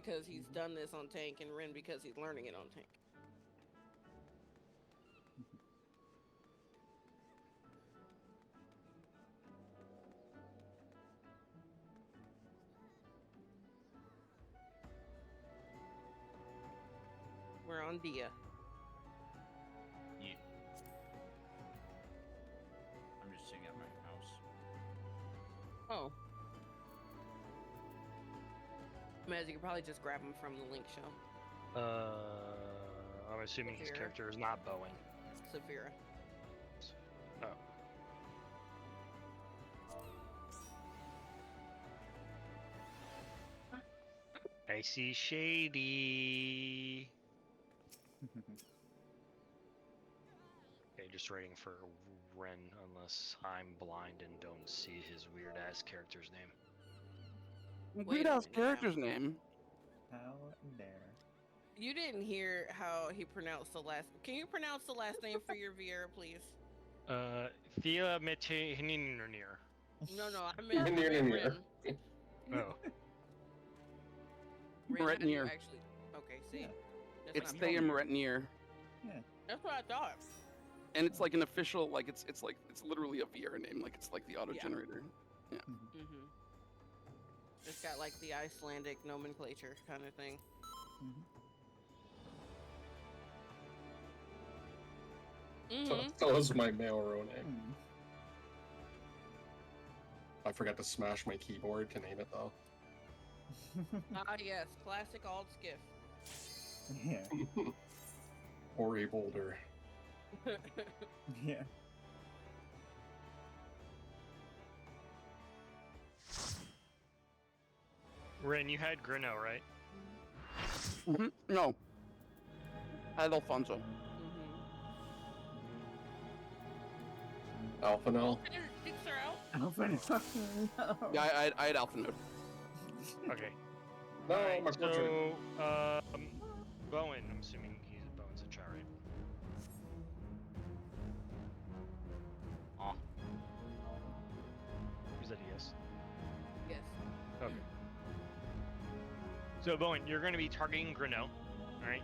because he's done this on tank, and Ren because he's learning it on tank. We're on Dia. Yeah. I'm just sitting at my house. Oh. Maz, you could probably just grab him from the link show. I'm assuming his Saphira. character is not Bowen. Saphira. Oh. I see Shady. Okay, just waiting for Ren, unless I'm blind and don't see his weird ass character's name. Wait Weird a ass minute character's name. How dare. You didn't hear how he pronounced the last. Can you pronounce the last name for your viewer, please? Thea Mete Hininir. No, I meant Ren. Oh. Ren, how do you Retnier. actually? Okay, see. Yeah. That's It's what I'm Theum Retnier. Yeah. That's what I thought. And it's like an official, like it's literally a VR name, like it's like the auto generator. Yeah. Mm-hmm. It's got like the Icelandic nomenclature kind of thing. So is my male name. I forgot to smash my keyboard to name it though. Ah, yes, classic alt skiff. Yeah. Or a boulder. Yeah. Ren, you had Grino, right? No. I had Alfonso. Alphanel. Dicks are out. Yeah, I had Alpha Node. Okay. No, Alright, my portrait. so, Bowen, I'm assuming Bowen's a char, right? Oh. Is that a yes? Yes. Okay. So, Bowen, you're going to be targeting Grino, alright?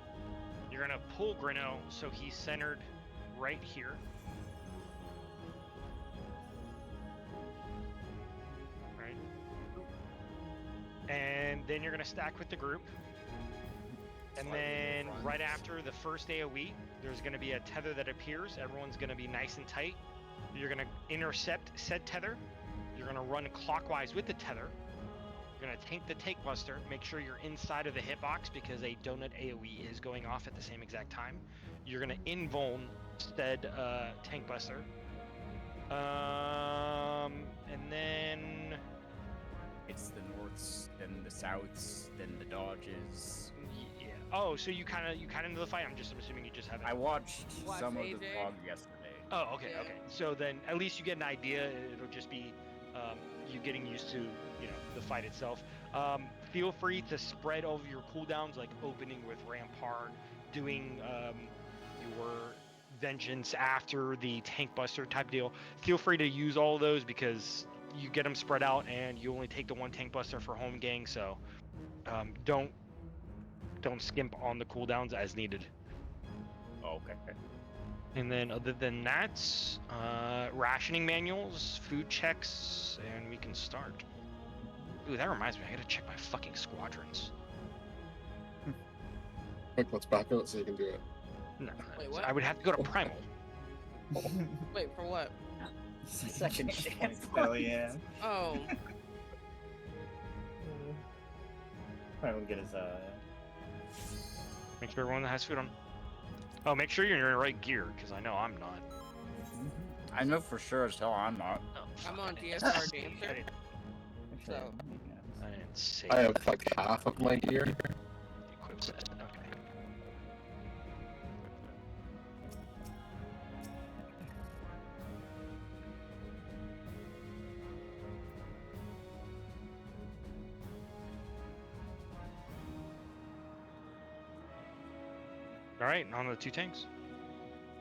You're going to pull Grino so he's centered right here. Right? And then you're going to stack with the group. And then right after the first AoE, there's going to be a tether that appears. Everyone's going to be nice and tight. You're going to intercept said tether. You're going to run clockwise with the tether. You're going to tank the tank buster. Make sure you're inside of the hitbox because a donut AoE is going off at the same exact time. You're going to invuln said tank buster. And then It's the norths, then the souths, then the dodges. yeah. Oh, so you kind of know the fight. I'm assuming you just haven't. I watched Watch some of the AJ. vlog yesterday. Oh, okay, Yeah. okay. So then at least you get an idea. It'll just be you getting used to, the fight itself. Feel free to spread over your cooldowns, like opening with Rampart, doing your Vengeance after the Tank Buster type deal. Feel free to use all of those because you get them spread out and you only take the one Tank Buster for home gang, so don't skimp on the cooldowns as needed. Oh, okay. And then other than that, rationing manuals, food checks, and we can start. Ooh, that reminds me, I gotta check my fucking squadrons. Quick, let's back out so you can do it. No, Wait, what? I would have to go to Primal. Wait, for what? Second chance. Hell yeah. Oh, Probably won't get his Make sure everyone has food on. Oh, make sure you're in the right gear, because I know I'm not. I know for sure as hell I'm not. Oh, I'm fuck, on I didn't- DSR I Dancer. didn't, So, I didn't save I have like half of my gear. the equip set. Okay. All right, on to the two tanks.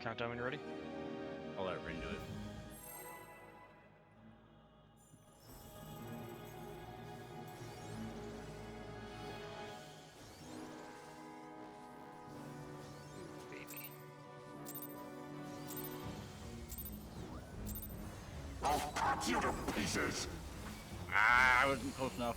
Countdown when you're ready. I'll let Rin do it. I'll cut you to pieces! Ah, I wasn't close enough.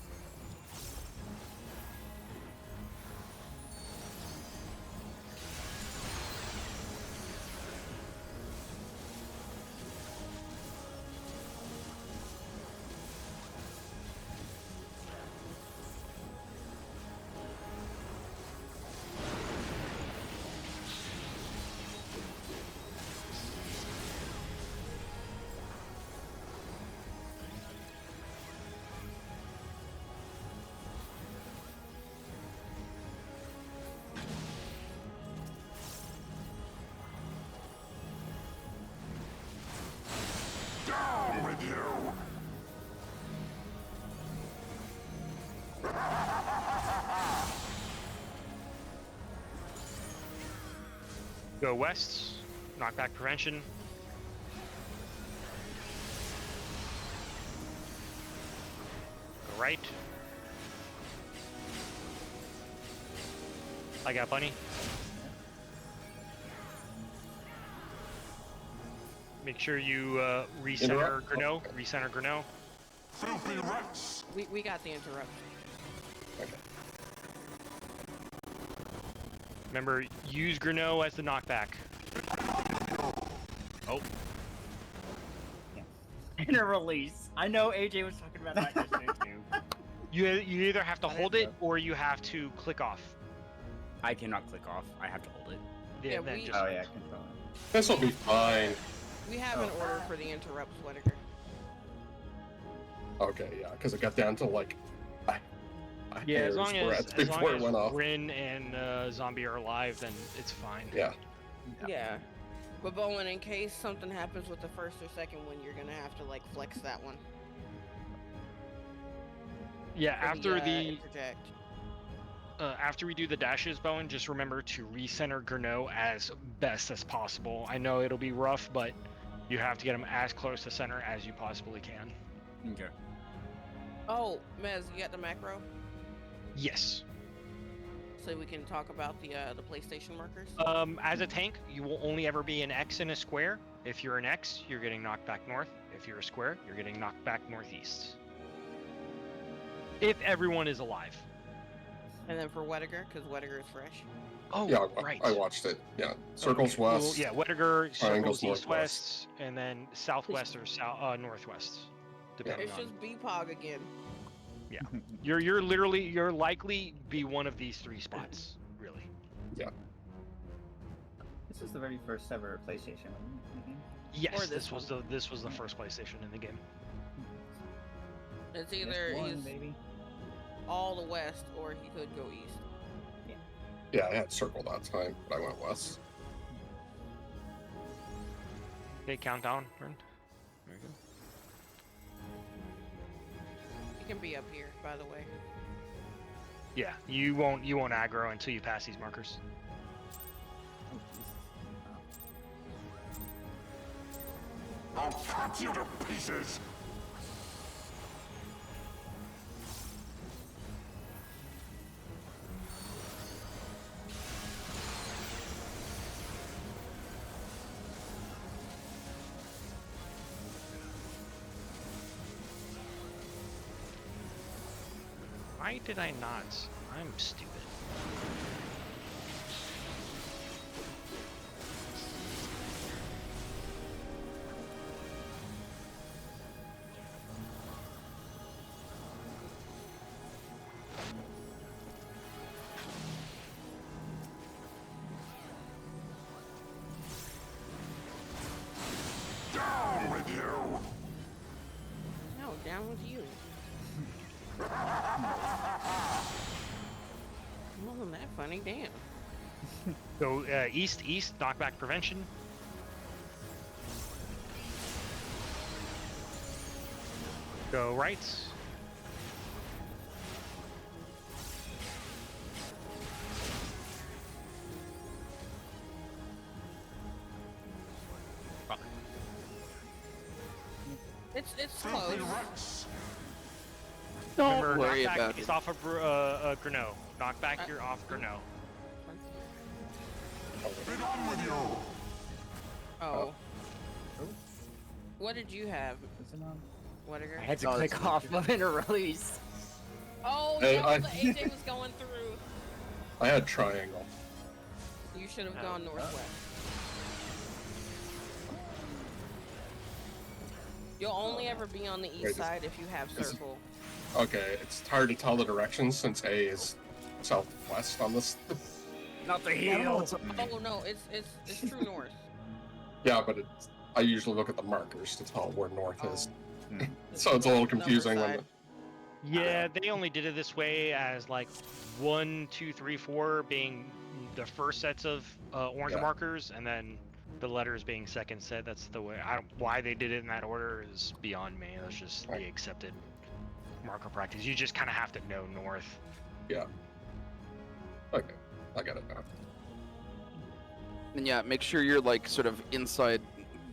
Down with you! Go west. Knockback prevention. Go right. I got bunny. Make sure you recenter Interrupt? Grenot. Okay. Recenter Grenot. Filthy rats! We got the interruption. Okay. Remember, use Grenot as the knockback. Oh, And a release. I know AJ was talking about that yesterday too. you either have to I hold didn't it or you have to click off. I cannot click off. I have to hold it. Yeah, then we- just Oh yeah, control it. This will be fine. We have an order for the interrupt, Whittaker. Okay, yeah, because it got down to like a yeah, as hair's long breadth as before it went off. Rin and Zombie are alive, then it's fine. Yeah. Yeah. But Bowen, in case something happens with the first or second one, you're gonna have to like flex that one. Yeah, For after the interject. after we do the dashes, Bowen, just remember to recenter Grenot as best as possible. I know it'll be rough, but you have to get him as close to center as you possibly can. Okay. Oh, Mez, you got the macro, Yes. so we can talk about the PlayStation markers. As a tank, you will only ever be an X in a square. If you're an X, you're getting knocked back north. If you're a square, you're getting knocked back northeast. If everyone is alive. And then for Whittaker, because Whittaker is fresh. Oh, Yeah, right. I watched it. Yeah, circles Okay, well, west. yeah, Whittaker, triangles circles northwest. east-west, and then southwest or northwest, depending It's on. just BPOG again. You're likely be one of these three spots, really. This is the very first ever PlayStation game. Yes, Or this this was the first PlayStation in the game. It's either PS1, he's baby. all the west or he could go east. Yeah, I had circle that time, but I went west. Okay, countdown. Rin. There you go. He can be up here, by the way. Yeah, you won't aggro until you pass these markers. Oh, Jesus. I'll cut you to pieces! Why did I not? I'm stupid. Down with you! No, down with you. Wasn't that funny? Damn. Go east, knockback prevention. Go right. Fuck. It's Filthy close. rats! Remember, worry knockback about is it. off of Grenot. Knockback, you're off Grenot. Be done with you! Oh. What did you have, Is it on? Whittaker? I had to No, click it's- off movement or release. Oh, Hey, no, I- the AJ was going through. I had triangle. You should have No. gone northwest. You'll only ever be on the east Wait, side if you have is- circle. Okay, it's hard to tell the directions since A is southwest on this. Not the Yeah, heel. Oh no, it's true north. Yeah, but I usually look at the markers to tell where north is. Hmm. So it's a little Number confusing when side. Yeah, they only did it this way as like 1, 2, 3, 4 being the first sets of orange Yeah. markers, and then the letters being second set. That's the way. Why they did it in that order is beyond me. That's just Right. the accepted marker practice. You just kind of have to know north. Okay, I got it now. And yeah, make sure you're like sort of inside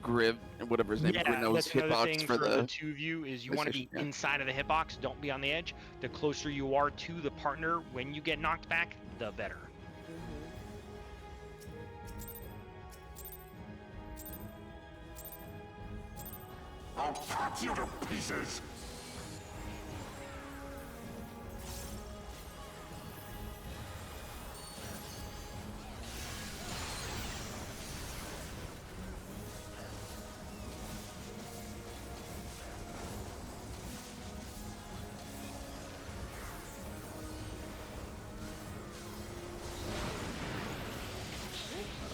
Griv, whatever his name, Yeah, Grino's that's another hitbox thing for the. two of you is you want to be PlayStation, yeah. inside of the hitbox. Don't be on the edge. The closer you are to the partner when you get knocked back, the better. I'll cut you to pieces.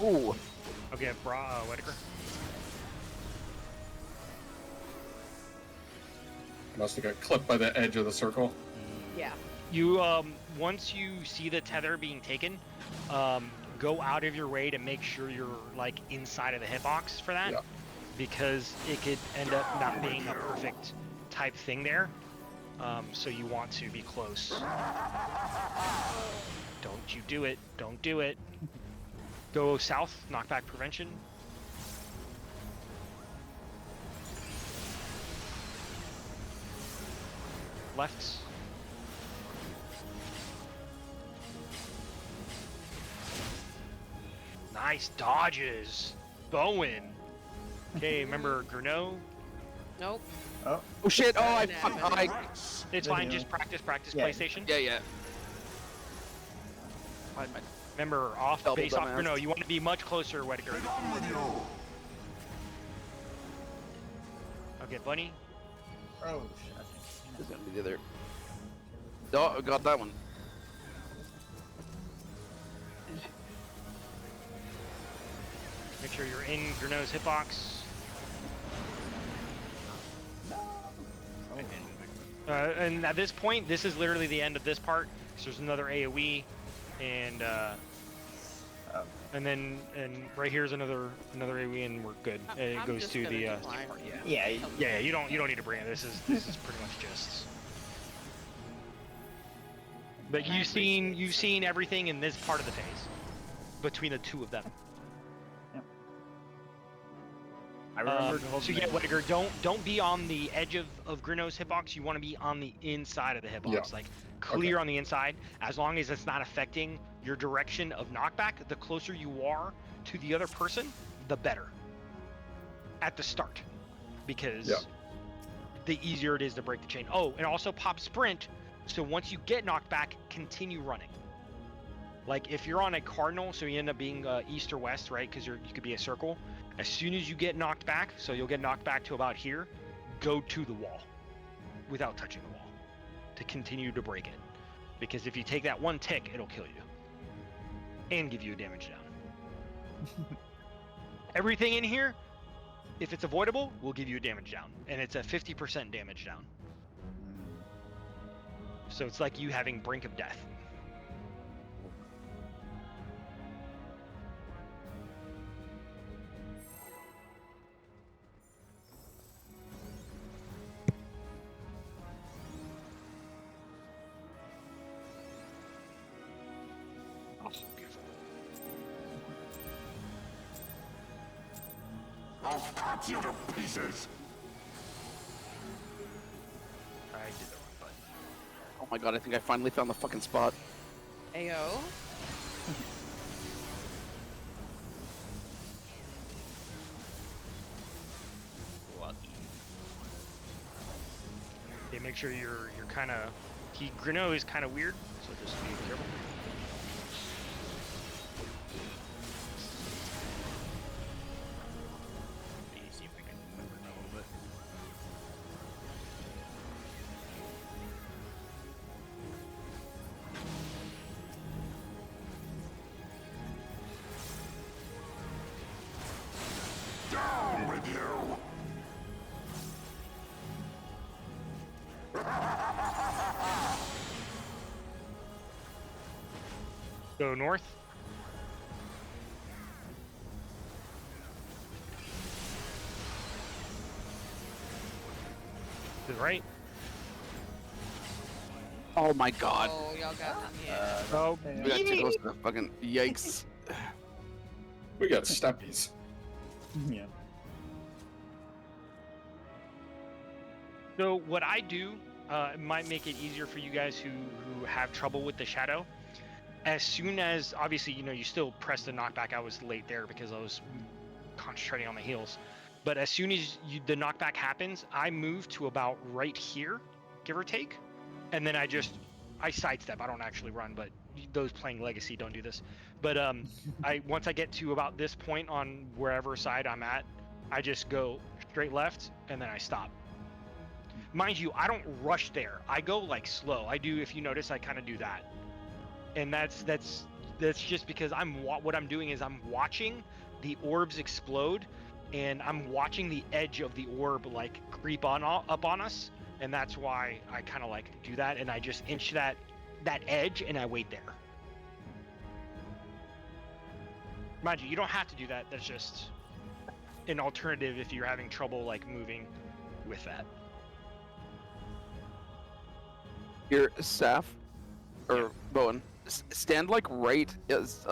Ooh. Okay, Whittaker. Must have got clipped by the edge of the circle. Yeah. You once you see the tether being taken, go out of your way to make sure you're like inside of the hitbox for that, Yeah. because it could end up not being a perfect type thing there. So you want to be close. Don't you do it? Don't do it. Go south, knockback prevention. Left. Nice dodges. Bowen. Okay, remember Gurno? Nope. Uh, Oh shit! Oh, I That fuck. happened. I. Rats. It's Good fine, deal. just practice Yeah. PlayStation. Yeah, yeah. I, Remember, off Double base off dumbass. Gurno, you want to be much closer, Whittaker. Get on with you. Okay, Bunny. Oh, shit. It's gonna be the other. Oh, I got that one. Make sure you're in Gurno's hitbox. And at this point, this is literally the end of this part. So there's another AoE, and then right here's another AoE, and we're good. It I'm goes just to gonna the decline. part, yeah. Yeah, Yeah, you don't need to bring it. This is pretty much just. But you've seen everything in this part of the phase between the two of them. I remember So yeah, Whittaker, don't be on the edge of Grinno's hitbox. You want to be on the inside of the hitbox, Yeah. like clear on the inside. As long as it's not affecting your direction of knockback, the closer you are to the other person, the better. At the start, because Yeah. the easier it is to break the chain. Oh, and also pop sprint. So once you get knocked back, continue running. Like if you're on a cardinal, so you end up being east or west, right? Because you could be a circle. As soon as you get knocked back, so you'll get knocked back to about here, go to the wall without touching the wall to continue to break it. Because if you take that one tick, it'll kill you and give you a damage down. Everything in here, if it's avoidable, will give you a damage down, and it's a 50% damage down. So it's like you having brink of death. Awesome, beautiful. I'll cut you to pieces. I did the wrong button. Oh my god! I think I finally found the fucking spot. Ayo. Lucky. make sure you're kind of. Grino is kind of weird, so just be careful. Let me see if I can move him a little bit. Down with you! Go north. To the right. Oh my god. Oh, y'all got them. Yeah. Oh, We got too close to the fucking yikes. We got steppies. Yeah. So what I do it might make it easier for you guys who have trouble with the shadow. As soon as, obviously, you still press the knockback. I was late there because I was concentrating on the heals. But as soon as the knockback happens, I move to about right here, give or take. And then I sidestep. I don't actually run, but those playing Legacy don't do this. But once I get to about this point on wherever side I'm at, I just go straight left and then I stop. Mind you, I don't rush there. I go like slow. I do, if you notice, I kind of do that. And that's just because what I'm doing is I'm watching the orbs explode, and I'm watching the edge of the orb like creep up on us, and that's why I kind of like do that, and I just inch that edge and I wait there. Mind you, you don't have to do that. That's just an alternative if you're having trouble like moving with that. Here, Saf, or Bowen, stand like right as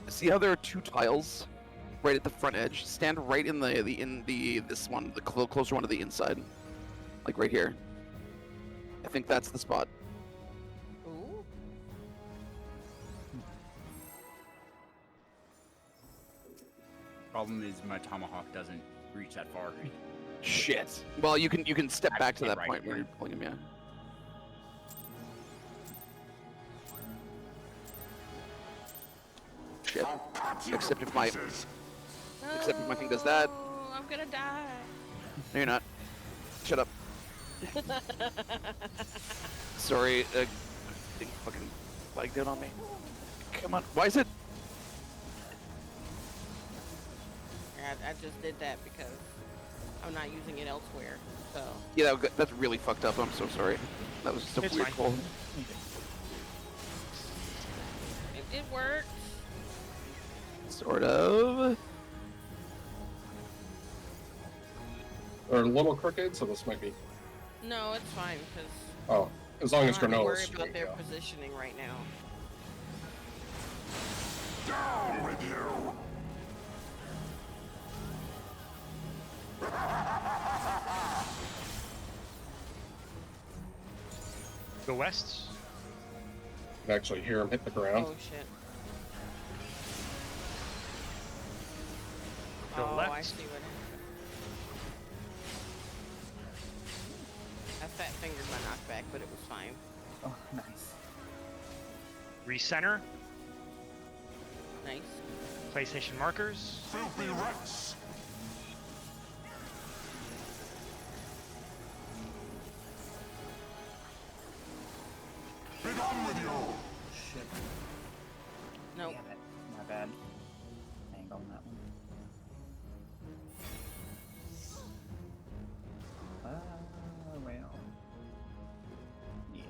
see how there are two tiles right at the front edge? Stand right in this one, the closer one to the inside, like right here. I think that's the spot. Ooh. Problem is my tomahawk doesn't reach that far. Shit. Well, you can step I back to can that right point where here. you're pulling him. Yeah. Shit. I'll cut you Except to if my pieces. Except if my thing does that. Oh, I'm gonna die. No, you're not. Shut up. Sorry, thing fucking lagged out on me. Come on. Why is it? I just did that because I'm not using it elsewhere. So. Yeah, that's really fucked up. I'm so sorry. That was just a It's weird fine. call. It worked. Sort of. They're a little crooked, so this might be. No, it's fine because Oh, as long I as don't have to Granola worry is about straight. their Yeah. positioning right now. Down with you! Go west. You can actually hear him hit the ground. Oh shit. Go Oh, left. I see what happened. I fat fingered my knockback, but it was fine. Oh, nice. Recenter. Nice. PlayStation markers. Filthy rats! Be gone with you! Shit. Nope. Damn it. My bad. Hang on that one. Well. Yes.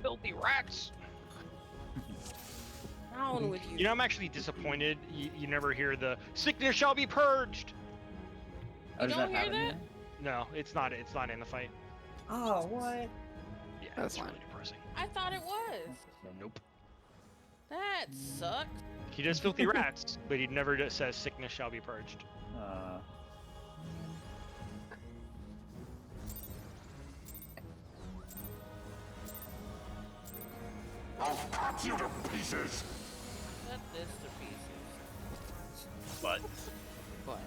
Filthy rats. Down with you. You know, I'm actually disappointed. You never hear the sickness shall be purged. Oh, does don't that hear happen that? here? No, it's not. It's not in the fight. Oh, what? Yeah, That's it's fine. really depressing. I thought it was. Nope. That sucked. He does filthy rats, but he never says sickness shall be purged. I'll cut you to pieces. Cut this to pieces. But But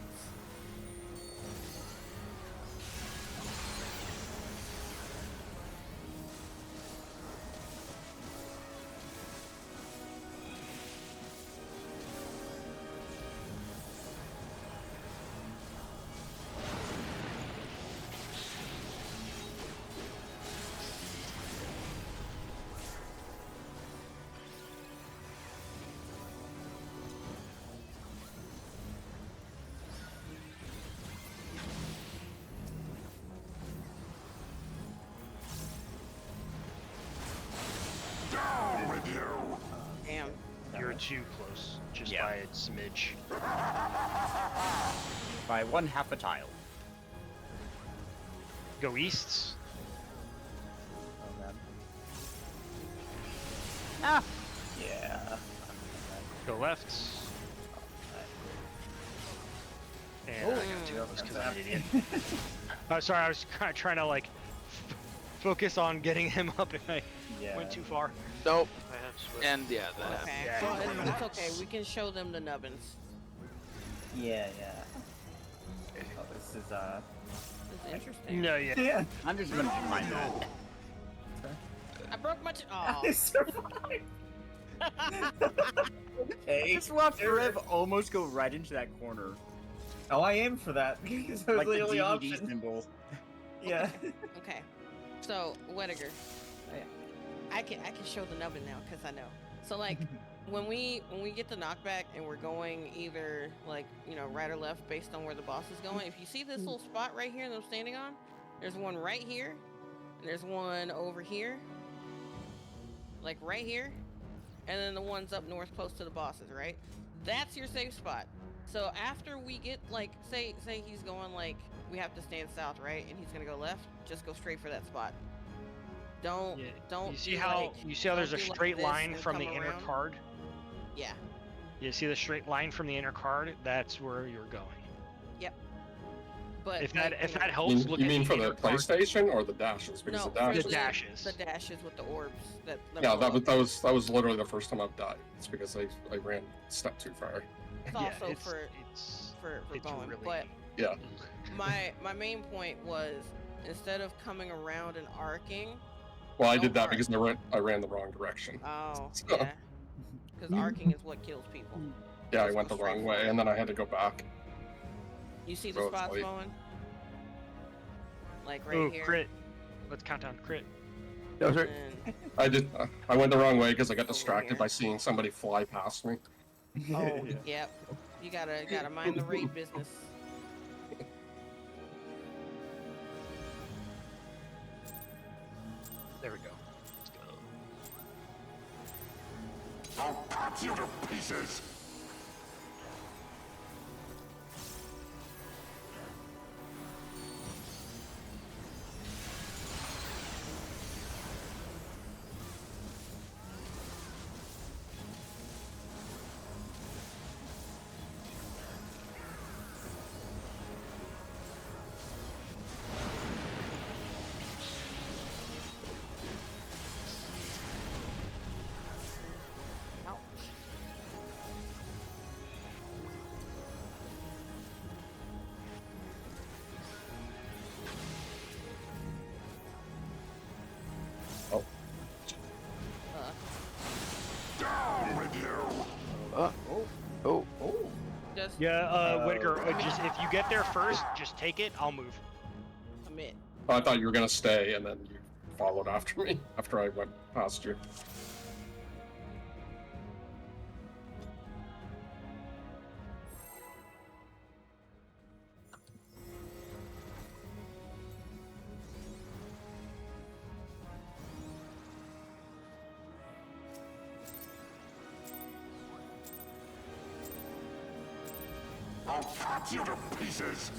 Down with you. damn. You're too close, just Yeah. by a smidge. by 1/2 a tile. Go east. Oh man. Ah. Yeah. Go left. And I got two of us because I'm an idiot. Sorry, I was trying to like focus on getting him up, and I Yeah. went too far. Nope. I have Swift. And yeah, that happened. Okay. Yeah. Well, it's okay. We can show them the nubbins. Yeah, yeah. Oh, this is It's interesting. No, yeah. Yeah. I'm just gonna decline that. I broke my. Oh. I survived. Okay. Just watched Rev almost go right into that corner. Oh, I aim for that because that was Like the the only DVD option. symbol. Yeah. Okay. So Wettiger, Oh, yeah. I can show the nubbin now because I know. So like when we get the knockback and we're going either like right or left based on where the boss is going. If you see this little spot right here that I'm standing on, there's one right here, and there's one over here, like right here, and then the ones up north close to the bosses. Right, that's your safe spot. So after we get like say he's going like we have to stand south, right, and he's gonna go left, just go straight for that spot. Don't Yeah. don't You see do, how like, there's a do like straight this line and from the come inner around? card? Yeah. You see the straight line from the inner card? That's where you're going. But If like, that You helps, mean, look you at mean the for the inner card. PlayStation or the dashes? Because no, the dashes. The dashes. The dashes with the orbs that Yeah, blow up. that was literally the first time I've died. It's because I ran a step too far. It's Yeah, also it's, for it's Bowen. really But Yeah. my main point was instead of coming around and arcing, Well, I Don't did that arc. because I ran the wrong direction. oh So- yeah, because arcing is what kills people. Yeah, I Just went go the wrong straight way, for it. and then I had to go back. You see the So it's spots, like- Bowen? Like right Ooh, here. crit. Let's count down crit. No, sir. And, I did. I went the wrong way because I got Over distracted here. by seeing somebody fly past me. oh, yep. You gotta mind the raid business. There we go. Let's go. I'll cut you to pieces. Ouch. Oh. Down with you. Oh, Just Yeah, Whitaker, just if you get there first, just take it. I'll move. commit. I thought you were gonna stay, and then you followed after me after I went past you. I'll cut you to pieces.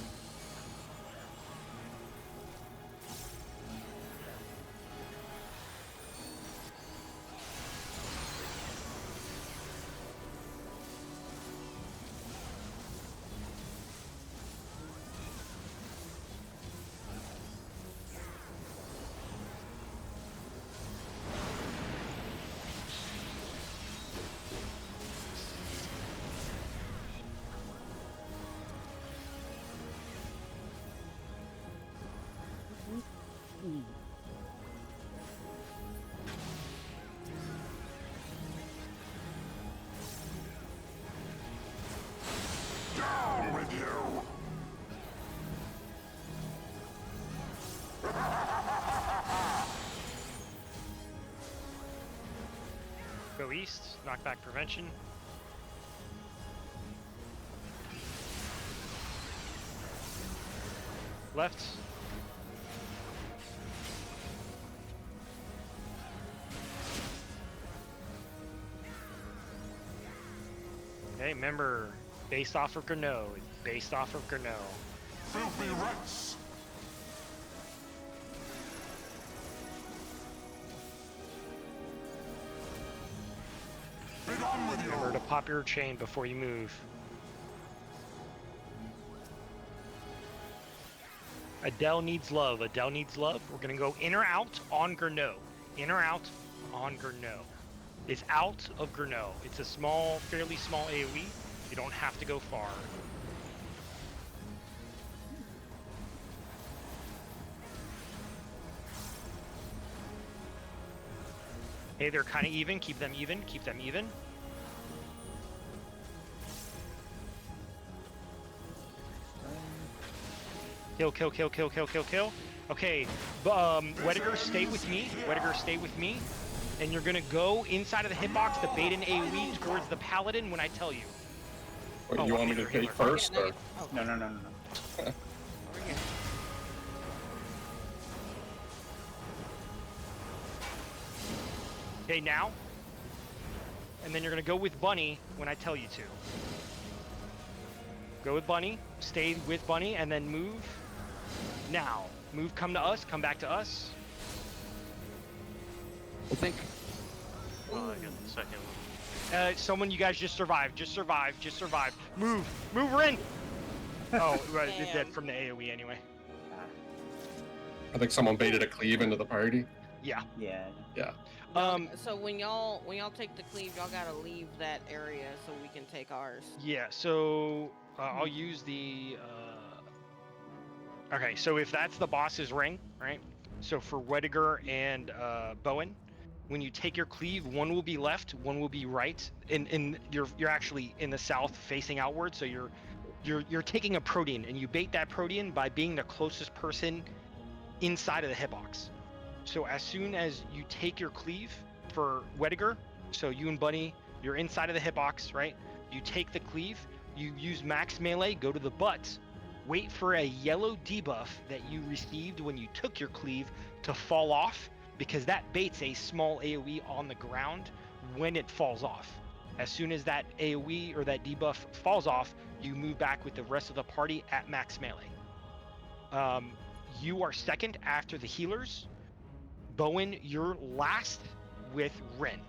you! Go east, knockback prevention. Left. Okay, remember, based off of Gurno. Based off of Gurno. Filthy rats! Be gone with Remember to you! pop your chain before you move. Adele needs love. Adele needs love. We're gonna go in or out on Gurno. In or out on Gurno. It's out of Gurno. It's a small, fairly small AoE. You don't have to go far. Hey, they're kind of even. Keep them even. Keep them even. Kill, kill, kill, kill, kill, kill, kill. Okay, Wediger, stay with me. Wediger, stay with me. And you're gonna go inside of the hitbox to bait an AoE towards the paladin when I tell you. Wait, Oh, you I'll want me be to your take healer. first, or? Oh, No, no, no, no, no. over here. Okay, now. And then you're gonna go with Bunny when I tell you to. Go with Bunny, stay with Bunny, and then move. Now. Move, come to us, come back to us. I think. Oh, I got the second one. Someone, you guys just survived, just survived, just survived. Move, move, Rin! Oh, right, it's dead Damn. from the AoE anyway. I think someone baited a cleave into the party. Yeah. Yeah. Yeah. So when y'all take the cleave, y'all gotta leave that area so we can take ours. Yeah, so I'll use the. Okay, so if that's the boss's ring, right? So for Wediger and Bowen, when you take your cleave, one will be left, one will be right. In you're actually in the south, facing outward. So you're taking a protein, and you bait that protein by being the closest person inside of the hitbox. So as soon as you take your cleave for Wediger, so you and Bunny, you're inside of the hitbox, right? You take the cleave, you use max melee, go to the butt, wait for a yellow debuff that you received when you took your cleave to fall off, because that baits a small AoE on the ground when it falls off. As soon as that AoE or that debuff falls off, you move back with the rest of the party at max melee. You are second after the healers. Bowen, you're last with Rin.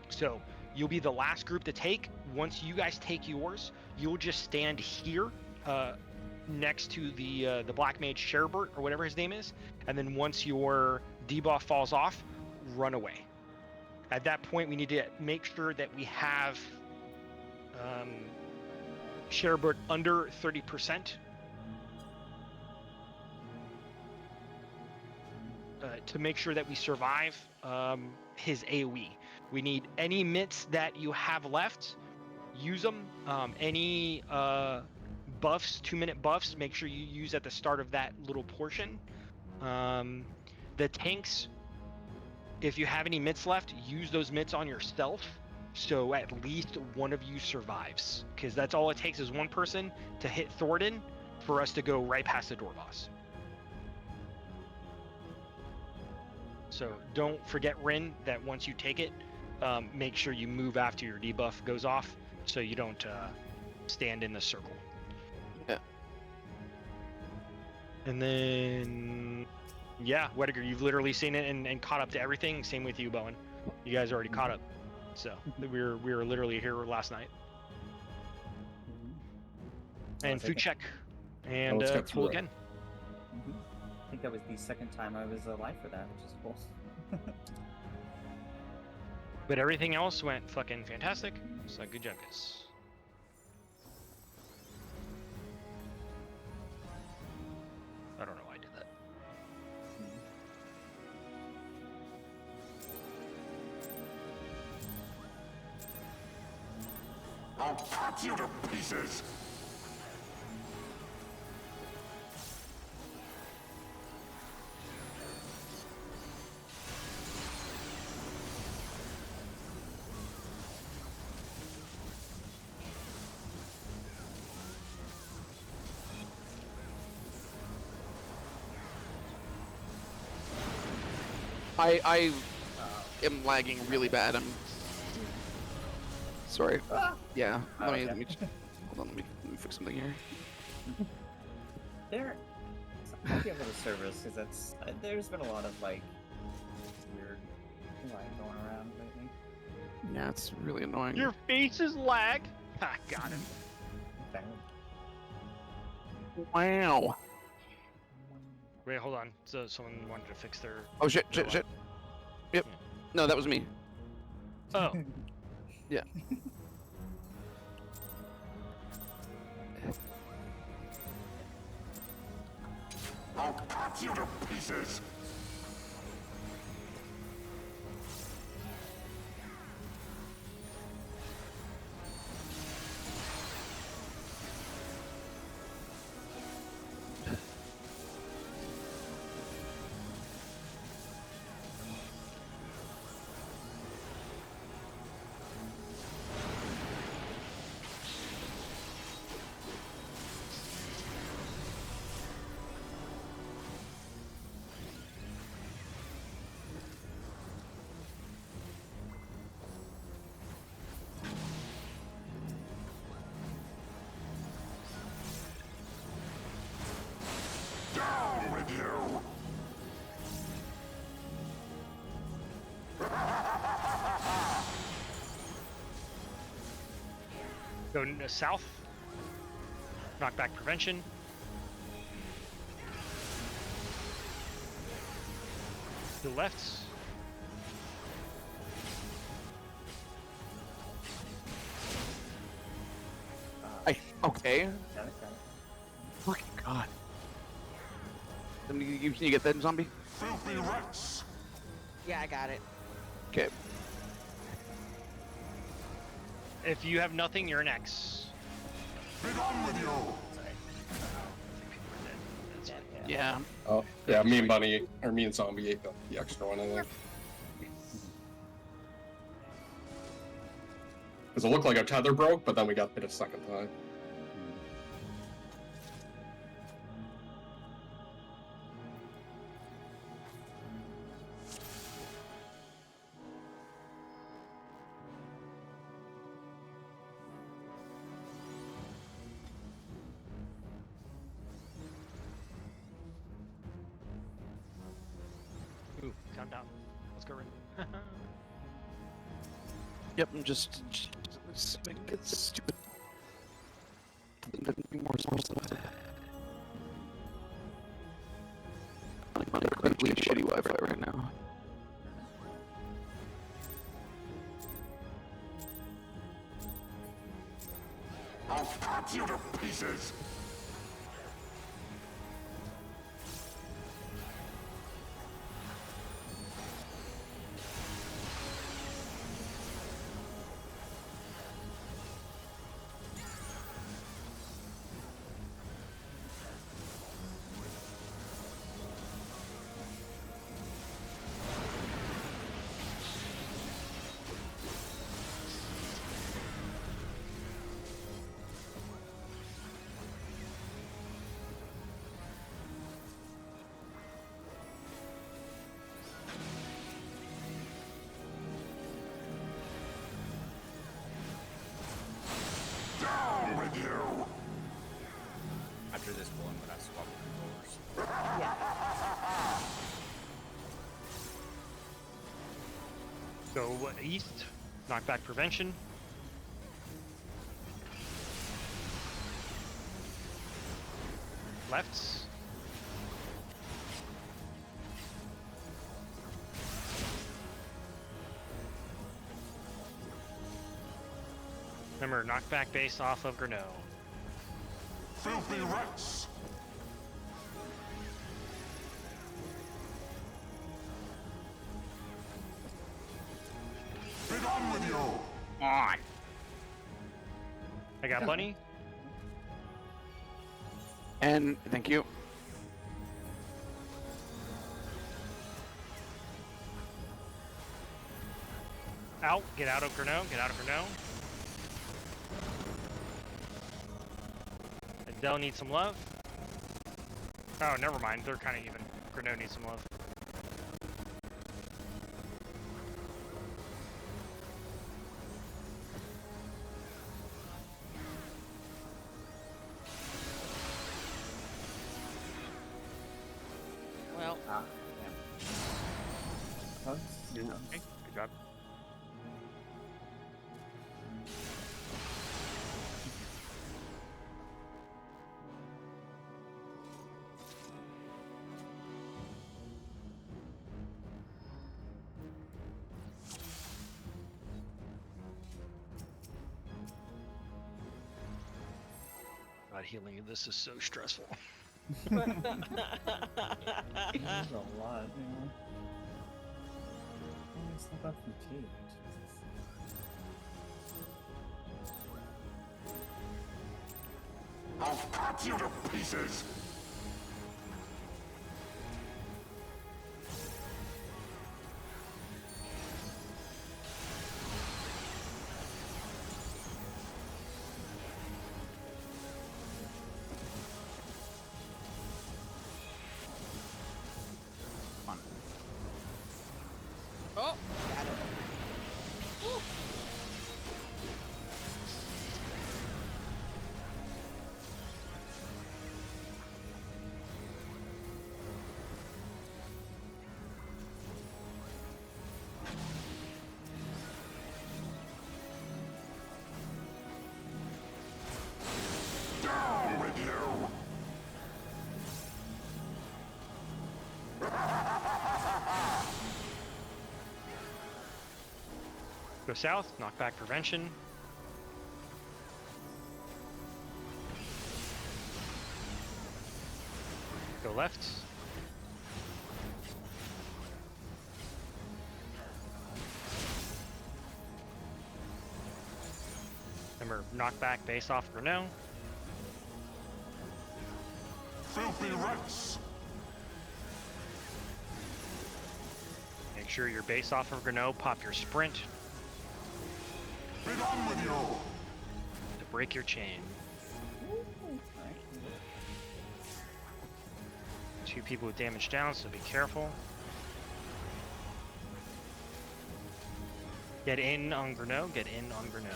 So you'll be the last group to take. Once you guys take yours, you'll just stand here next to the Black Mage Sherbert or whatever his name is, and then once your debuff falls off, run away. At that point, we need to make sure that we have Sherbert under 30%. To make sure that we survive his AoE. We need any mitts that you have left, use them. Any buffs, 2-minute buffs, make sure you use at the start of that little portion. The tanks, if you have any mitts left, use those mitts on yourself, so at least one of you survives. Because that's all it takes is one person to hit Thornton for us to go right past the door boss. So don't forget, Rin, that once you take it, make sure you move after your debuff goes off, so you don't stand in the circle. Yeah. And then, yeah, Wediger, you've literally seen it and caught up to everything. Same with you, Bowen. You guys already caught up. So we were literally here last night. And food check. And let's get through pull it. again. I think that was the second time I was alive for that, which is cool. But everything else went fucking fantastic. So good job, guys. I don't know why I did that. I'll cut you to pieces! I am lagging really bad. I'm sorry. Yeah. Let me, okay. let me hold on. Let me fix something here. There, might be able to service because that's there's been a lot of like weird lag going around lately. Yeah, it's really annoying. Your face is lag. Ha, got him. Okay. Wow. Wait, hold on. So someone wanted to fix their. Oh shit! their Shit! lag. Shit! Yep. No, that was me. Oh. Yeah. I'll cut you to pieces! Down with you! Go south. Knockback prevention. To the left. Okay. Got it. Fucking god. Can you get that, zombie? Filthy rats! Yeah, I got it. Okay. If you have nothing, you're an X. Be gone with you! That's fine. Yeah. Oh, yeah, me and Bunny, or me and Zombie ate the extra one, I think. Because it looked like our tether broke, but then we got hit a second time. Ooh, countdown. Let's go, Rin. Yep. I'm just it's stupid. There'd be more stuff. I'm on incredibly shitty Wi-Fi right now. I'll cut you to pieces! Down with you! After this one, when I swap controllers. Yeah. Go east. Knockback prevention. Lefts. Remember, knockback base off of Greno. Filthy rats! Be gone with you! On! I got Bunny. And thank you. Out. Get out of Greno. Get out of Greno. Adele needs some love. Oh, never mind. They're kind of even. Greno needs some love. Ah, yeah. Hugs? Okay, No. good job. God, healing this is so stressful. This is a lot, you know. Oh, it's not that fatigued. Jesus. I'll cut you to pieces! On. Oh, got it. Woo. Down with you! Go south, knockback prevention. Go left. Remember, knockback base off Renault. Filthy wretch! Make sure you're base off of Renault, pop your sprint Be done with you! to break your chain. Alright. 2 people with damage down, so be careful. Get in on Renault, get in on Renault.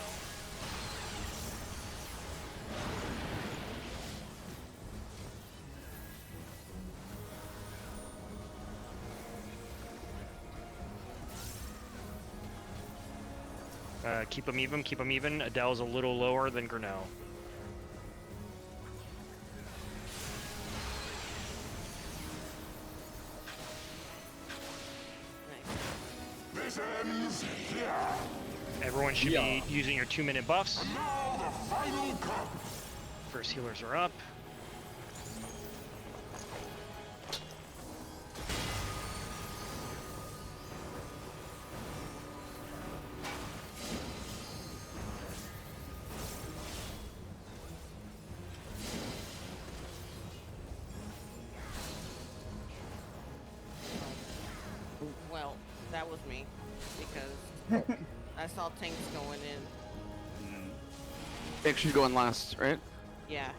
Keep them even, keep them even. Adele's a little lower than Grinnell. Nice. This ends here! Everyone should be using your 2-minute buffs. And now the final cut! First healers are up. Well, that was me because I saw tanks going in. Tank should go in last, right? Yeah.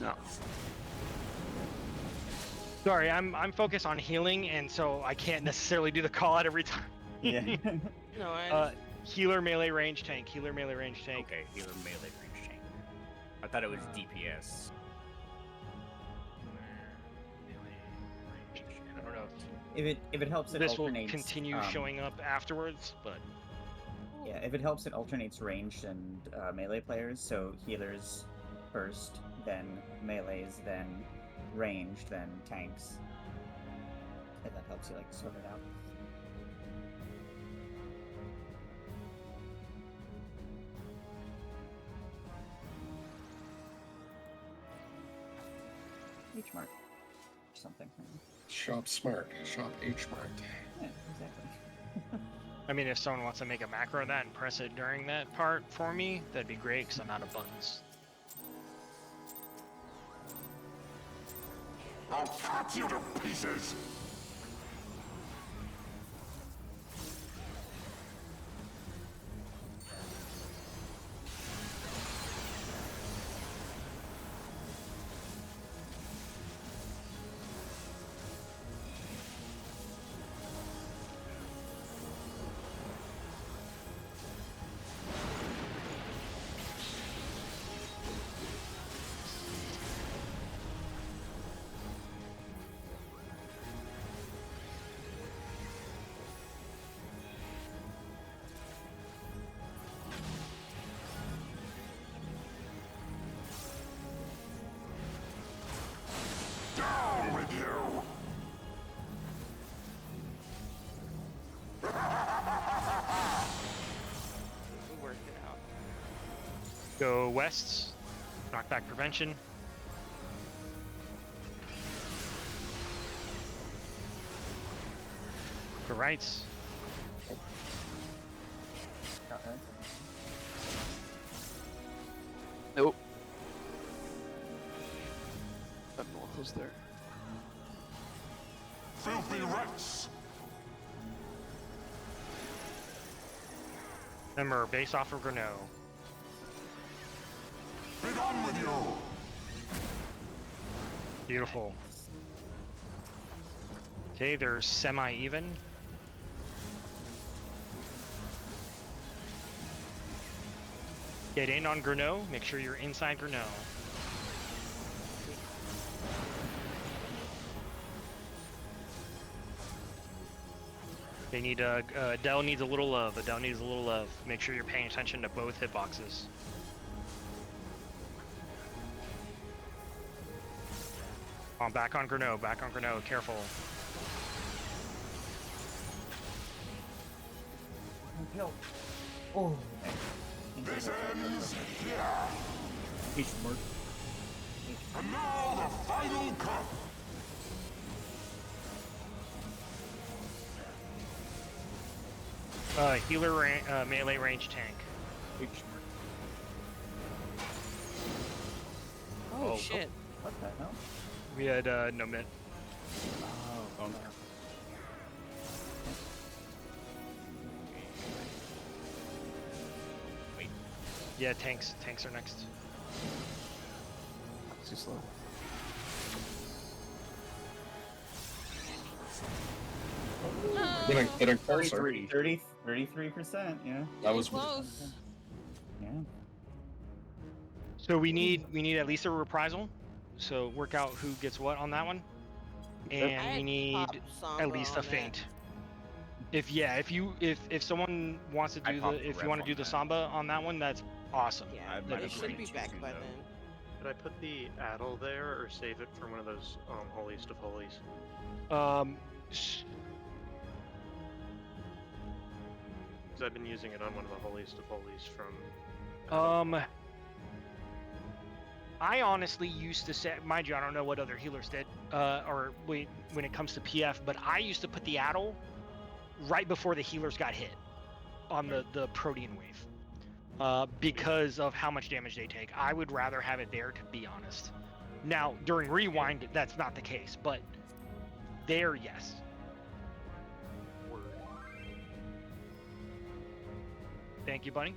No. Sorry, I'm focused on healing, and so I can't necessarily do the call out every time. Yeah. No, I. Healer melee range tank. Healer melee range tank. Okay, healer melee range tank. I thought it was DPS. I don't know if it helps, if it this will alternates. continue showing up afterwards, but Yeah, if it helps, it alternates ranged and melee players. So healers first, then melees, then ranged, then tanks. If that helps you like sort it out. H mark or something. Shop smart. Shop H smart. Yeah, exactly. I mean, if someone wants to make a macro of that and press it during that part for me, that'd be great, because I'm out of buttons. I'll cut you to pieces! Go west. Knockback prevention. Go rights. Nope. I don't know what was there. Filthy rats! Remember, base off of Greno. Be done with you! Beautiful. Okay, they're semi-even. Get in on Greno. Make sure you're inside Greno. They need Adele needs a little love. Adele needs a little love. Make sure you're paying attention to both hitboxes. Back on Greno. Back on Greno. Careful. Oh. This ends here! He's smart. And now the final cut! Melee range tank. Oh, shit. What the hell? We had no mid. Oh, no. Yeah, tanks are next. Too slow. Getting closer. 33%, yeah. That was Close. Yeah. So we need at least a reprisal. So work out who gets what on that one, and we need at least a feint. If someone wants to do if you want to do the samba on that one, that's awesome. Yeah, I but might it have should ranked be too back soon, by though. then. Did I put the addle there or save it for one of those holiest of holies? Because I've been using it on one of the holiest of holies from. I honestly used to say, mind you, I don't know what other healers did, when it comes to PF, but I used to put the addle right before the healers got hit on the protein wave, because of how much damage they take. I would rather have it there, to be honest. Now, during rewind, that's not the case, but there, yes. Word. Thank you, Bunny.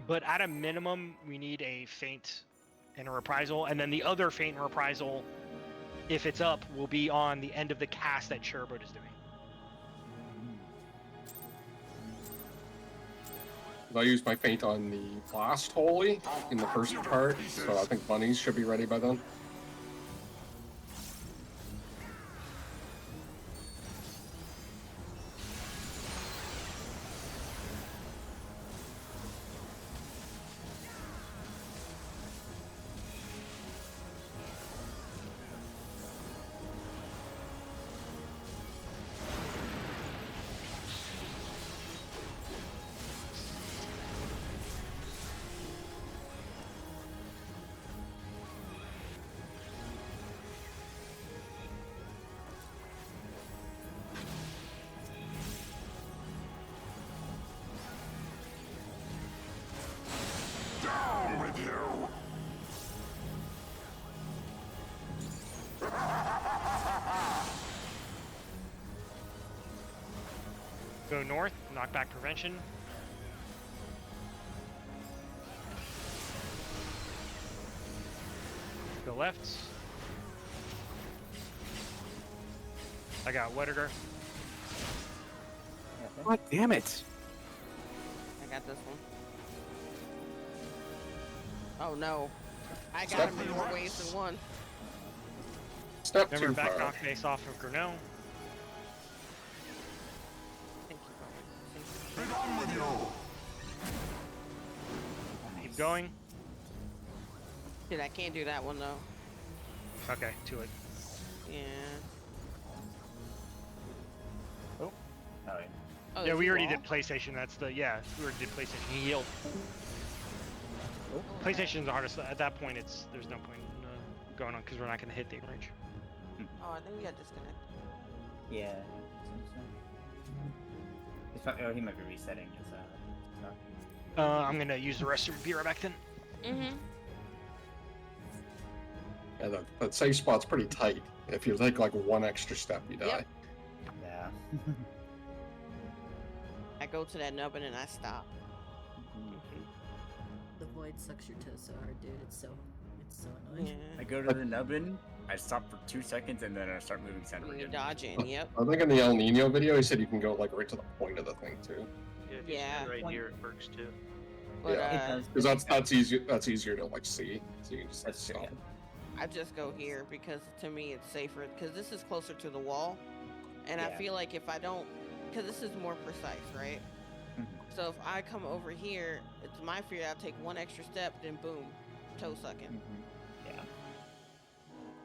But at a minimum, we need a feint and a reprisal, and then the other feint and reprisal, if it's up, will be on the end of the cast that Sherbert is doing. I used my feint on the last holy in the first part, so I think bunnies should be ready by then. Down with you! Go north, knockback prevention. Go left. I got Wettiger. God damn it! I got this one. Oh no. I got him in more ways than one. Step Remember, too back far. knock base off of Greno. Thank you, Bobby. Be done with you! Keep going. Dude, I can't do that one though. Okay, to it. Yeah. Oh, yeah. Oh, Yeah, is we he already wall? did PlayStation. That's the we already did PlayStation. He healed. Oh, PlayStation's the hardest. At that point, there's no point in going on because we're not gonna hit the range. Oh, I think we got disconnected. yeah. Oh, he might be resetting his stuff. I'm gonna use the restroom. Be right back then. Mm-hmm. Yeah, that safe spot's pretty tight. If you take like one extra step, you die. Yep. Yeah. I go to that nubbin and I stop. The void sucks your toe so hard, dude. It's so Yeah. annoying. I go to the nubbin, I stop for 2 seconds, and then I start moving center You're again. dodging. Yep. I think in the El Nino video, he said you can go like right to the point of the thing too. Yeah, if you Yeah. stand right here, it works too. But Yeah. Because that's easier. That's easier to like see. So you can just like, That's true. stop. Yeah. I just go here because to me it's safer because this is closer to the wall, and I Yeah. feel like if I don't, because this is more precise, right? Mhm. So if I come over here, it's my fear I'll take one extra step, then boom, toe sucking. Yeah.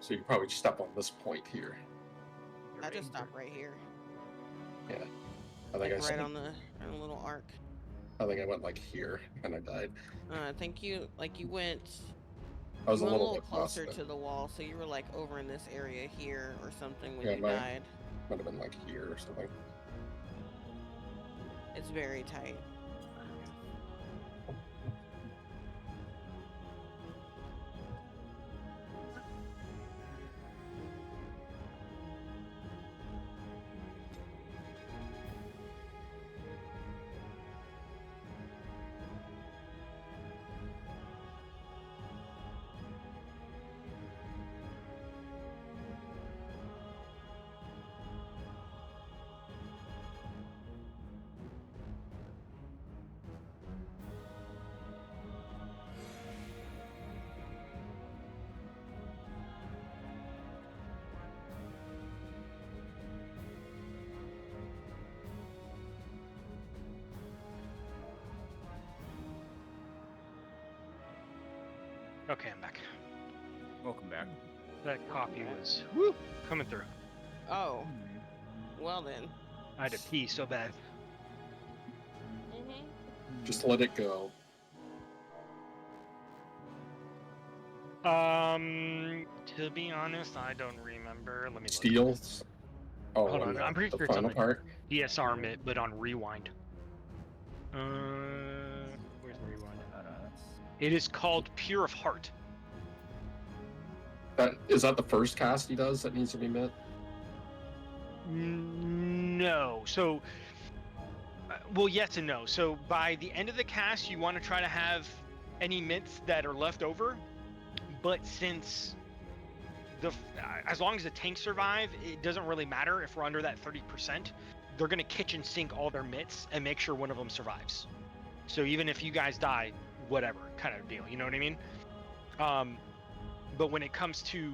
So you can probably just step on this point here. I just stop right here, I think like I right said, on the little arc. I think I went like here and I died. I think you went. I was You a went little bit closer past to the wall, so you were like over in this area here or something when Yeah, you my- died. Might have been like here or something. It's very tight. Okay, I'm back. Welcome back. That copy was coming through. Oh, well then. I had to pee so bad. Mm-hmm. Just let it go. To be honest, I don't remember. Let me look. Steals. Oh, Hold and on, the, I'm pretty the sure it's on final the part. DSR mitt, but on rewind. Where's the rewind? It is called Pure of Heart. Is that the first cast he does that needs to be met? No. So, well, yes and no. So by the end of the cast, you want to try to have any mints that are left over, but since as long as the tanks survive, it doesn't really matter if we're under that 30%. They're gonna kitchen sink all their mitts and make sure one of them survives. So even if you guys die, whatever kind of deal, you know what I mean? But when it comes to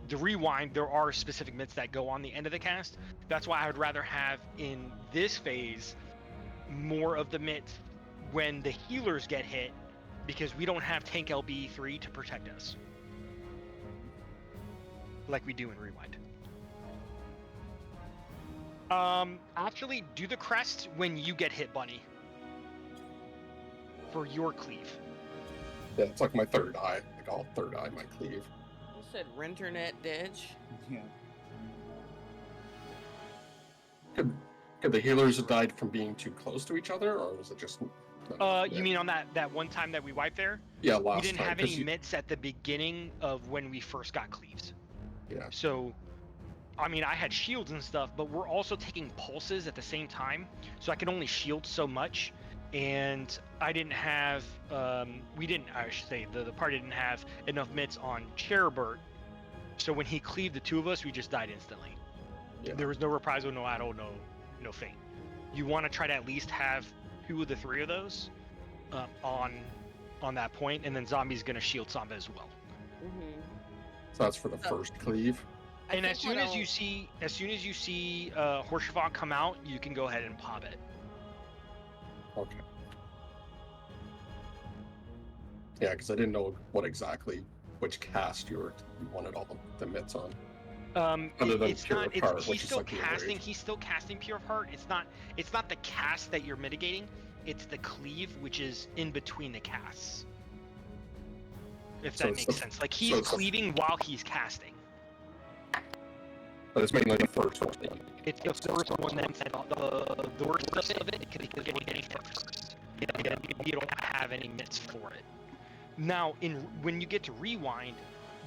the rewind, there are specific mitts that go on the end of the cast. That's why I would rather have in this phase more of the mitts when the healers get hit, because we don't have tank LB3 to protect us like we do in rewind. Actually, do the crest when you get hit, Bunny, for your cleave. Yeah, it's like my third eye. Like I'll third eye my cleave. You said Renternet Dedge. Yeah. Could the healers have died from being too close to each other, or was it just? You mean on that one time that we wiped there? Yeah, We last didn't time. have 'cause any you- mitts at the beginning of when we first got cleaves. Yeah. So, I mean, I had shields and stuff, but we're also taking pulses at the same time, so I could only shield so much. And I didn't have, I should say, the party didn't have enough mitts on Cherubert. So when he cleaved the two of us, we just died instantly. Yeah. There was no reprisal, no addle, no feint. You want to try to at least have 2 of the 3 of those on that point, and then Zombie's gonna shield Samba as well. Mm-hmm. So that's for the first cleave. And as soon as you see Horsefog come out, you can go ahead and pop it. Okay. Yeah, because I didn't know which cast you wanted all the mitts on. Other than It's Pure not. of It's Heart, he's which is still like the casting. enrage. He's still casting Pure of Heart. It's not. It's not the cast that you're mitigating. It's the cleave, which is in between the casts. If So that it's makes the- sense. Like so he's it's the- cleaving while he's casting. But it's mainly the first one. It's the first one that's the worst of it because you're getting hit first. You don't have any mitts for it. Now, when you get to rewind,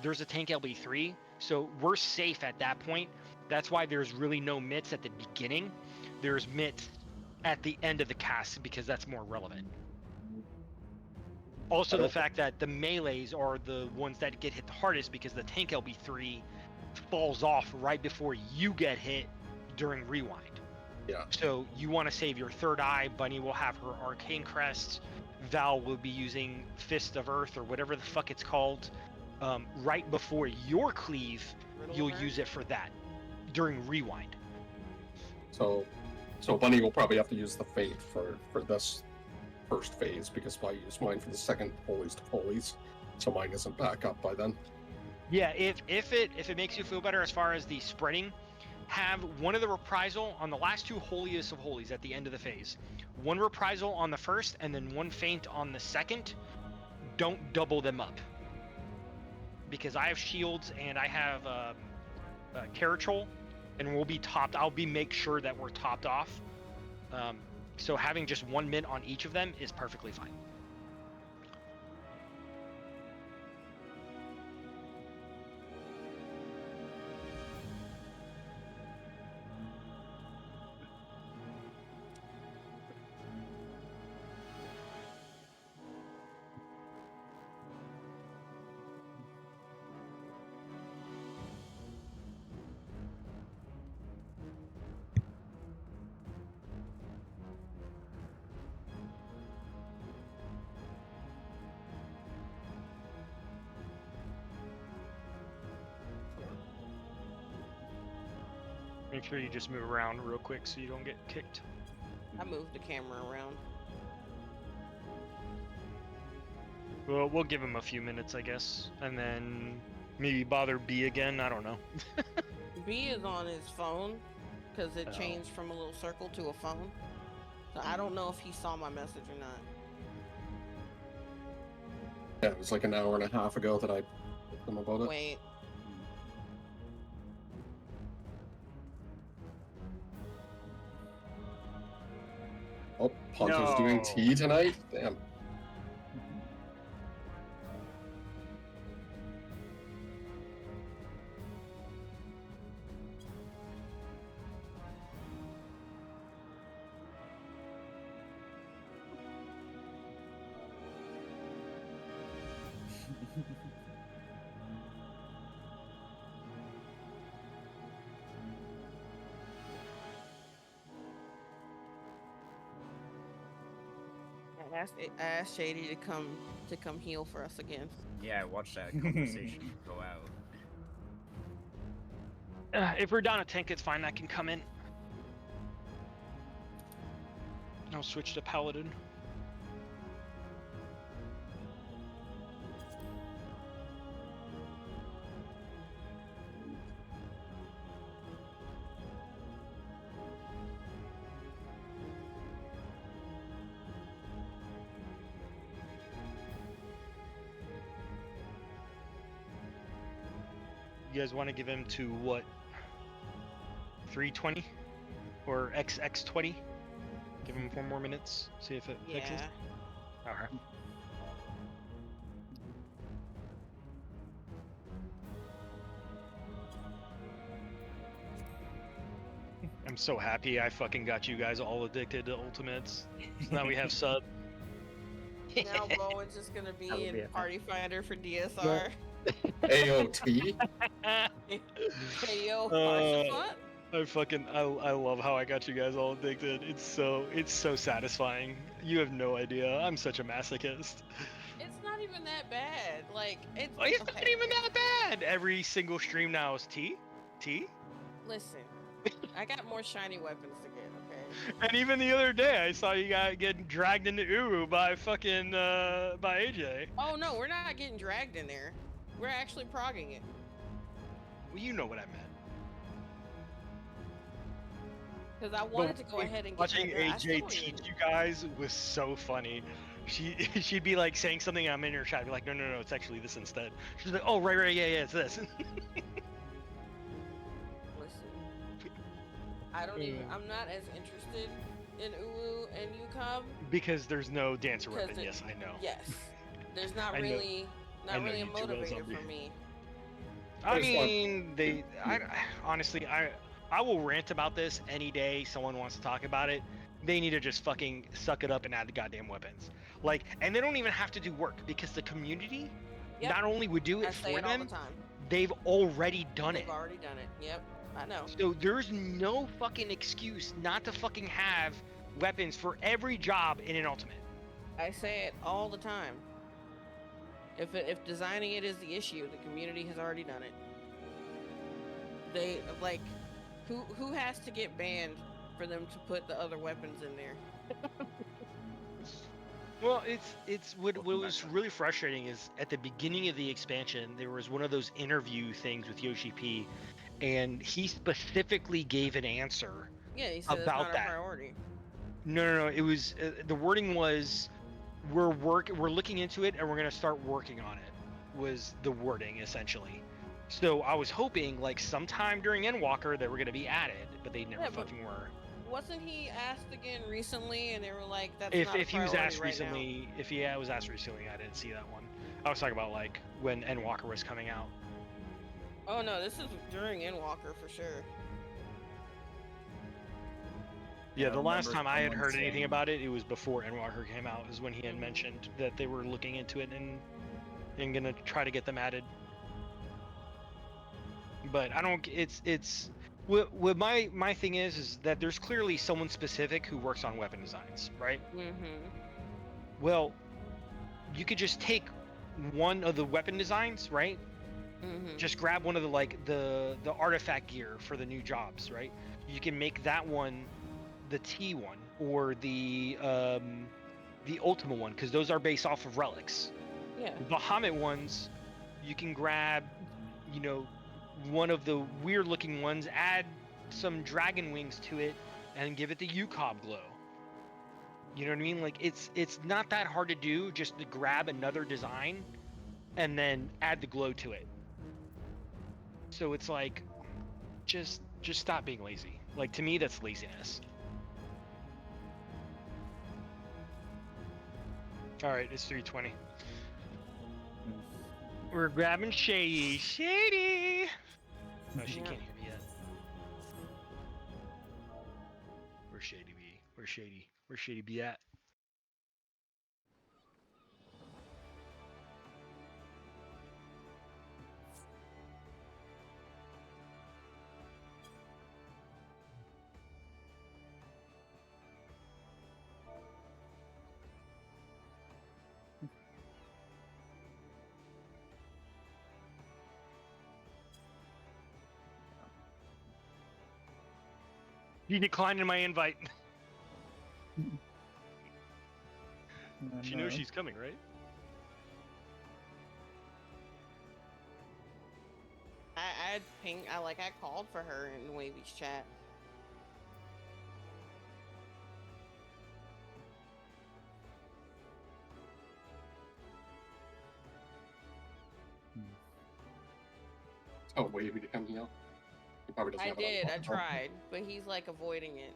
there's a tank LB3, so we're safe at that point. That's why there's really no mitts at the beginning. There's mitts at the end of the cast because that's more relevant. Also, the fact that the melees are the ones that get hit the hardest because the tank LB3 falls off right before you get hit during rewind. Yeah. So you want to save your third eye. Bunny will have her arcane crest. Val will be using Fist of Earth or whatever the fuck it's called. Right before your cleave, you'll use it for that during rewind. So Bunny will probably have to use the Fate for this first phase because I used mine for the second holies to holies, so mine isn't back up by then. Yeah, if it makes you feel better as far as the spreading, have one of the reprisal on the last two holiest of holies at the end of the phase. One reprisal on the first and then one feint on the second. Don't double them up. Because I have shields and I have Caratrol, and we'll be topped. Make sure that we're topped off. So having just one mint on each of them is perfectly fine. Make sure you just move around real quick so you don't get kicked. I moved the camera around. Well, we'll give him a few minutes, I guess, and then maybe bother B again. I don't know. B is on his phone because it Oh. changed from a little circle to a phone. So I don't know if he saw my message or not. Yeah, it was like an hour and a half ago that I told them about it. Wait. Oh, Ponto's doing No. tea tonight? Damn. I asked Shady to come heal for us again. Yeah, watch that conversation go out. If we're down a tank, it's fine. I can come in. I'll switch to Paladin. You guys want to give him to what? 320 or XX20? Give him 4 more minutes. See if it fixes. Yeah. Alright. I'm so happy I fucking got you guys all addicted to ultimates. So now we have sub. Now Bowen's just gonna be That would be in a Party Finder for DSR. AOT? Hey yo, I love how I got you guys all addicted. It's so satisfying. You have no idea. I'm such a masochist. It's not even that bad. Like it's. It's not even that bad. Every single stream now is T. Listen, I got more shiny weapons to get. Okay. And even the other day, I saw you guys getting dragged into Uru by fucking by AJ. Oh no, we're not getting dragged in there. We're actually progging it. Well, you know what I meant. Because I wanted to go ahead and get Watching bigger. I still AJ don't teach even- you guys was so funny. She'd be like saying something, and I'm in her chat. I'd be like, no, it's actually this instead. She's like, oh, right, yeah, it's this. Listen, I don't even. I'm not as interested in Uwu and Yukab Because there's no dancer because weapon. Yes, I know. Yes, there's not I know- really, I not know really a you too well, motivator Zombie. for me. I There's one- mean, honestly, I will rant about this any day someone wants to talk about it. They need to just fucking suck it up and add the goddamn weapons. Like, and they don't even have to do work because the community Yep. not only would do I it say for it all the them, time. they've already done They've it. already done it. Yep, I know. So there's no fucking excuse not to fucking have weapons for every job in an ultimate. I say it all the time. If designing it is the issue, the community has already done it. They like, who has to get banned for them to put the other weapons in there? Well, it's what Welcome was back, really frustrating is at the beginning of the expansion there was one of those interview things with Yoshi P, and he specifically gave an answer. Yeah, he said it's About not that. a priority. No. It was the wording was, we're looking into it and we're gonna start working on it. Was the wording essentially. So I was hoping like sometime during Endwalker they were gonna be added, but they never Yeah, but fucking were. Wasn't he asked again recently, and they were like, "That's If not a if he was priority asked right recently, if he was asked recently, I didn't see that one. I was talking about like when Endwalker was coming out. now." Oh no, this is during Endwalker for sure. Yeah, I the last remember time I had someone heard anything saying- about it, it was before Endwalker came out. Is when he had Mhm. mentioned that they were looking into it and gonna try to get them added. But I don't. It's what my thing is that there's clearly someone specific who works on weapon designs, right? Mm-hmm. Well, you could just take one of the weapon designs, right? Mm-hmm. Just grab one of the like the artifact gear for the new jobs, right? You can make that one the T one or the Ultima one because those are based off of relics. Yeah. The Bahamut ones, you can grab, you know, one of the weird looking ones, add some dragon wings to it, and give it the UCOB glow. You know what I mean? Like it's not that hard to do, just to grab another design and then add the glow to it. So it's like just stop being lazy. Like to me that's laziness. Alright, it's 3:20. We're grabbing Shady. Shady! No, she Yeah. can't hear me yet. Where's Shady be? Where's Shady? Where's Shady be at? You declined my invite. She knows she's coming, right? I called for her in Wavy's chat. Oh, Wavy to come out. He probably doesn't I have it on did. I file. tried, but he's like avoiding it.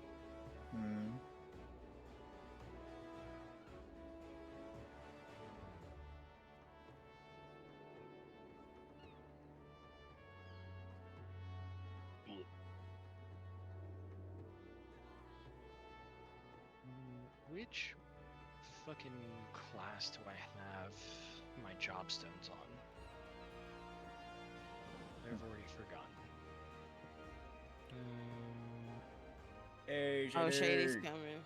Hmm. Which fucking class do I have my job stones on? I've already forgotten. Oh, Shady's coming.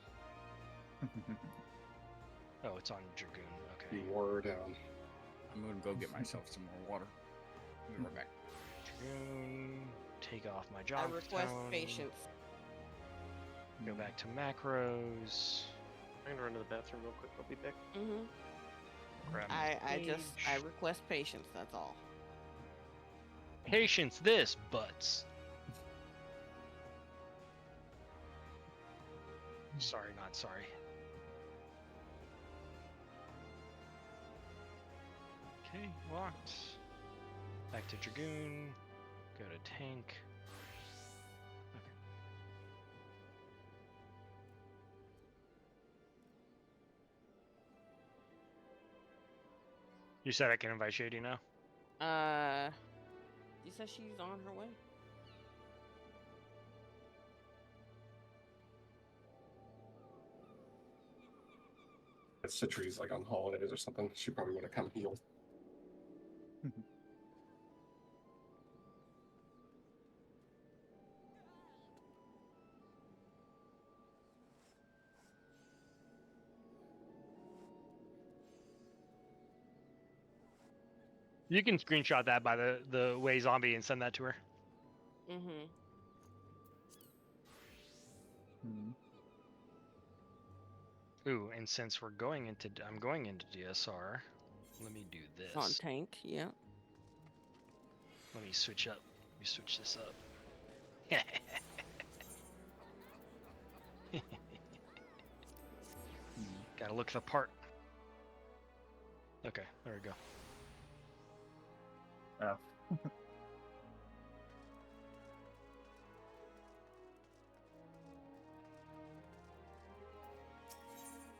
Oh, it's on Dragoon. Okay. You wore down. I'm gonna go get myself some more water. I'll be right back. Dragoon. Take off my I job request stone. patience. Go back to macros. I'm gonna run to the bathroom real quick. I'll be back. Mm-hmm. Grab I page. request patience. That's all. Patience this, butts. Sorry, not sorry. Okay, locked. Back to Dragoon. Go to tank. Okay. You said I can invite Shady now? You said she's on her way. Citri's like on holidays or something. She probably would have come healed. You can screenshot that by the way zombie and send that to her. Mm-hmm. Ooh, and since I'm going into DSR, let me do this. On tank, yeah. Let me switch up. Let me switch this up. Gotta look the part. Okay, there we go. Oh.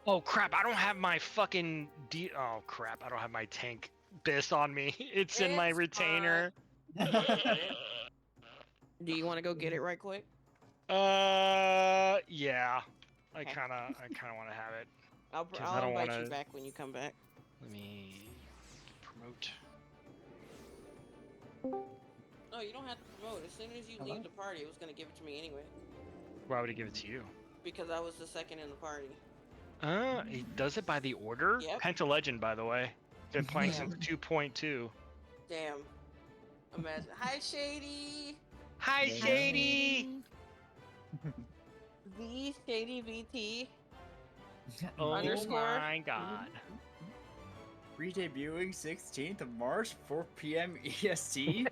Oh crap! I don't have my fucking Oh crap! I don't have my tank bis on me. It's in my It's retainer. Do you want to go get it right quick? Yeah. I Okay. kind of want to have it. I'll 'Cause I don't invite you wanna- back when you come back. Let me promote. Oh, you don't have to promote. As soon as you leave the party, it was gonna give it to me anyway. Why would he give it to you? Because I was the second in the party. He does it by the order? Yep. Penta Legend, by the way. Been playing Damn. since 2.2. Damn. Imagine. Hi, Shady. Hi, Hey. Shady! The Shady VT. Oh Underscore. my god. Re-debuting 16th of March, 4 p.m. EST.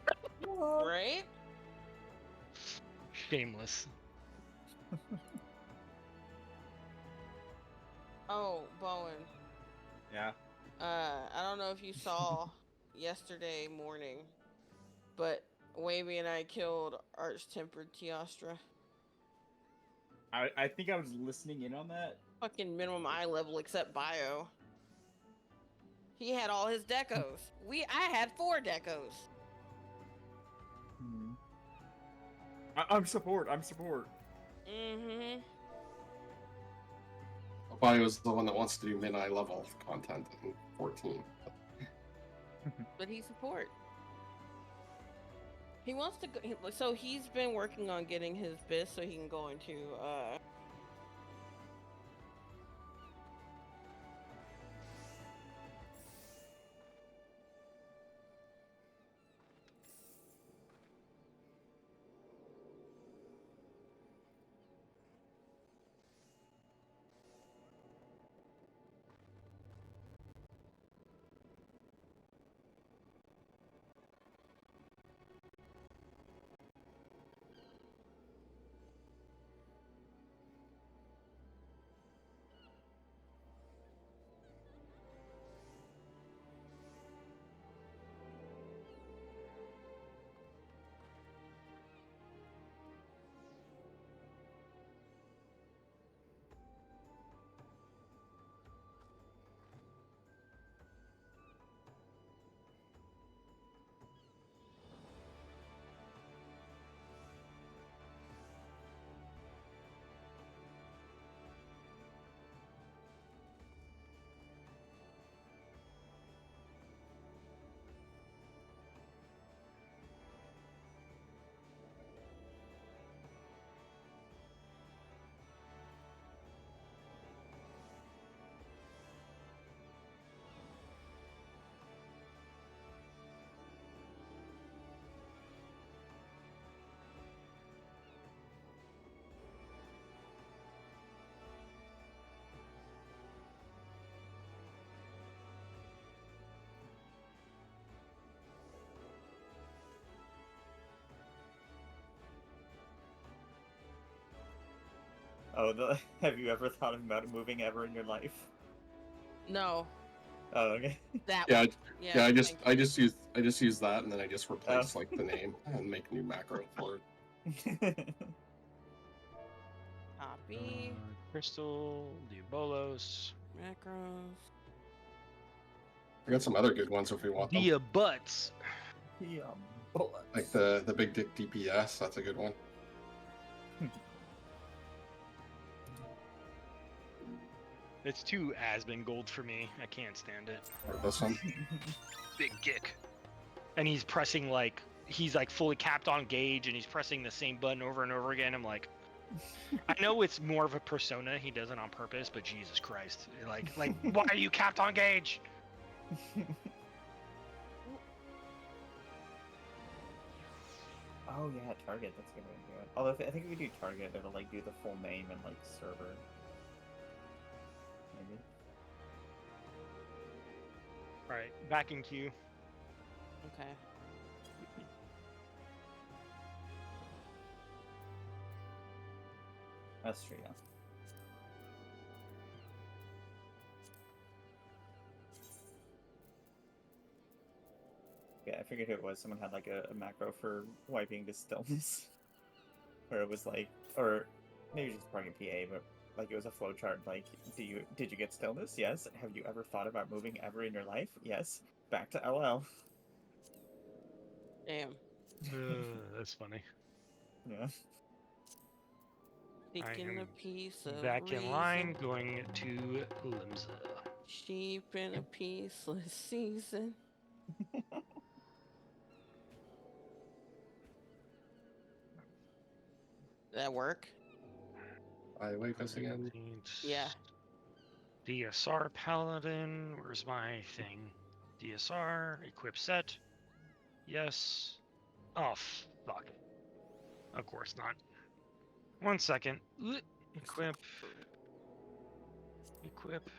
Right? Shameless. Oh, Bowen. Yeah. I don't know if you saw yesterday morning, but Wavy and I killed Arch-Tempered Teostra. I think I was listening in on that. Fucking minimum eye level except bio. He had all his decos. I had 4 decos. I'm support. I'm support. Mm-hmm. Bio is the one that wants to do mid-eye level content in 14. But he support. He wants to go, so he's been working on getting his BIS so he can go into Oh, have you ever thought about moving ever in your life? No, Oh, okay. that Yeah, one. yeah. thank I just use that, and then I just replace Oh. like the name and make new macro for it. Copy Crystal, Diabolos, macros. I got some other good ones if we want them. Diabuts. Yeah. Like the big dick DPS. That's a good one. It's too Aspen gold for me. I can't stand it. Or this one. Big dick. And he's pressing like he's like fully capped on gauge, and he's pressing the same button over and over again. I'm like, I know it's more of a persona. He does it on purpose, but Jesus Christ, like why are you capped on gauge? Oh yeah, target. That's a good way to do it. Although I think if we do target, it'll like do the full name and like server. Maybe. All right, back in queue. Okay. That's true. Yeah. Yeah, I figured who it was. Someone had like a macro for wiping the stillness, where it was like, or maybe just plugging PA, but like it was a flowchart. Like, did you get stillness? Yes. Have you ever thought about moving ever in your life? Yes. Back to LL. Damn. That's funny. Yeah. Taking a piece of Back in line, reason. going to Limsa. Sheep in a peaceless season. That work? I wait this again. Yeah. DSR Paladin. Where's my thing? DSR equip set. Yes. Oh fuck. Of course not. 1 second. Equip. Equip.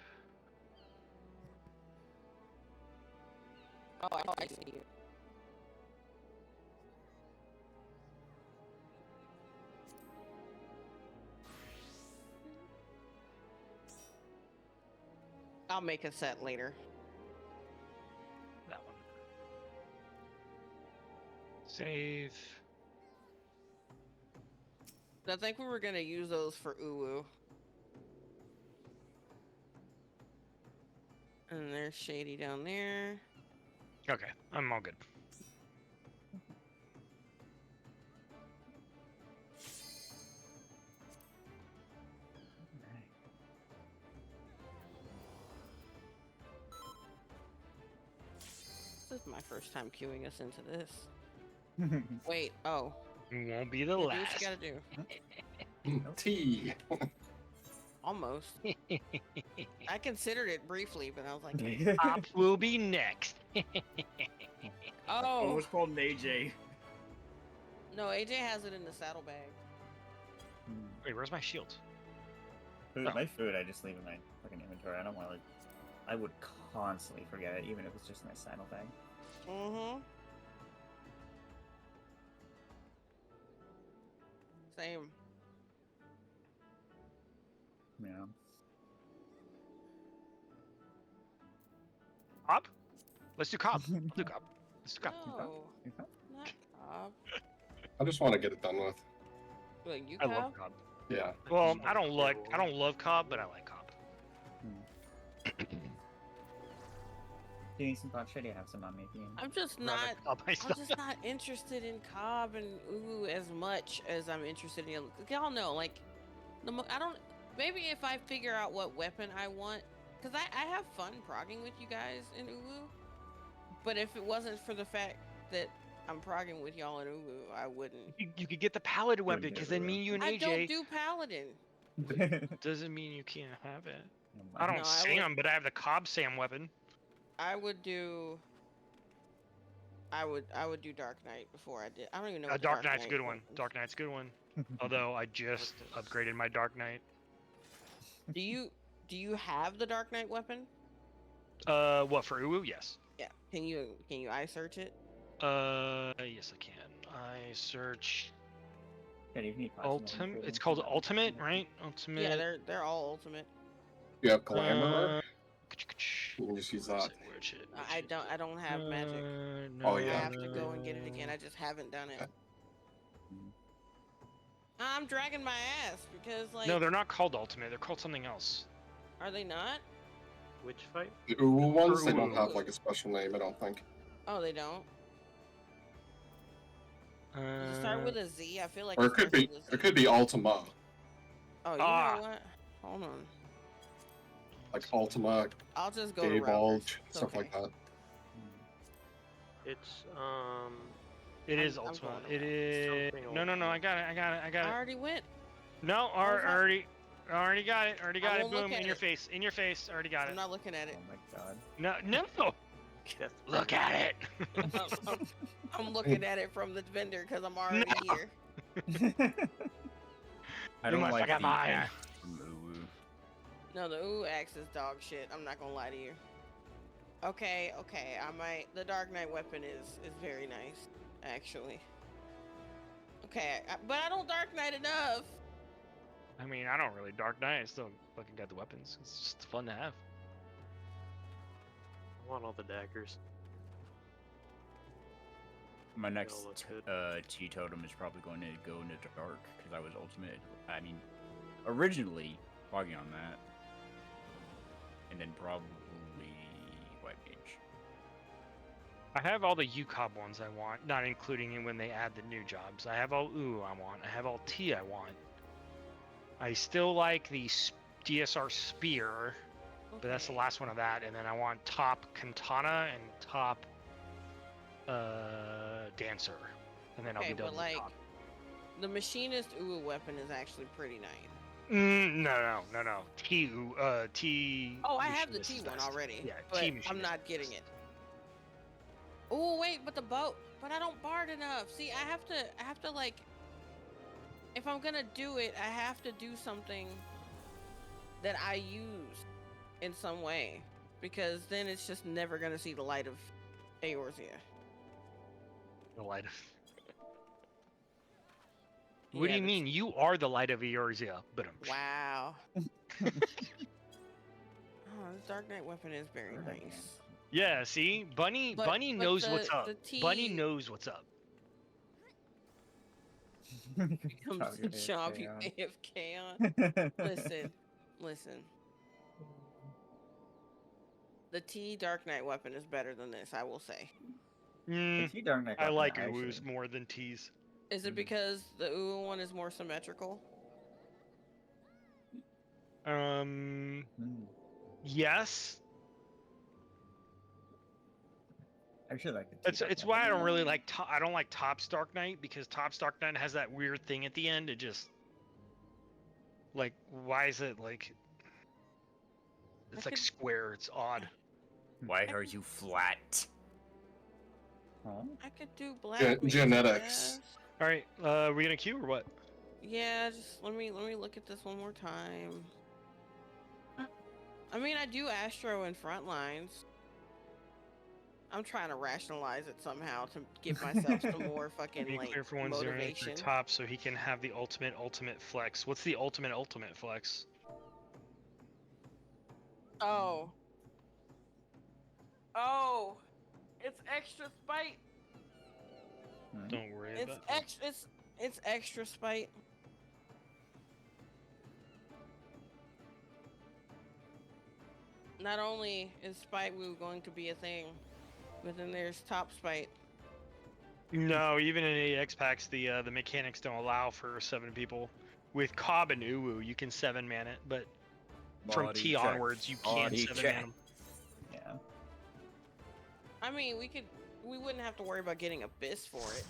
Oh, I see you. I'll make a set later. That one. Save. I think we were gonna use those for Uwu. And there's Shady down there. Okay, I'm all good. This is my first time queuing us into this. Wait, oh. You won't be the Do what last. you gotta do. T. Almost. I considered it briefly, but I was like, Ops will be next. Oh, oh. it's called an AJ. No, AJ has it in the saddlebag. Wait, where's my shield? Food, Oh. My food, I just leave in my fucking inventory. I don't want to. I would constantly forget it, even if it's just in my saddlebag. Mm-hmm. Same. Yeah. Cobb? Let's do Cobb. I'll do Cobb. Let's do Cobb. No, not Cobb. I just want to get it done with. Look, you I love Cobb? Cobb. Yeah. Well, I don't love Cobb, but I like Cobb. Do you need some pot shit? You have some on me if you need. I'm just Rather not. Cobb I'm myself. just not interested in Cobb and Uwu as much as I'm interested in. Y'all know, like, I don't. Maybe if I figure out what weapon I want, because I have fun progging with you guys in Uwu. But if it wasn't for the fact that I'm progging with y'all in Uwu, I wouldn't. You could get the Paladin weapon, Wouldn't because do then it. me, you, and I AJ don't do Paladin. doesn't mean you can't have it. Oh I my- don't No, I Sam, but I have the Cobb Sam weapon. I would do. I would do Dark Knight before I did. I don't even know. What the Dark Knight's a good one. weapons. Dark Knight's a good one. Although I just upgraded my Dark Knight. Do you have the Dark Knight weapon? What, for Uwu? Yes. Yeah. Can you eye search it? Yes I can. I search. Yeah, you need custom Ultimate. for It's them. called Ultimate, right? Ultimate. Yeah, they're all ultimate. You have Glamour. Uh, You can just use where's that. it, where's it, I don't have magic. Oh, I yeah. have to go and get it again. I just haven't done it. Okay. I'm dragging my ass because like. No, they're not called Ultimate. They're called something else. Are they not? Which fight? The Uwu ones, they don't Uwu. have like a special name, I don't think. Oh, they don't. Does it start with a Z? I feel like. Or it could be. It could be Ultima, Oh, you Ah. know what? Hold on. like Ultima, I'll just go to Gay routers. Bulge, It's stuff okay. like that. It's It is I'm Ultima. going It is. something No, I Ultima. got it. I I got it. already went. No, was that? already got it. Already got it. won't look Boom, at in your it. face. In your face. Already got I'm it. not looking at it. Oh my god. No. That's Look at it. I'm looking at it from the vendor because I'm already No. here. I You don't must like have the mine. axe from Uwu. No, the ooh axe is dog shit. I'm not gonna lie to you. Okay. I might. The Dark Knight weapon is very nice, actually. Okay, but I don't Dark Knight enough. I mean, I don't really Dark Knight. I still fucking got the weapons. It's just fun to have. I want all the daggers. My next all look good. T totem is probably going to go into dark because I was ultimate. I mean, originally fogging on that, and then probably white mage. I have all the UCOB ones I want, not including in when they add the new jobs. I have all OO I want. I have all T I want. I still like the DSR Spear, but that's the Okay. last one of that. And then I want top Katana and top Dancer. And then I'll Okay, be done but with like, top. the machinist ooh weapon is actually pretty nice. No. T T. Oh, I have the Machinist T is one best. already. Yeah, but T I'm Machinist not is getting best. it. Oh wait, but the boat. But I don't bard enough. See, I have to like. If I'm gonna do it, I have to do something that I use in some way, because then it's just never gonna see the light of Eorzea. The light of. What do Yeah, you mean? You are the light of Eorzea. But Wow. Oh, this Dark Knight weapon is very Alright, nice. yeah, see, Bunny But- Bunny but knows what's the- up. the Bunny T- knows what's up. Comes Chop to your chomp you AFK AFK on. on. Listen. The T Dark Knight weapon is better than this, I will say. Mm, The T Dark Knight I weapon like actually- Uwus more than T's. Is it because the Uwu one is more symmetrical? Hmm. Yes. I actually like the T Dark It's Knight why I weapon. don't really like I don't like Top's Dark Knight, because Top's Dark Knight has that weird thing at the end. It just like, why is it like it's like could- square? It's odd. Why are you flat? Huh? I could do black. wings, genetics. yes. All right, we gonna queue or what? Yeah, just let me look at this one more time. I mean, I do Astro in front lines. I'm trying to rationalize it somehow to give myself some more fucking Be like clear for 108 motivation. for Top, so he can have the ultimate flex. What's the ultimate flex? Oh, it's extra spite. Hmm. Don't worry It's about it. extra. It's extra spite. Not only is Spite Woo going to be a thing, but then there's Top Spite. No, even in AX packs, the mechanics don't allow for 7 people. With Cobb and Uwu, you can 7-man it, but from Body T check. onwards, you can't Body 7-man check. them. Yeah. I mean, we wouldn't have to worry about getting Abyss for it,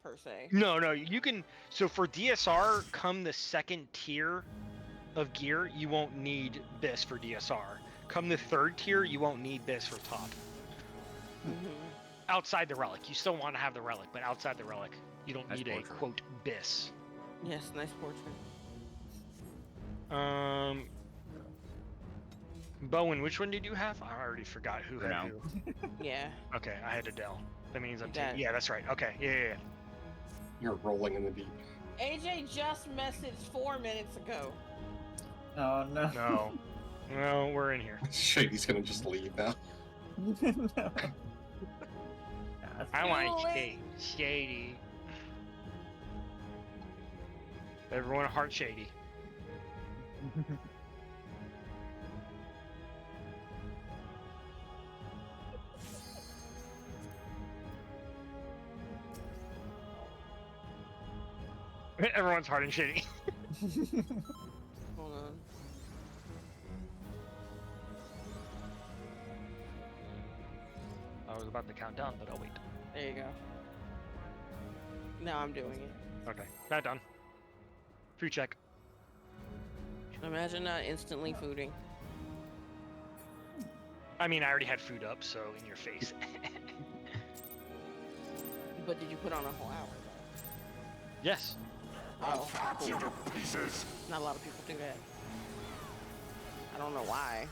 per se. No, you can. So for DSR, come the second tier of gear, you won't need this for DSR. Come the third tier, you won't need this for top. Mm-hmm. Outside the relic, you still want to have the relic, but outside the relic, you don't Nice need a portrait. quote bis. Yes, nice portrait. Bowen, which one did you have? I already forgot who had Renown. who. Yeah. Okay, I had Adele. That means I'm You got taking. it. Yeah, that's right. Okay, yeah. You're rolling in the deep. AJ just messaged 4 minutes ago. Oh no. No. No, we're in here. Shady's gonna just leave now. No. I want Julie. shady. Everyone heart shady. Everyone's heart and shady. Hold on. I was about to count down, but I'll wait. There you go. Now I'm doing it. Okay, not done. Food check. Imagine not instantly fooding. I mean, I already had food up, so in your face. But did you put on a whole hour? Yes. Oh, Cut you cool. to pieces. Not a lot of people do that. I don't know why.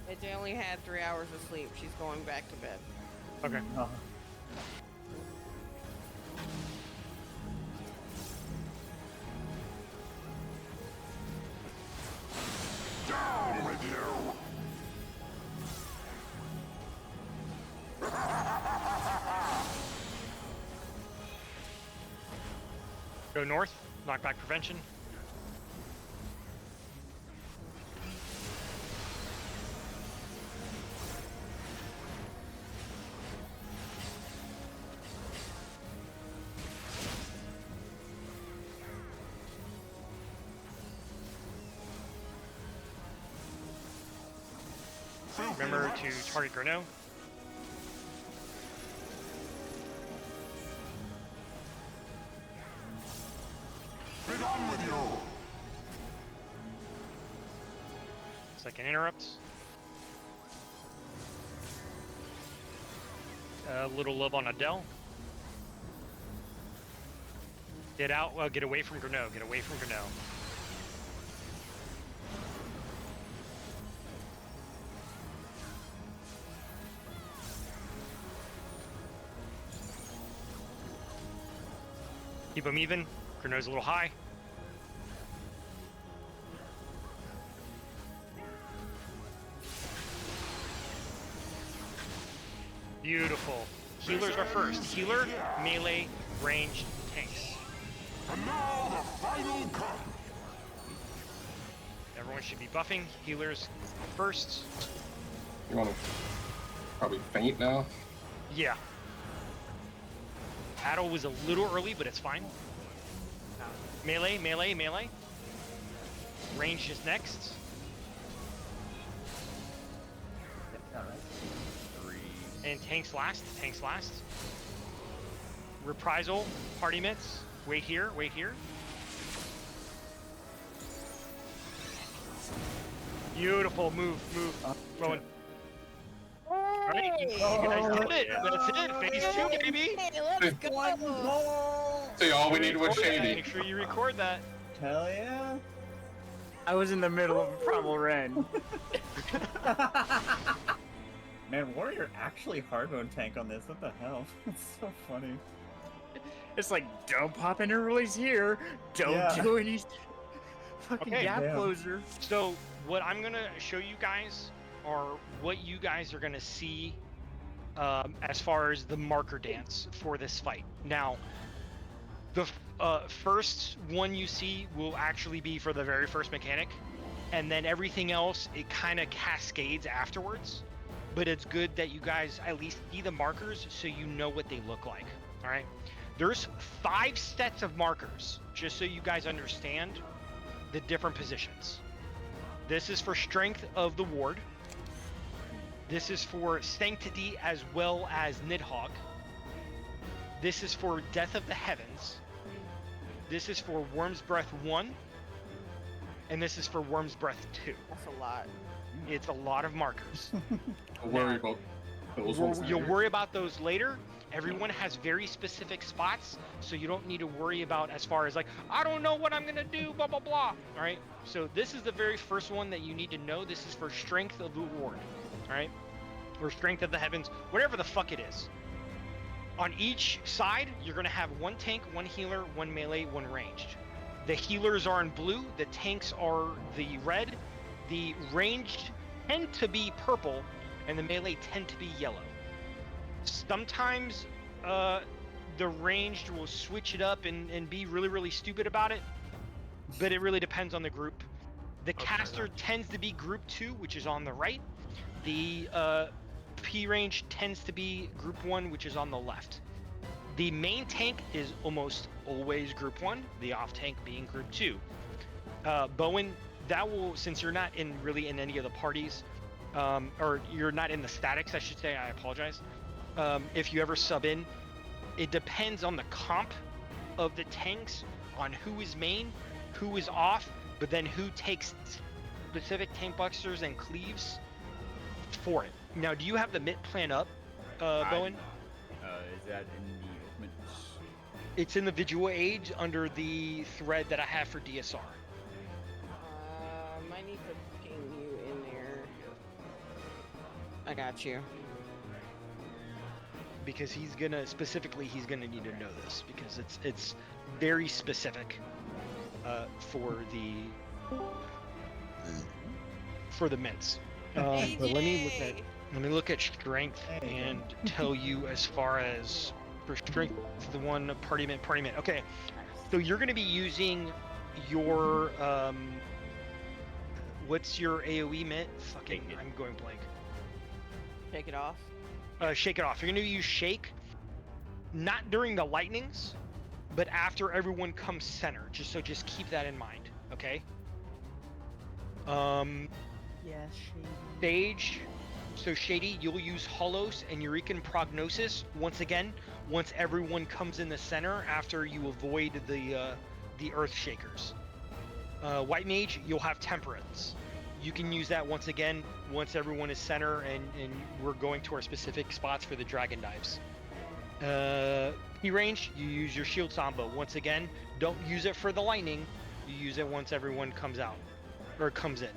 AJ only had 3 hours of sleep. She's going back to bed. Okay. Oh. Down with you. Go north. Knockback prevention. Remember to target Gurno. Get on with you. Second interrupt. A little love on Adele. Get out. Well, get away from Gurno. Get away from Gurno. Keep them even. Gurno's a little high. Beautiful. Healers are first. Healer, melee, ranged, tanks. And now the final cut. Everyone should be buffing. Healers first. You wanna probably faint now? Yeah. Battle was a little early, but it's fine. Melee, melee, melee. Range is next. And tanks last, tanks last. Reprisal, party mitts. Wait here, wait here. Beautiful, move, move. Rowan. Alright, you guys did it. That's it. Phase 2, baby. Hey, let's go. See, all we needed was Shady. Make sure you record that. Hell yeah. I was in the middle of a primal rend. Man, Warrior actually hardbone tank on this. What the hell? It's so funny. It's like, don't pop in early's here. Don't Yeah. do any fucking Okay. gap Damn. closer. So what I'm gonna show you guys are what you guys are gonna see as far as the marker dance for this fight. Now, the first one you see will actually be for the very first mechanic, and then everything else, it kind of cascades afterwards. But it's good that you guys at least see the markers so you know what they look like. All right. There's 5 sets of markers, just so you guys understand the different positions. This is for strength of the ward. This is for sanctity as well as Nidhogg. This is for death of the heavens. This is for Worm's Breath 1. and this is for Worm's Breath 2. That's a lot. It's a lot of markers. Don't worry about those ones. You'll later. worry about those later. Everyone has very specific spots, so you don't need to worry about as far as like, I don't know what I'm gonna do, blah blah blah. All right. So this is the very first one that you need to know. This is for Strength of the Ward. All right. Or Strength of the Heavens, whatever the fuck it is. On each side, you're gonna have one tank, one healer, one melee, one ranged. The healers are in blue. The tanks are the red. The ranged tend to be purple, and the melee tend to be yellow. Sometimes the ranged will switch it up and be really, really stupid about it, but it really depends on the group. The caster tends to be group 2, which is on the right. The P range tends to be group 1, which is on the left. The main tank is almost always group 1, the off tank being group 2. Bowen, that will, since you're not really in any of the parties, or you're not in the statics, I should say, I apologize. If you ever sub in, it depends on the comp of the tanks, on who is main, who is off, but then who takes specific tank busters and cleaves for it. Now, do you have the MIT plan up, Bowen? Is that in the Ultimates? It's in the visual age under the thread that I have for DSR. Might need to ping you in there. I got you. Because he's gonna need to know this because it's very specific for the mints. But let me look at strength and tell you as far as for strength the one party mint. Okay, so you're gonna be using your what's your AOE mint? Fucking, I'm going blank. Take it off. Shake it off. You're gonna use shake, not during the lightnings, but after everyone comes center. Just keep that in mind, okay? Yes, Stage. So Shady, you'll use Holos and Eurekan Prognosis once everyone comes in the center after you avoid the Earth Shakers. White Mage, you'll have Temperance. You can use that once everyone is center and we're going to our specific spots for the Dragon Dives. E-range, you use your Shield Samba. Once again, don't use it for the lightning. You use it once everyone comes out, or comes in,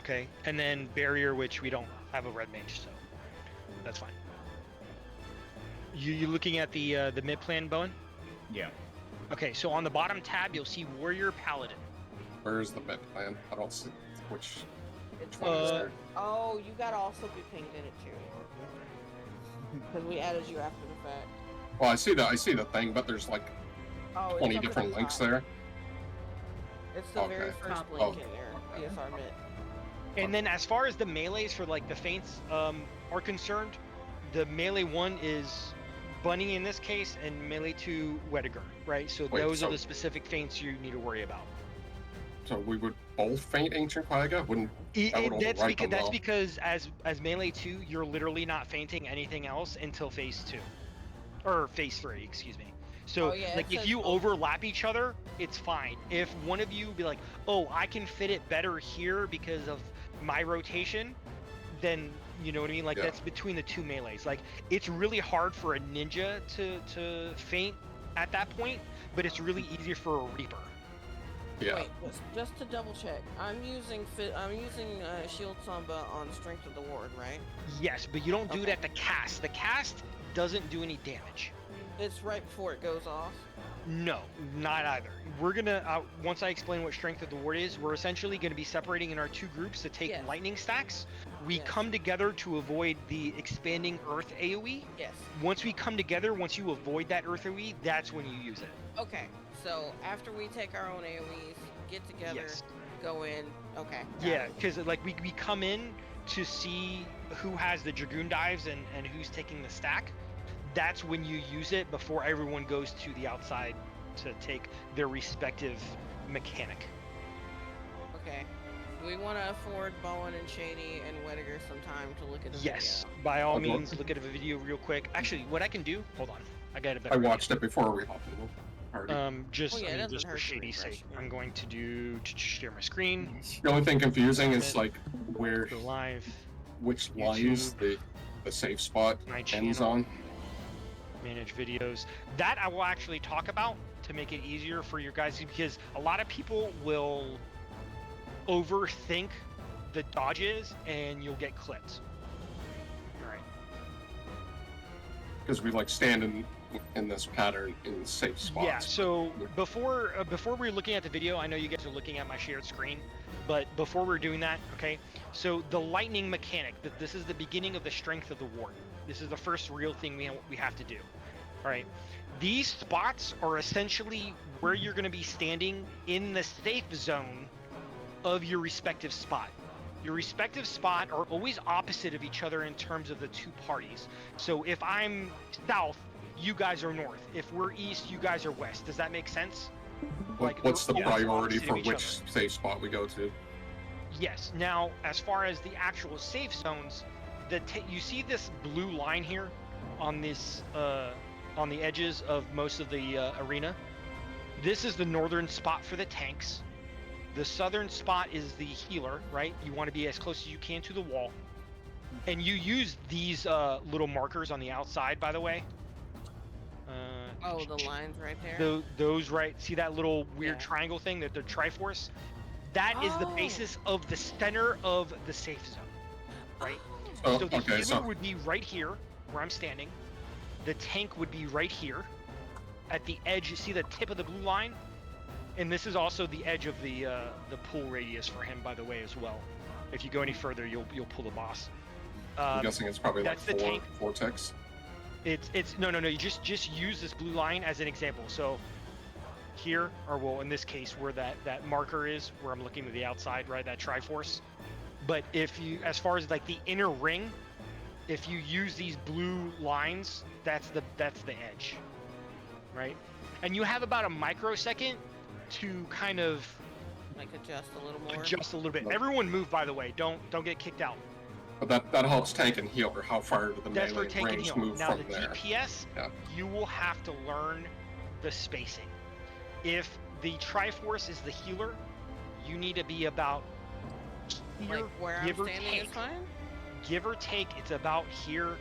okay? And then Barrier, which we don't have a red mage, so that's fine. You looking at the mid plan, Bowen? Yeah. Okay, so on the bottom tab, you'll see Warrior Paladin. Where's the mid plan? I don't see which one is there. Oh, you gotta also be pinged in it too. Because we added you after the fact. Well, I see the thing, but there's like 20 different links there. It's the very first link in there. DSR mid. And then as far as the melees for like the feints are concerned, the melee 1 is Bunny in this case, and melee 2 Wediger, right? So those are the specific feints you need to worry about. So we would both feint Ancient Quagga? That's because as melee 2, you're literally not feinting anything else until phase 2. Or phase 3, excuse me. So if you overlap each other, it's fine. If one of you be like, oh, I can fit it better here because of my rotation, then you know what I mean? Like that's between the two melees. Like it's really hard for a ninja to feint at that point, but it's really easier for a Reaper. Yeah. Wait, just to double check, I'm using Shield Samba on Strength of the Ward, right? Yes, but you don't do it at the cast. The cast doesn't do any damage. It's right before it goes off. No, not either. We're gonna once I explain what Strength of the Ward is, we're essentially gonna be separating in our two groups to take lightning stacks. We come together to avoid the expanding Earth AoE. Yes. Once we come together, once you avoid that Earth AoE, that's when you use it. Okay, so after we take our own AoEs, get together, go in. Okay. Yeah, because like we come in to see who has the Dragoon dives and who's taking the stack. That's when you use it before everyone goes to the outside to take their respective mechanic. Okay. Do we want to afford Bowen and Shady and Wediger some time to look at the video? By all means, look at a video real quick. Actually, what I can do, hold on. I got a better I watched it before we hopped in. Already. Oh, yeah, it doesn't just for hurt to shady's refresh, sake, yeah. I'm going to do to share my screen. The only thing confusing is It- like where Go live. which lines the safe spot My ends channel. on. Manage videos. That I will actually talk about to make it easier for your guys, because a lot of people will overthink the dodges and you'll get clipped. All right. Because we like stand in this pattern in safe spots. Yeah. So before we're looking at the video, I know you guys are looking at my shared screen, but before we're doing that, okay. So the lightning mechanic. This is the beginning of the strength of the ward. This is the first real thing we have to do. All right. These spots are essentially where you're going to be standing in the safe zone of your respective spot. Your respective spot are always opposite of each other in terms of the two parties. So if I'm south, you guys are north. If we're east, you guys are west. Does that make sense? Like, What's the they're always priority opposite for of each which safe spot we go to? Yes. Now, as far as the actual safe zones, you see this blue line here on this on the edges of most of the arena. This is the northern spot for the tanks. The southern spot is the healer, right? You want to be as close as you can to the wall. And you use these little markers on the outside, by the way. Oh, the lines right there. Those right. See that little weird Yeah. triangle thing, the Triforce? That is the Oh. basis of the center of the safe zone, right? Oh, So the okay, healer so would be right here, where I'm standing. The tank would be right here, at the edge. You see the tip of the blue line, and this is also the edge of the pull radius for him, by the way, as well. If you go any further, you'll pull the boss. I'm guessing it's probably like that's the tank. four ticks. It's no. You just use this blue line as an example. So here, or well, in this case, where that marker is, where I'm looking to the outside, right? That Triforce. But if you, as far as like the inner ring, if you use these blue lines, that's the edge, right? And you have about a microsecond to kind of Like adjust a little more. adjust a little bit. Like- Everyone move, by the way. Don't get kicked out. But that helps tank and healer. How far do the That's for melee tank and range heal. move Now from the there? DPS, Yeah. you will have to learn the spacing. If the Triforce is the healer, you need to be about here, Like where I'm give or standing is take. fine. Give or take, it's about here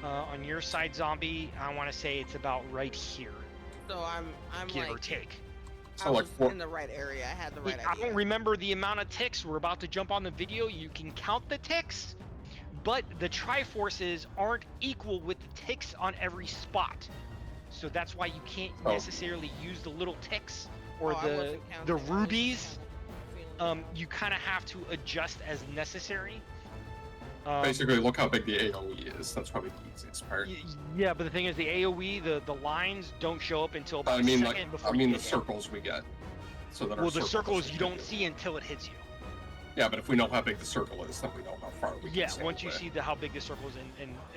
on your side, zombie. I want to say it's about right here, So I'm give or like take. So I like was four, in the right area. I had the right I idea. don't remember the amount of ticks. We're about to jump on the video. You can count the ticks, but the Triforces aren't equal with the ticks on every spot. So that's why you can't Oh. necessarily use the little ticks or Oh, I the wasn't counting. I was just rubies. kinda feeling You kind of have to adjust as necessary. basically, look how big the AOE is. That's probably the easiest part. Yeah, but the thing is, the AOE, the lines don't show up until about I mean, a like, second before I mean you the get there. circles we get. So that our Well, the circles are you don't bigger. see until it hits you. Yeah, but if we know how big the circle is, then we know how far we can Yeah, sail once you away. see how big the circle is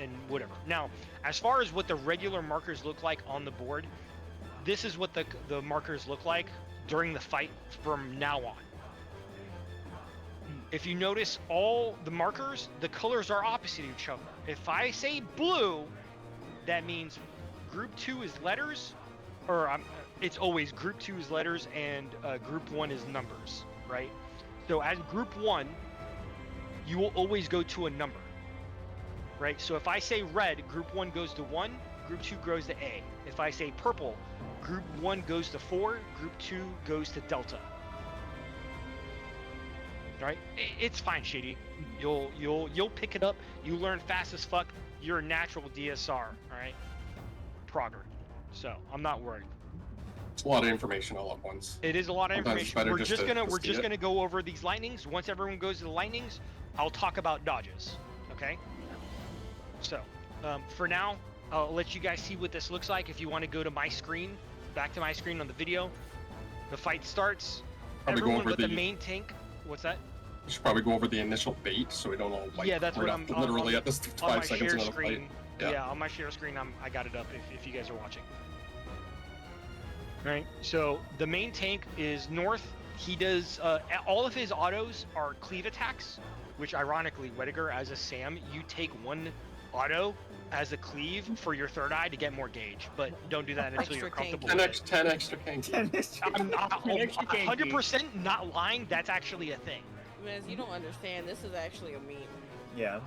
and whatever. Now, as far as what the regular markers look like on the board, this is what the markers look like during the fight from now on. If you notice, all the markers, the colors are opposite each other. If I say blue, that means group 2 is letters, or it's always group 2 is letters and group 1 is numbers, right? So as group 1, you will always go to a number, right? So if I say red, group 1 goes to 1, group 2 goes to A. If I say purple, group 1 goes to 4, group 2 goes to delta. Right? It's fine, Shady. You'll pick it up. You learn fast as fuck. You're a natural DSR, all right? Progger. So I'm not worried. It's a lot of information all at once. It is a lot of Sometimes it's information. better We're just just to- gonna just we're see just it. gonna go over these lightnings. Once everyone goes to the lightnings, I'll talk about dodges. Okay. So for now, I'll let you guys see what this looks like. If you want to go to my screen, back to my screen on the video, the fight starts. Probably go Everyone over but the the- main tank. What's that? We should probably go over the initial bait so we don't all like Yeah, that's right what off- I'm- literally on- at this On 5 my seconds share into the screen. fight. Yeah, on my share screen, I got it up if you guys are watching. Right. So the main tank is north. He does all of his autos are cleave attacks, which ironically, Wediger as a Sam, you take one auto as a cleave for your third eye to get more gauge, but don't do that until Extra you're comfortable 10 with extra, 10 extra kanky. I'm An extra kanky. 100% not lying. That's actually a thing. Mez, you don't understand. This is actually a meme. Yeah.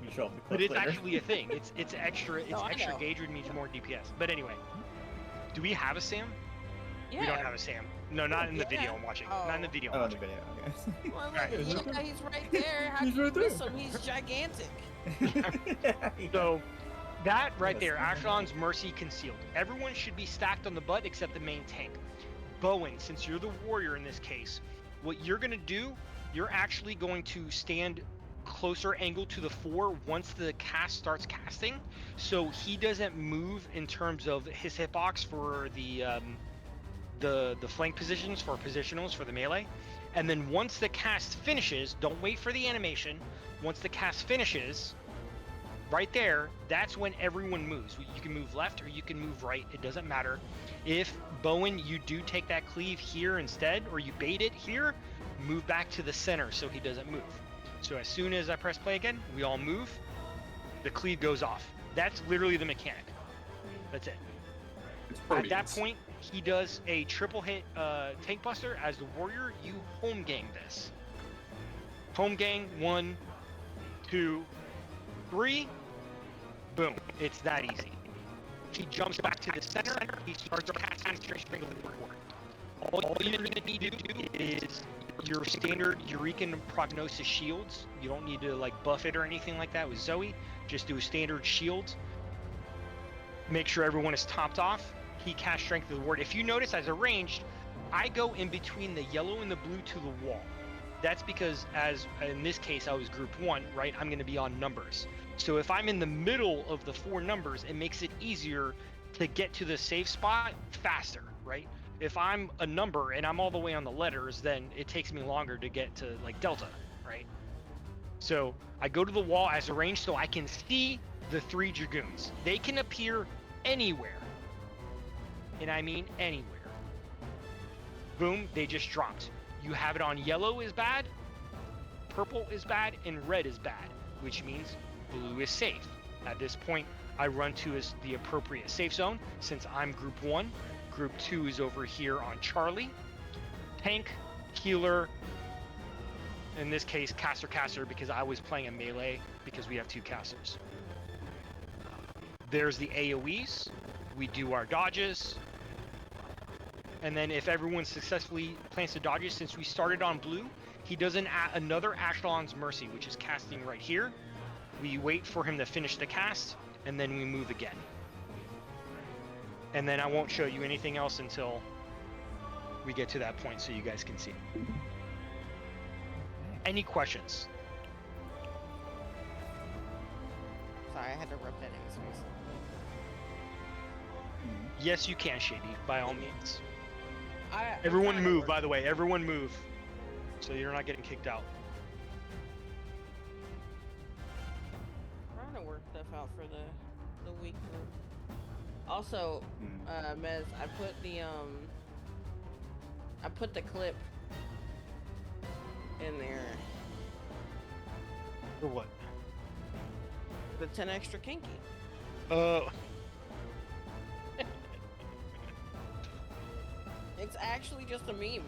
You show up the But clip it's later. actually a thing. It's extra. It's No, I extra know. gauge, which means more DPS. But anyway, do we have a Sam? Yeah. We don't have a Sam. No, not in the video Yeah. I'm watching. Oh. Not in the video I'm Oh, in the watching. video. Okay. Well, Alright, look, so- yeah, he's right there. How He's can right you miss there. him? He's gigantic. So that right Yes, there, yes, Ashlon's Mercy concealed. Everyone should be stacked on the butt except the main tank. Bowen, since you're the warrior in this case, what you're gonna do, you're actually going to stand closer angle to the 4 once the cast starts casting, so he doesn't move in terms of his hitbox for the flank positions for positionals for the melee. And then once the cast finishes, don't wait for the animation. Once the cast finishes, right there, that's when everyone moves. You can move left or you can move right. It doesn't matter. If Bowen, you do take that cleave here instead, or you bait it here, move back to the center so he doesn't move. So as soon as I press play again, we all move. The cleave goes off. That's literally the mechanic. That's it. It's At proteins. that point, he does a triple hit tank buster. As the warrior, you home gang this. Home gang, 1, 2, 3. Boom. It's that easy. He jumps back to the center. He starts casting straight with the ward. All you're going to need to do is your standard Eurekan Prognosis shields. You don't need to like buff it or anything like that with Zoe. Just do a standard shield. Make sure everyone is topped off. He casts Strength of the Ward. If you notice, as a ranged, I go in between the yellow and the blue to the wall. That's because, as in this case, I was group 1, right? I'm going to be on numbers. So if I'm in the middle of the 4 numbers, it makes it easier to get to the safe spot faster, right? If I'm a number and I'm all the way on the letters, then it takes me longer to get to like Delta, right? So I go to the wall as a range so I can see the 3 Dragoons. They can appear anywhere. And I mean anywhere. Boom, they just dropped. You have it on yellow is bad, purple is bad, and red is bad, which means blue is safe. At this point, I run to the appropriate safe zone. Since I'm group 1, group 2 is over here on Charlie. Tank, healer, in this case, caster, because I was playing a melee because we have 2 casters. There's the AoEs. We do our dodges. And then if everyone successfully plants the dodges, since we started on blue, he does another Ashlon's Mercy, which is casting right here. We wait for him to finish the cast, and then we move again. And then I won't show you anything else until we get to that point so you guys can see. Any questions? Sorry, I had to rub that in his face. Yes, you can, Shady, by all means. I'm Everyone trying to move, work- by the way. Everyone move. So you're not getting kicked out. Trying to work stuff out for the week group. Also, Mez, I put the clip in there. For what? The 10 extra kinky. It's actually just a meme.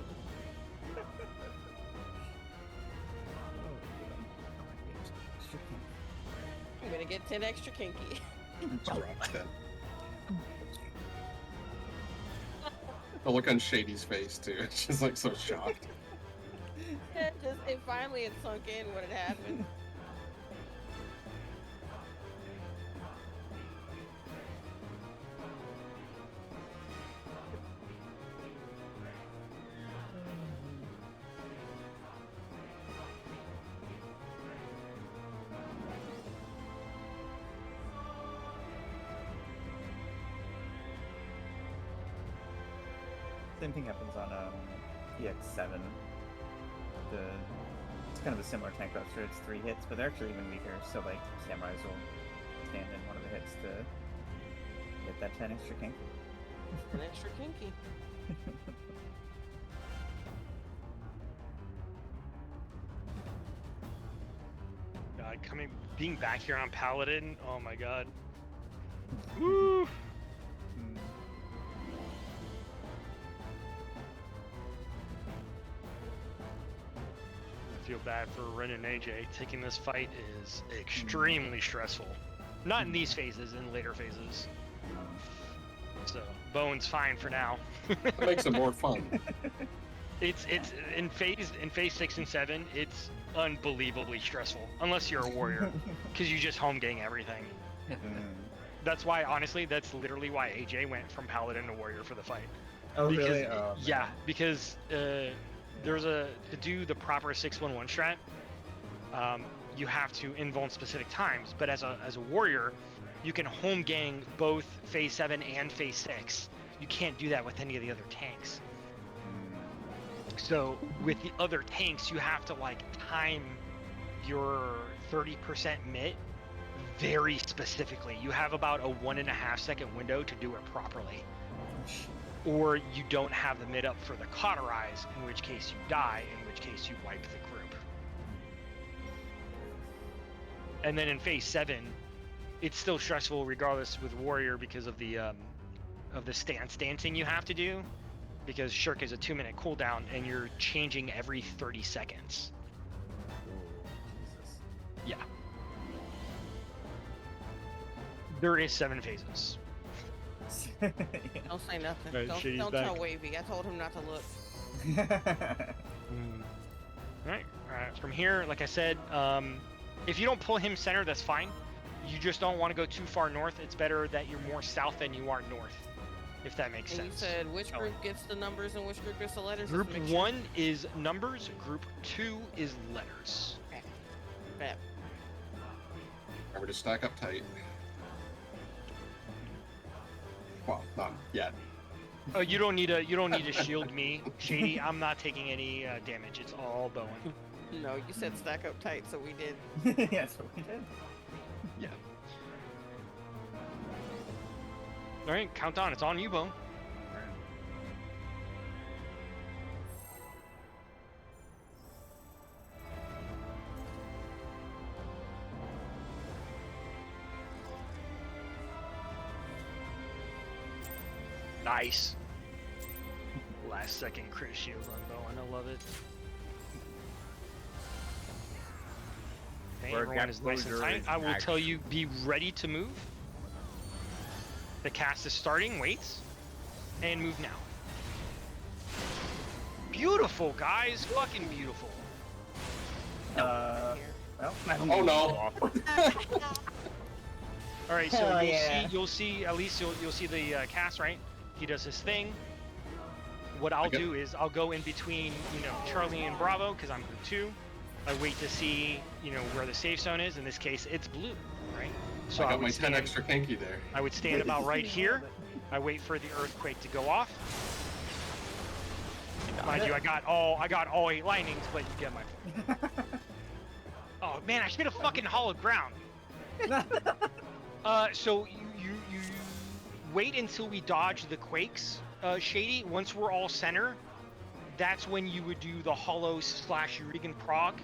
I'm gonna get 10 extra kinky. Drop that. The look on Shady's face too. She's like so shocked. It finally had sunk in what had happened. Same thing happens on EX7. It's kind of a similar tank buster. It's 3 hits, but they're actually even weaker. So like samurais will stand in one of the hits to get that 10 extra kink. An extra kinky. Come mean, being back here on Paladin, oh my god. Woo! I feel bad for Ren and AJ. Taking this fight is extremely stressful. Not in these phases, in later phases. So, Bowen's fine for now. That makes it more fun. It's in phase 6 and 7, it's unbelievably stressful. Unless you're a warrior, because you just home gang everything. That's why, honestly, that's literally why AJ went from Paladin to Warrior for the fight. Oh, Because, really? Oh, yeah, because there's to do the proper 6-1-1 strat, you have to invuln specific times. But as a warrior, you can home gang both phase 7 and phase 6. You can't do that with any of the other tanks. So with the other tanks, you have to like time your 30% mitt very specifically. You have about a 1.5 second window to do it properly. Or you don't have the mid up for the cauterize, in which case you die, in which case you wipe the group. And then in phase 7, it's still stressful regardless with warrior because of the stance dancing you have to do, because Shirk is a 2-minute cooldown and you're changing every 30 seconds. Yeah. There is 7 phases. Don't say nothing. Right, Don't tell Wavy. I told him not to look. Alright, from here, like I said, if you don't pull him center, that's fine. You just don't want to go too far north. It's better that you're more south than you are north, if that makes And sense. you said which group gets the numbers and which group gets the letters? Group 1 is numbers, group 2 is letters. Okay. Bet. Remember to stack up tight. Well, not yet. Oh, you don't need to shield me, Shady. I'm not taking any damage. It's all Bowen. No, you said stack up tight, so we did. Yeah, that's what we did. Yeah. All right, countdown. It's on you, Bowen. Nice. Last second crit shield on Bowen. I love it. Okay, Where everyone is nice and Gaploser tight. is I will tell action. you, be ready to move. The cast is starting. Wait. And move now. Beautiful, guys. Fucking beautiful. Well, Oh no! All right, so Hell you'll yeah. see at least you'll see the cast, right? He does his thing. What I'll Okay. do is I'll go in between, Charlie and Bravo because I'm group 2. I wait to see, where the safe zone is. In this case, it's blue, right? So I got would my 10 stand- extra kinky there. I would stand about right here. I wait for the earthquake to go off. Mind you, I got all 8 lightnings, but you get my point. Oh man, I should have fucking hollowed ground. So you wait until we dodge the quakes, Shady. Once we're all center, that's when you would do the hollow / Regan prog.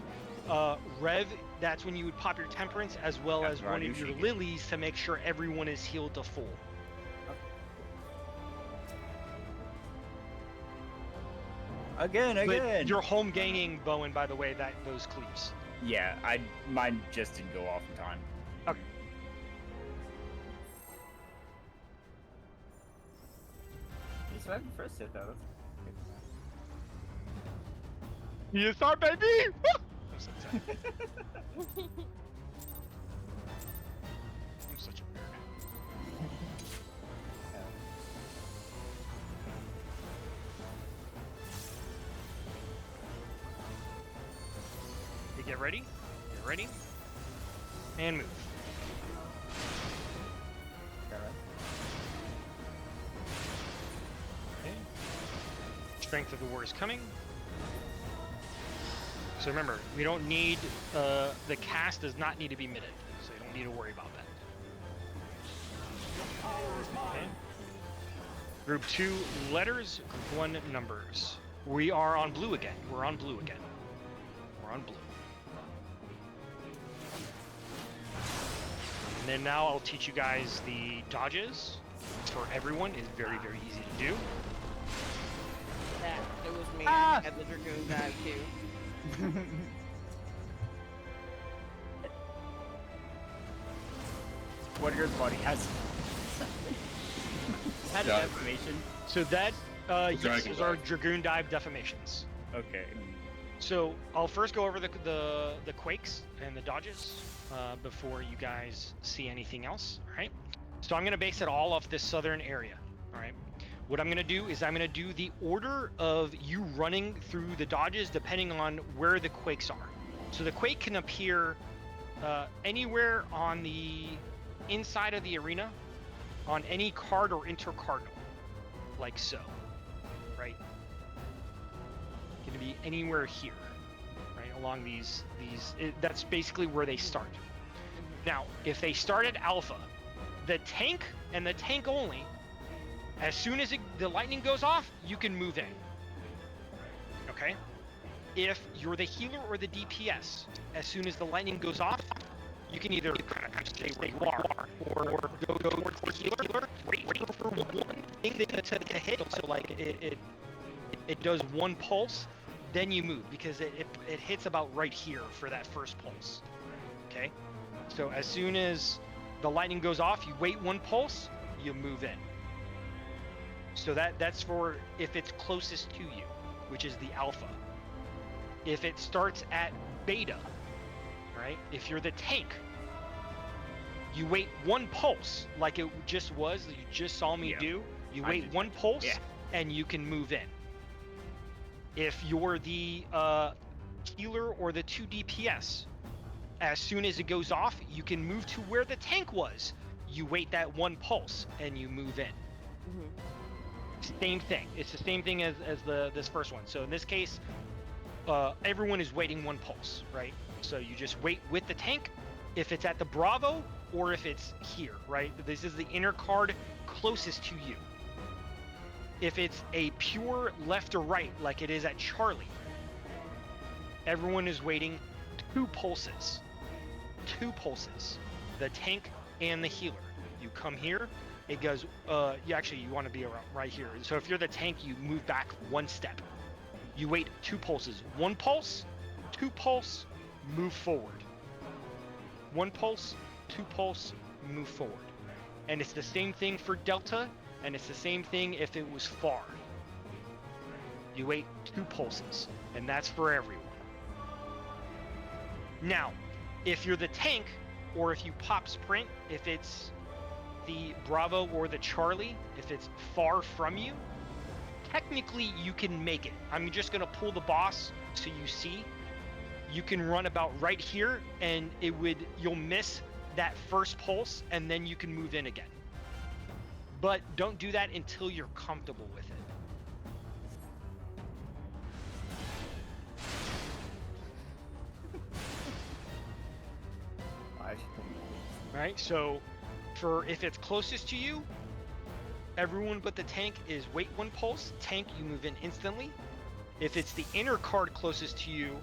Rev, that's when you would pop your temperance as well That's as what I one do, of your Shady. lilies to make sure everyone is healed to full. Again. But you're home ganging Bowen, by the way, those cleaves. Yeah, mine just didn't go off in time. Okay. He's survived the first hit, though. DSR, baby! Woo! I'm so excited. I'm such a nerd. You get ready? Get ready? And move. Okay. Strength of the War is coming. So remember, we don't need, the cast does not need to be mitted, so you don't need to worry about that. Okay. Group 2 letters, group 1 numbers. We are on blue again. We're on blue again. We're on blue. And then now I'll teach you guys the dodges for everyone. Is very, very easy to do. That it was me. Ah! I had the dragoon dive too. What your body has. Had Yeah. deformation. So that, yes, dragon those are dive. dragoon dive deformations. Okay. So I'll first go over the quakes and the dodges before you guys see anything else. All right. So I'm gonna base it all off this southern area. All right. What I'm gonna do is I'm gonna do the order of you running through the dodges depending on where the quakes are. So the quake can appear anywhere on the inside of the arena, on any card or intercardinal, like so. Right. Going to be anywhere here, right, along these that's basically where they start. Now if they start at alpha, the tank and the tank only, as soon as the lightning goes off, you can move in. Okay, if you're the healer or the DPS, as soon as the lightning goes off, you can either kind of stay where you are or go towards the healer, wait for one thing to hit, so like it does one pulse, then you move, because it hits about right here for that first pulse. Okay, so as soon as the lightning goes off, you wait one pulse, you move in. So that's for if it's closest to you, which is the alpha. If it starts at beta, right, if you're the tank, you wait one pulse, like it just was, you just saw me do. You I wait did one that. pulse, Yeah. and you can move in. If you're the healer or the 2 DPS, as soon as it goes off, you can move to where the tank was. You wait that one pulse, and you move in. Same thing. It's the same thing as this first one. So in this case, everyone is waiting one pulse, right? So you just wait with the tank, if it's at the Bravo or if it's here, right? This is the inner card closest to you. If it's a pure left or right, like it is at Charlie, everyone is waiting 2 pulses. 2 pulses. The tank and the healer. You come here, it goes, you want to be around right here. So if you're the tank, you move back 1 step. You wait 2 pulses. 1 pulse, 2 pulse, move forward. 1 pulse, 2 pulse, move forward. And it's the same thing for Delta, and it's the same thing if it was far. You wait 2 pulses, and that's for everyone. Now, if you're the tank, or if you pop sprint, if it's the Bravo or the Charlie, if it's far from you, technically you can make it. I'm just gonna pull the boss so you see. You can run about right here, and you'll miss that first pulse, and then you can move in again. But don't do that until you're comfortable with it. Right, so if it's closest to you, everyone but the tank is wait 1 pulse, tank, you move in instantly. If it's the inner card closest to you,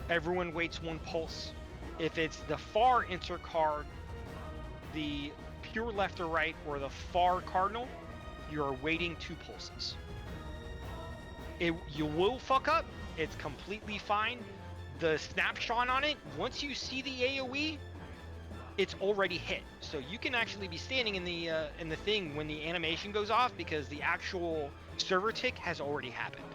everyone waits 1 pulse. If it's the far inter card, the pure left or right, or the far cardinal, you are waiting 2 pulses. You will fuck up, it's completely fine. The snapshot on it, once you see the AoE, it's already hit. So you can actually be standing in the thing when the animation goes off, because the actual server tick has already happened.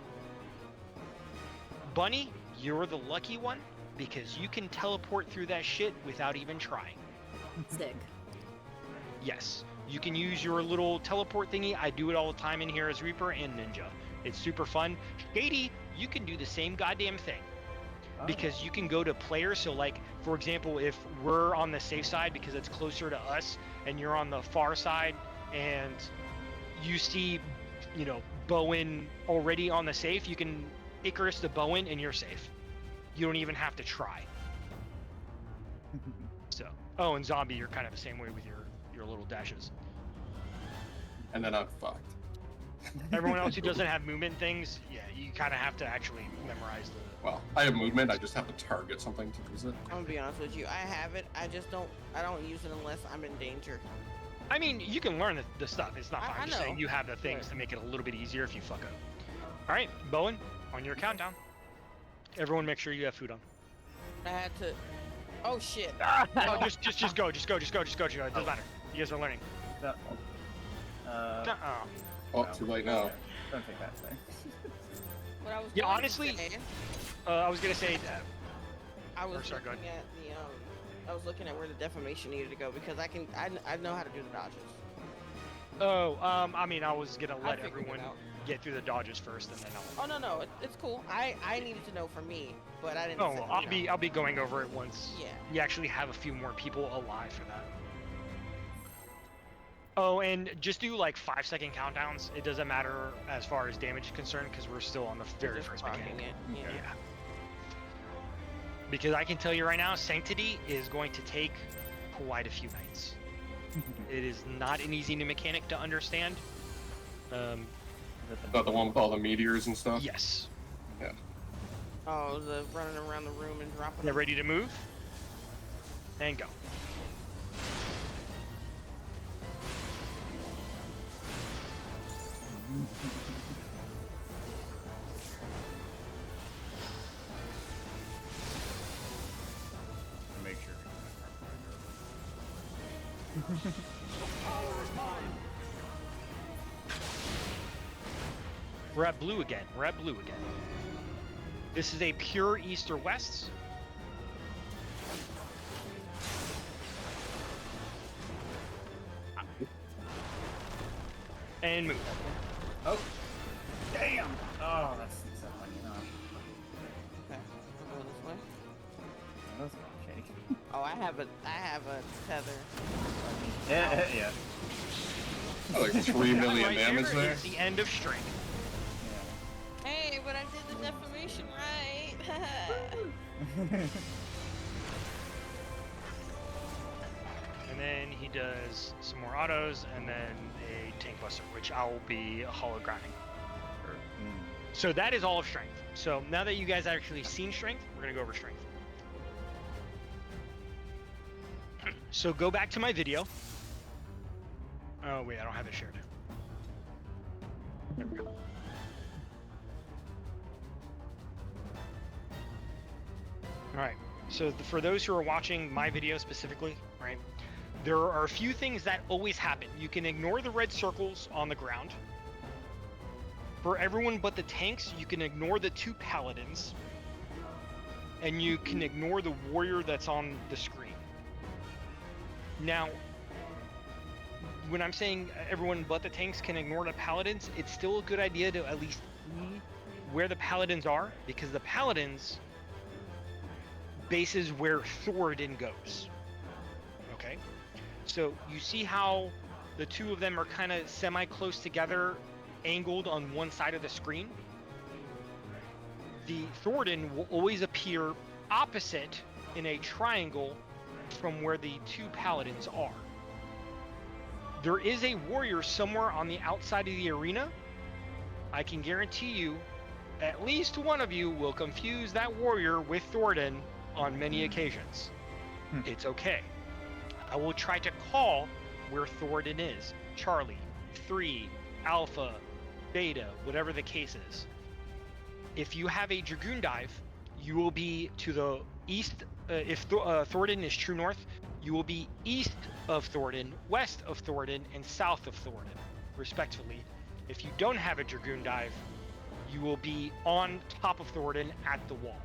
Bunny, you're the lucky one, because you can teleport through that shit without even trying. Stick. Yes, you can use your little teleport thingy. I do it all the time in here as Reaper and Ninja. It's super fun. Shady, you can do the same goddamn thing. Because you can go to players. So like, for example, if we're on the safe side because it's closer to us, and you're on the far side, and you see, Bowen already on the safe, you can Icarus to Bowen and you're safe. You don't even have to try. So, and Zombie, you're kind of the same way with your little dashes. And then I'm fucked. Everyone else who doesn't have movement things, yeah, you kind of have to actually memorize the. Well, I have movement. I just have to target something to use it. I'm gonna be honest with you. I have it. I just don't. I don't use it unless I'm in danger. I mean, you can learn the stuff. It's not I- fine. I I'm just saying know. you have the things Right. to make it a little bit easier if you fuck up. All right, Bowen, on your countdown. Everyone, make sure you have food on. I had to. Oh shit. Oh, just go. It doesn't matter. You guys are learning. Uh, Oh, too late now. Don't take that way. What I was Yeah, going to honestly, say, I was gonna say. I was sorry, go looking ahead. at the I was looking at where the defamation needed to go because I know how to do the dodges. Oh, I mean, I was gonna let figured it everyone out. get through the dodges first, and then I'll. Oh no, it's cool. I needed to know for me, but I didn't. Oh, say, well, you know. I'll be going over it once. Yeah. You actually have a few more people alive for that. Oh, and just do like 5-second countdowns. It doesn't matter as far as damage is concerned because we're still on the very Just first rocking mechanic. it. Yeah. Yeah. Because I can tell you right now, Sanctity is going to take quite a few nights. It is not an easy new mechanic to understand. Is that the one with all the meteors and stuff? Yes. Yeah. Oh, the running around the room and dropping. Get ready to move. And go. Make sure. We're at blue again. This is a pure east or west. And move. Oh, damn! Oh, that's so funny. Okay, we're going this way. That was a little shake. Oh, I have a tether. Yeah. Like 3 million Right damage there there. is the end of strength. Hey, but I did the defamation right. And then he does some more autos, and then a tank buster, which I'll be hologramming. So that is all of strength. So now that you guys actually seen strength, we're gonna go over strength. So go back to my video. Oh wait, I don't have it shared. There we go. All right. So for those who are watching my video specifically, right, there are a few things that always happen. You can ignore the red circles on the ground. For everyone but the tanks, you can ignore the 2 paladins. And you can ignore the warrior that's on the screen. Now, when I'm saying everyone but the tanks can ignore the paladins, it's still a good idea to at least see where the paladins are, because the paladins bases where Thoradin goes. Okay? So you see how the 2 of them are kind of semi-close together, angled on one side of the screen? The Thoradin will always appear opposite in a triangle from where the 2 paladins are. There is a warrior somewhere on the outside of the arena. I can guarantee you, at least one of you will confuse that warrior with Thoradin on many occasions. It's okay. I will try to call where Thoradin is. Charlie, 3, Alpha, Beta, whatever the case is. If you have a Dragoon dive, you will be to the east. If Thoradin is true north, you will be east of Thoradin, west of Thoradin, and south of Thoradin, respectively. If you don't have a Dragoon dive, you will be on top of Thoradin at the wall.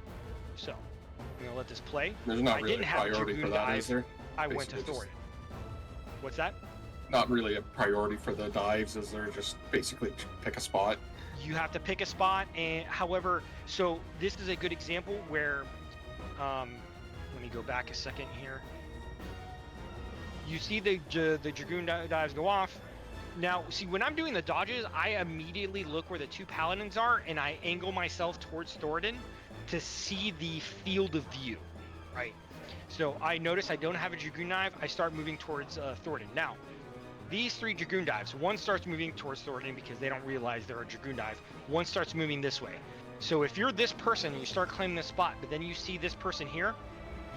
So, I'm gonna let this play. There's not I really didn't a have priority Dragoon for that, dive. is there? I went to Basically Thoradin. just- What's that? Not really a priority for the dives, is there? Just basically pick a spot. You have to pick a spot, and however, so this is a good example where, let me go back a second here. You see the Dragoon dives go off. Now, see, when I'm doing the dodges, I immediately look where the 2 paladins are, and I angle myself towards Thoradin to see the field of view, right? So I notice I don't have a Dragoon dive. I start moving towards Thoradin. Now, these 3 Dragoon dives, one starts moving towards Thornton because they don't realize they're a Dragoon dive. One starts moving this way. So if you're this person and you start claiming this spot, but then you see this person here,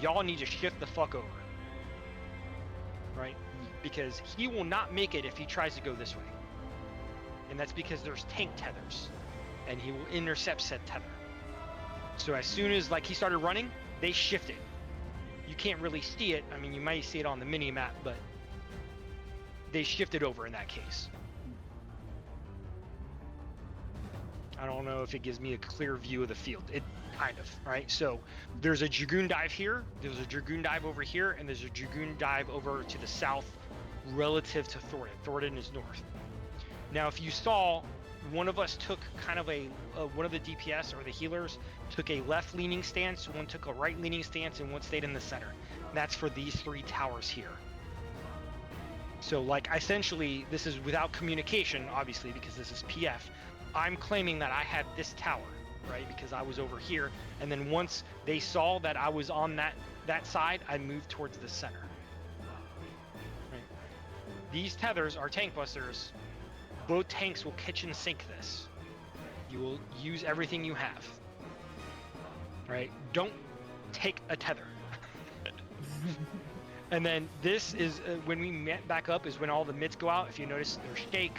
y'all need to shift the fuck over. Right? Because he will not make it if he tries to go this way. And that's because there's tank tethers. And he will intercept said tether. So as soon as like he started running, they shifted. You can't really see it. I mean, you might see it on the mini map, but they shifted over in that case. I don't know if it gives me a clear view of the field. It kind of, right? So there's a Dragoon dive here, there's a Dragoon dive over here, and there's a Dragoon dive over to the south relative to Thornton. Thornton is north. Now, if you saw, one of us took kind of one of the DPS or the healers took a left-leaning stance, one took a right-leaning stance, and one stayed in the center. That's for these 3 towers here. So, like, essentially, this is without communication, obviously, because this is PF. I'm claiming that I had this tower, right, because I was over here, and then once they saw that I was on that side, I moved towards the center. Right. These tethers are tank busters. Both tanks will kitchen sink this. You will use everything you have. Right? Don't take a tether. And then this is when we met back up is when all the mids go out. If you notice, there's shake.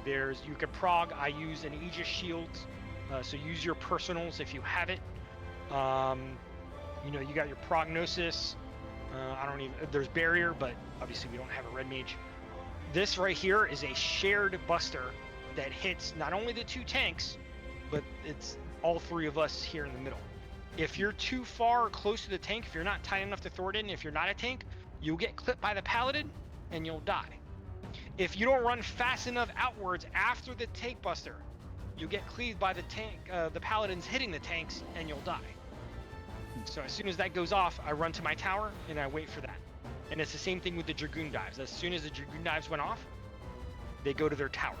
You can prog. I use an Aegis shield. So use your personals if you have it. You know, you got your prognosis. There's barrier, but obviously we don't have a red mage. This right here is a shared buster that hits not only the 2 tanks, but it's all 3 of us here in the middle. If you're too far close to the tank, if you're not tight enough to Thornton, if you're not a tank, you'll get clipped by the paladin and you'll die. If you don't run fast enough outwards after the tank buster, you'll get cleaved by the tank, the paladins hitting the tanks, and you'll die. So as soon as that goes off, I run to my tower and I wait for that. And it's the same thing with the Dragoon dives. As soon as the Dragoon dives went off, they go to their tower.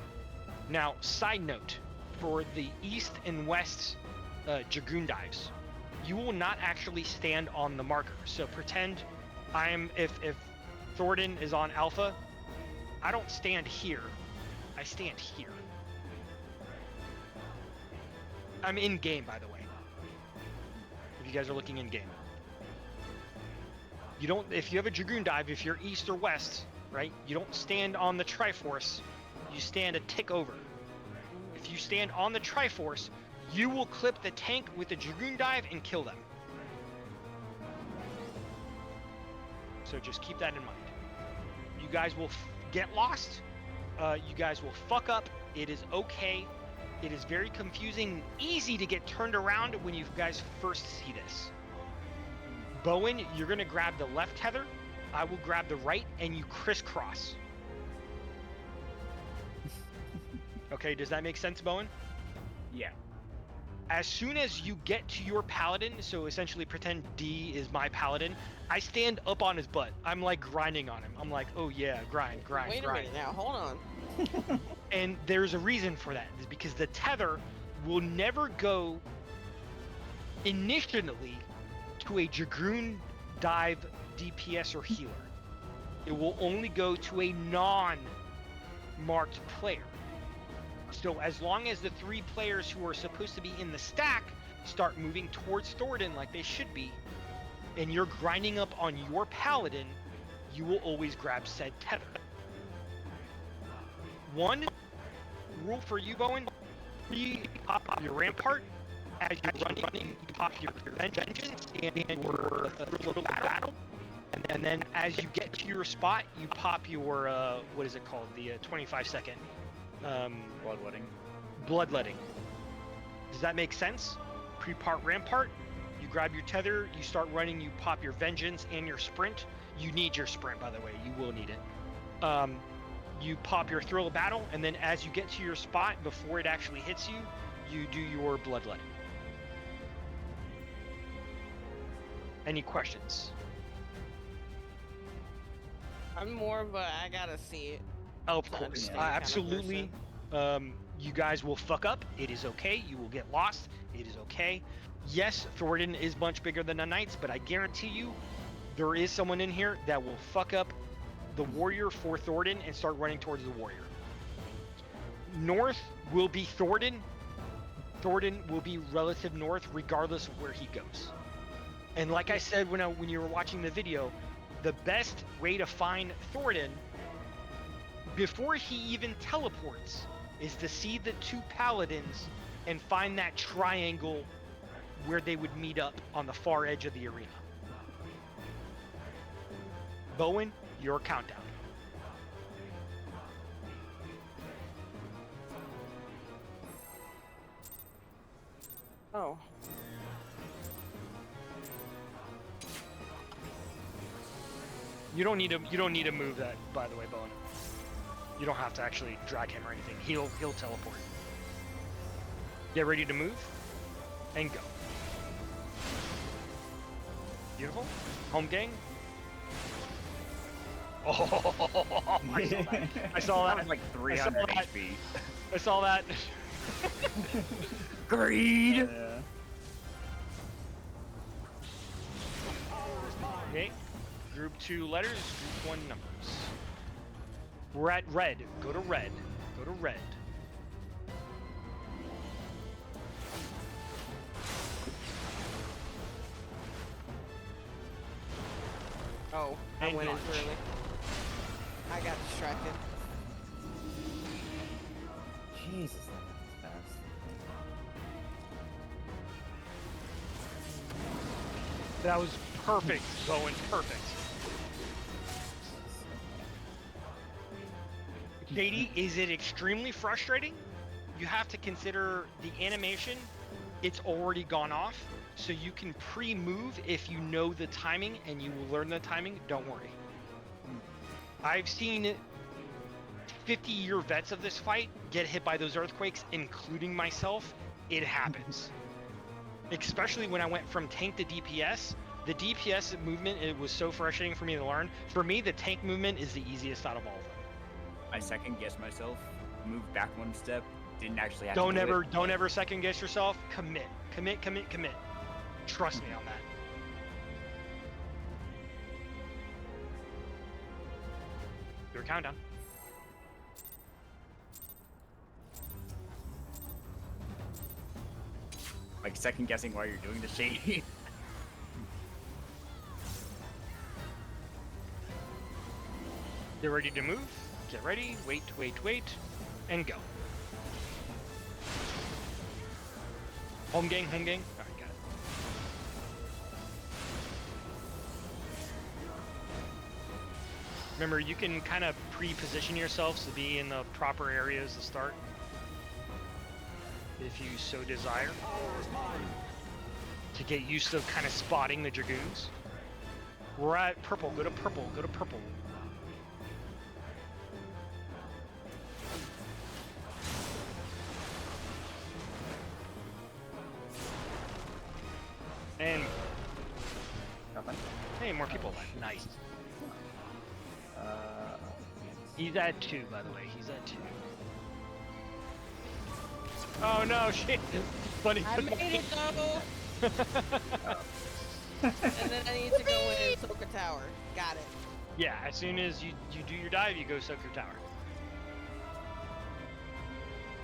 Now, side note, for the east and west Dragoon dives, you will not actually stand on the marker. So pretend if Thornton is on Alpha, I don't stand here, I stand here. I'm in game, by the way. If you guys are looking in game. If you have a Dragoon dive, if you're east or west, right, you don't stand on the Triforce, you stand a tick over. If you stand on the Triforce, you will clip the tank with the Dragoon dive and kill them. So just keep that in mind. You guys will get lost, you guys will fuck up, it is okay. It is very confusing, easy to get turned around when you guys first see this. Bowen, you're gonna grab the left tether, I will grab the right, and you crisscross. Okay, does that make sense, Bowen? Yeah. As soon as you get to your paladin, so essentially pretend D is my paladin, I stand up on his butt. I'm like grinding on him. I'm like, oh yeah, grind. Wait a minute now, hold on. And there's a reason for that, is because the tether will never go initially to a Dragoon dive DPS or healer. It will only go to a non-marked player. So as long as the 3 players who are supposed to be in the stack start moving towards Thornton like they should be, and you're grinding up on your paladin, you will always grab said tether. One rule for you, Bowen, you pop your rampart. As you're running, you pop your vengeance and your little battle. And then as you get to your spot, you pop your, what is it called? The 25-second bloodletting. Does that make sense? Pre-part rampart, you grab your tether, you start running, you pop your vengeance and your sprint. You need your sprint, by the way, you will need it. You pop your thrill of battle, and then as you get to your spot, before it actually hits you, you do your bloodletting. Any questions? I'm more of a I gotta see it. Oh, of to course, understand kind of absolutely. You guys will fuck up. It is okay. You will get lost. It is okay. Yes, Thornton is much bigger than the Knights, but I guarantee you, there is someone in here that will fuck up the warrior for Thornton and start running towards the warrior. North will be Thornton. Thornton will be relative north regardless of where he goes. And like I said when you were watching the video, the best way to find Thornton before he even teleports is to see the two paladins and find that triangle where they would meet up on the far edge of the arena. Bowen, your countdown. Oh. You don't need to move that, by the way, Bowen. You don't have to actually drag him or anything. He'll teleport. Get ready to move and go. Beautiful. Home gang. Oh, I saw that. That was like 300 HP. I saw that. Greed. Okay. Group 2 letters, group 1 numbers. We're at red. Go to red. Go to red. Oh, I And went in launch. too early. I got distracted. Jesus, that was fast. That was perfect, Bowen. Perfect. JD, is it extremely frustrating? You have to consider the animation. It's already gone off, so you can pre-move if you know the timing and you will learn the timing. Don't worry. I've seen 50-year vets of this fight get hit by those earthquakes, including myself. It happens. Especially when I went from tank to DPS. The DPS movement, it was so frustrating for me to learn. For me, the tank movement is the easiest out of all of them. I second guessed myself, moved back one step, didn't actually have Don't to do don't ever second guess yourself. Commit. Trust me on that. Your countdown. Like second guessing while you're doing the shady. Get ready to move. Get ready. Wait, and go. Home gang. All right, got it. Remember, you can kind of pre-position yourselves to be in the proper areas to start, if you so desire, to get used to kind of spotting the dragoons. We're at purple. Go to purple. And Nothing. hey, more people left. Nice. Uh, He's at 2, by the way. He's at 2. Oh no, shit! Funny. I made it though. And then I need to go in and soak a tower. Got it. Yeah, as soon as you do your dive, you go soak your tower.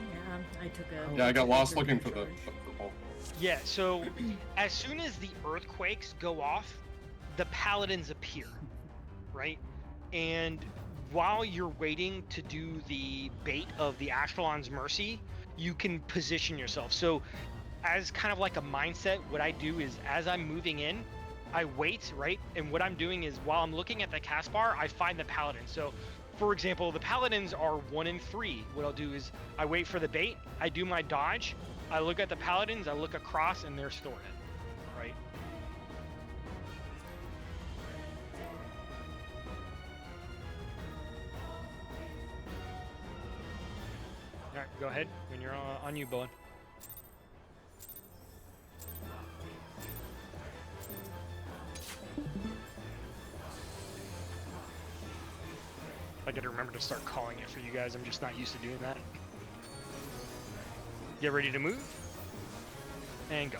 Yeah, I took a. Yeah, I got lost major looking for the charge. purple. Yeah, so as soon as the earthquakes go off, the paladins appear, right? And while you're waiting to do the bait of the Ashkelon's Mercy, you can position yourself. So as kind of like a mindset, what I do is as I'm moving in, I wait, right? And what I'm doing is while I'm looking at the cast bar, I find the paladin. So for example, the paladins are 1 and 3. What I'll do is I wait for the bait, I do my dodge, I look at the paladins, I look across, and they're stored in, right? All right, go ahead when you're on you, Bowen. I gotta remember to start calling it for you guys. I'm just not used to doing that. Get ready to move. And go.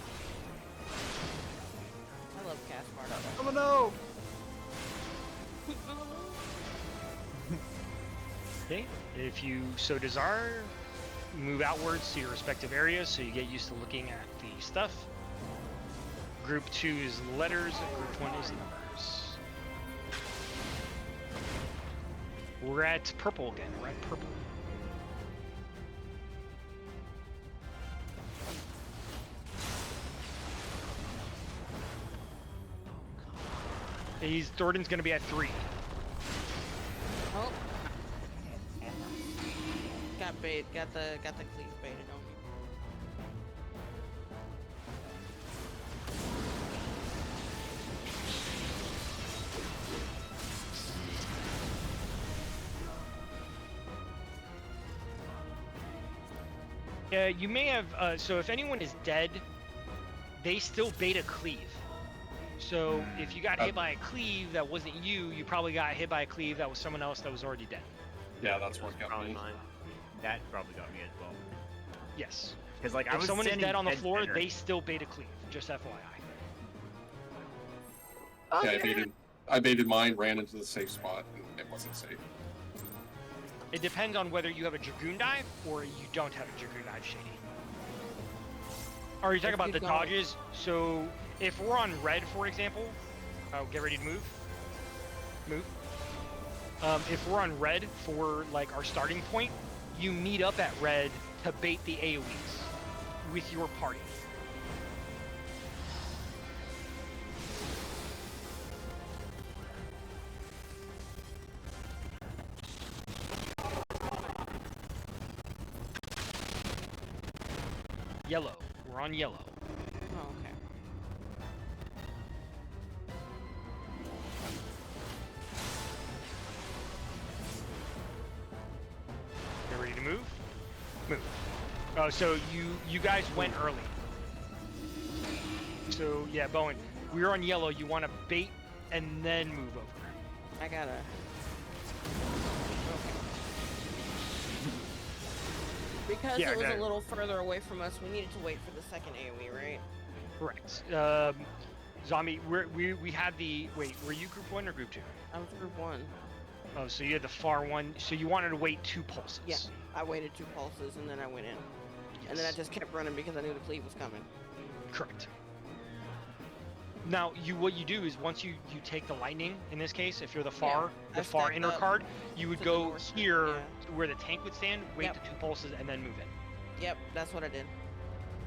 I love Caspar. Oh no! Okay, if you so desire, move outwards to your respective areas so you get used to looking at the stuff. Group 2 is letters, group 1 is numbers. We're at purple again, we're at purple. Thornton's gonna be at 3. Oh, got bait. Got the cleave baited on me. Yeah, you may have. So if anyone is dead, they still bait a cleave. So if you got hit by a cleave that wasn't you, you probably got hit by a cleave that was someone else that was already dead. Yeah, that's what got Probably me. mine. That probably got me as well. Yes. Because like I If was someone is standing dead on the dead floor, center. they still bait a cleave. Just FYI. Yeah, I baited mine, ran into the safe spot, and it wasn't safe. It depends on whether you have a Dragoon dive or you don't have a Dragoon dive, Shady. Are you talking Let's about the keep going. dodges? So if we're on red, for example, get ready to move. Move. If we're on red for like our starting point, you meet up at red to bait the AoEs with your party. Yellow. We're on yellow. Oh, okay. Get ready to move. Move. Oh, so you guys went early. So yeah, Bowen, we're on yellow. You want to bait and then move over. I gotta. Because Yeah, it was no. a little further away from us, we needed to wait for the second AoE, right? Correct. Zombie, we had the wait. Were you group 1 or group 2? I was group 1. Oh, so you had the far one. So you wanted to wait 2 pulses. Yeah, I waited 2 pulses and then I went in. And then I Yes. just kept running because I knew the cleave was coming. Correct. Now, what you do is once you take the lightning, in this case, if you're the far I stepped inner up card, you would to the go north, here yeah. to where the tank would stand, wait Yep. the 2 pulses, and then move in. Yep, that's what I did.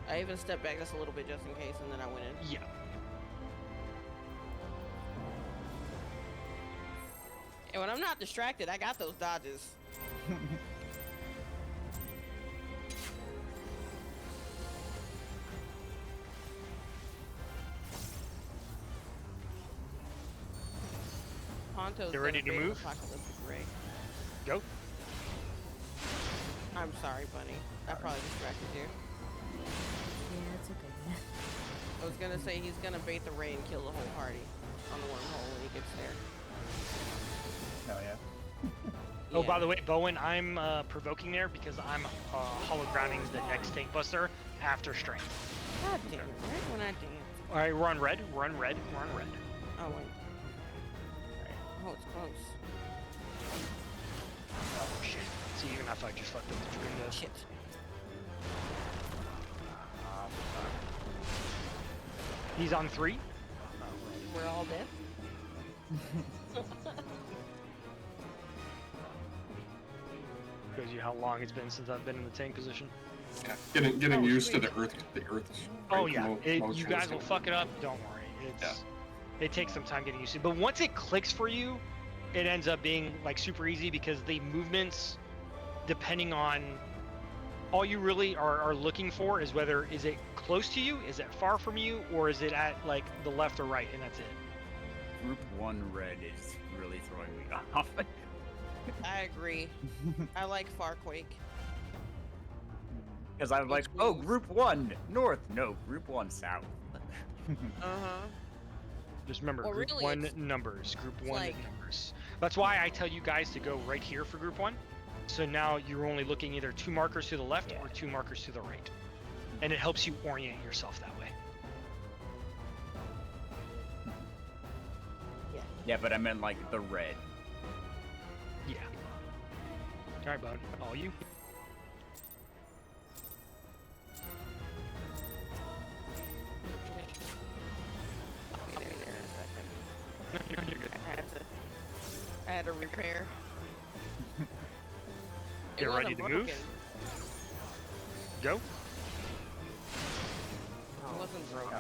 I even stepped back just a little bit just in case and then I went in. Yeah. And when I'm not distracted, I got those dodges. Ponto's You ready gonna to bait move? Apocalyptic Ray. Go. I'm sorry, Bunny. I probably distracted you. Yeah, it's okay. I was gonna say he's gonna bait the ray and kill the whole party on the wormhole when he gets there. Oh yeah. Oh, Yeah. by the way, Bowen, I'm provoking there because I'm hologramming the next tank buster after strength. God damn it, right when I dance. All right, we're on red. We're on red. We're on red. Oh, wait. Oh, it's close. Oh shit. See, even if I just fucked up the dream though. Shit. He's on 3. We're all dead? Shows you how long it's been since I've been in the tank position. Yeah, getting Oh, used to sweet. the earth. Oh yeah, motion you is guys will gonna- fuck it up. Don't worry. It takes some time getting used to. But once it clicks for you, it ends up being like super easy because the movements, depending on, all you really are looking for is whether is it close to you, is it far from you, or is it at like the left or right, and that's it. Group 1 red is really throwing me off. I agree. I like Farquake. Because I'm like, Which oh, means- group 1 north. No, group 1 south. Uh-huh. Just remember, Well, group really, 1 it's- numbers, group 1 like- numbers. That's why I tell you guys to go right here for group 1. So now you're only looking either 2 markers to the left Yeah. or 2 markers to the right. And it helps you orient yourself that way. Yeah, but I meant like the red. Yeah. All right, bud. All you. I'll be there in a second. You're good. I had to repair. Get ready to move. Go. It wasn't broken.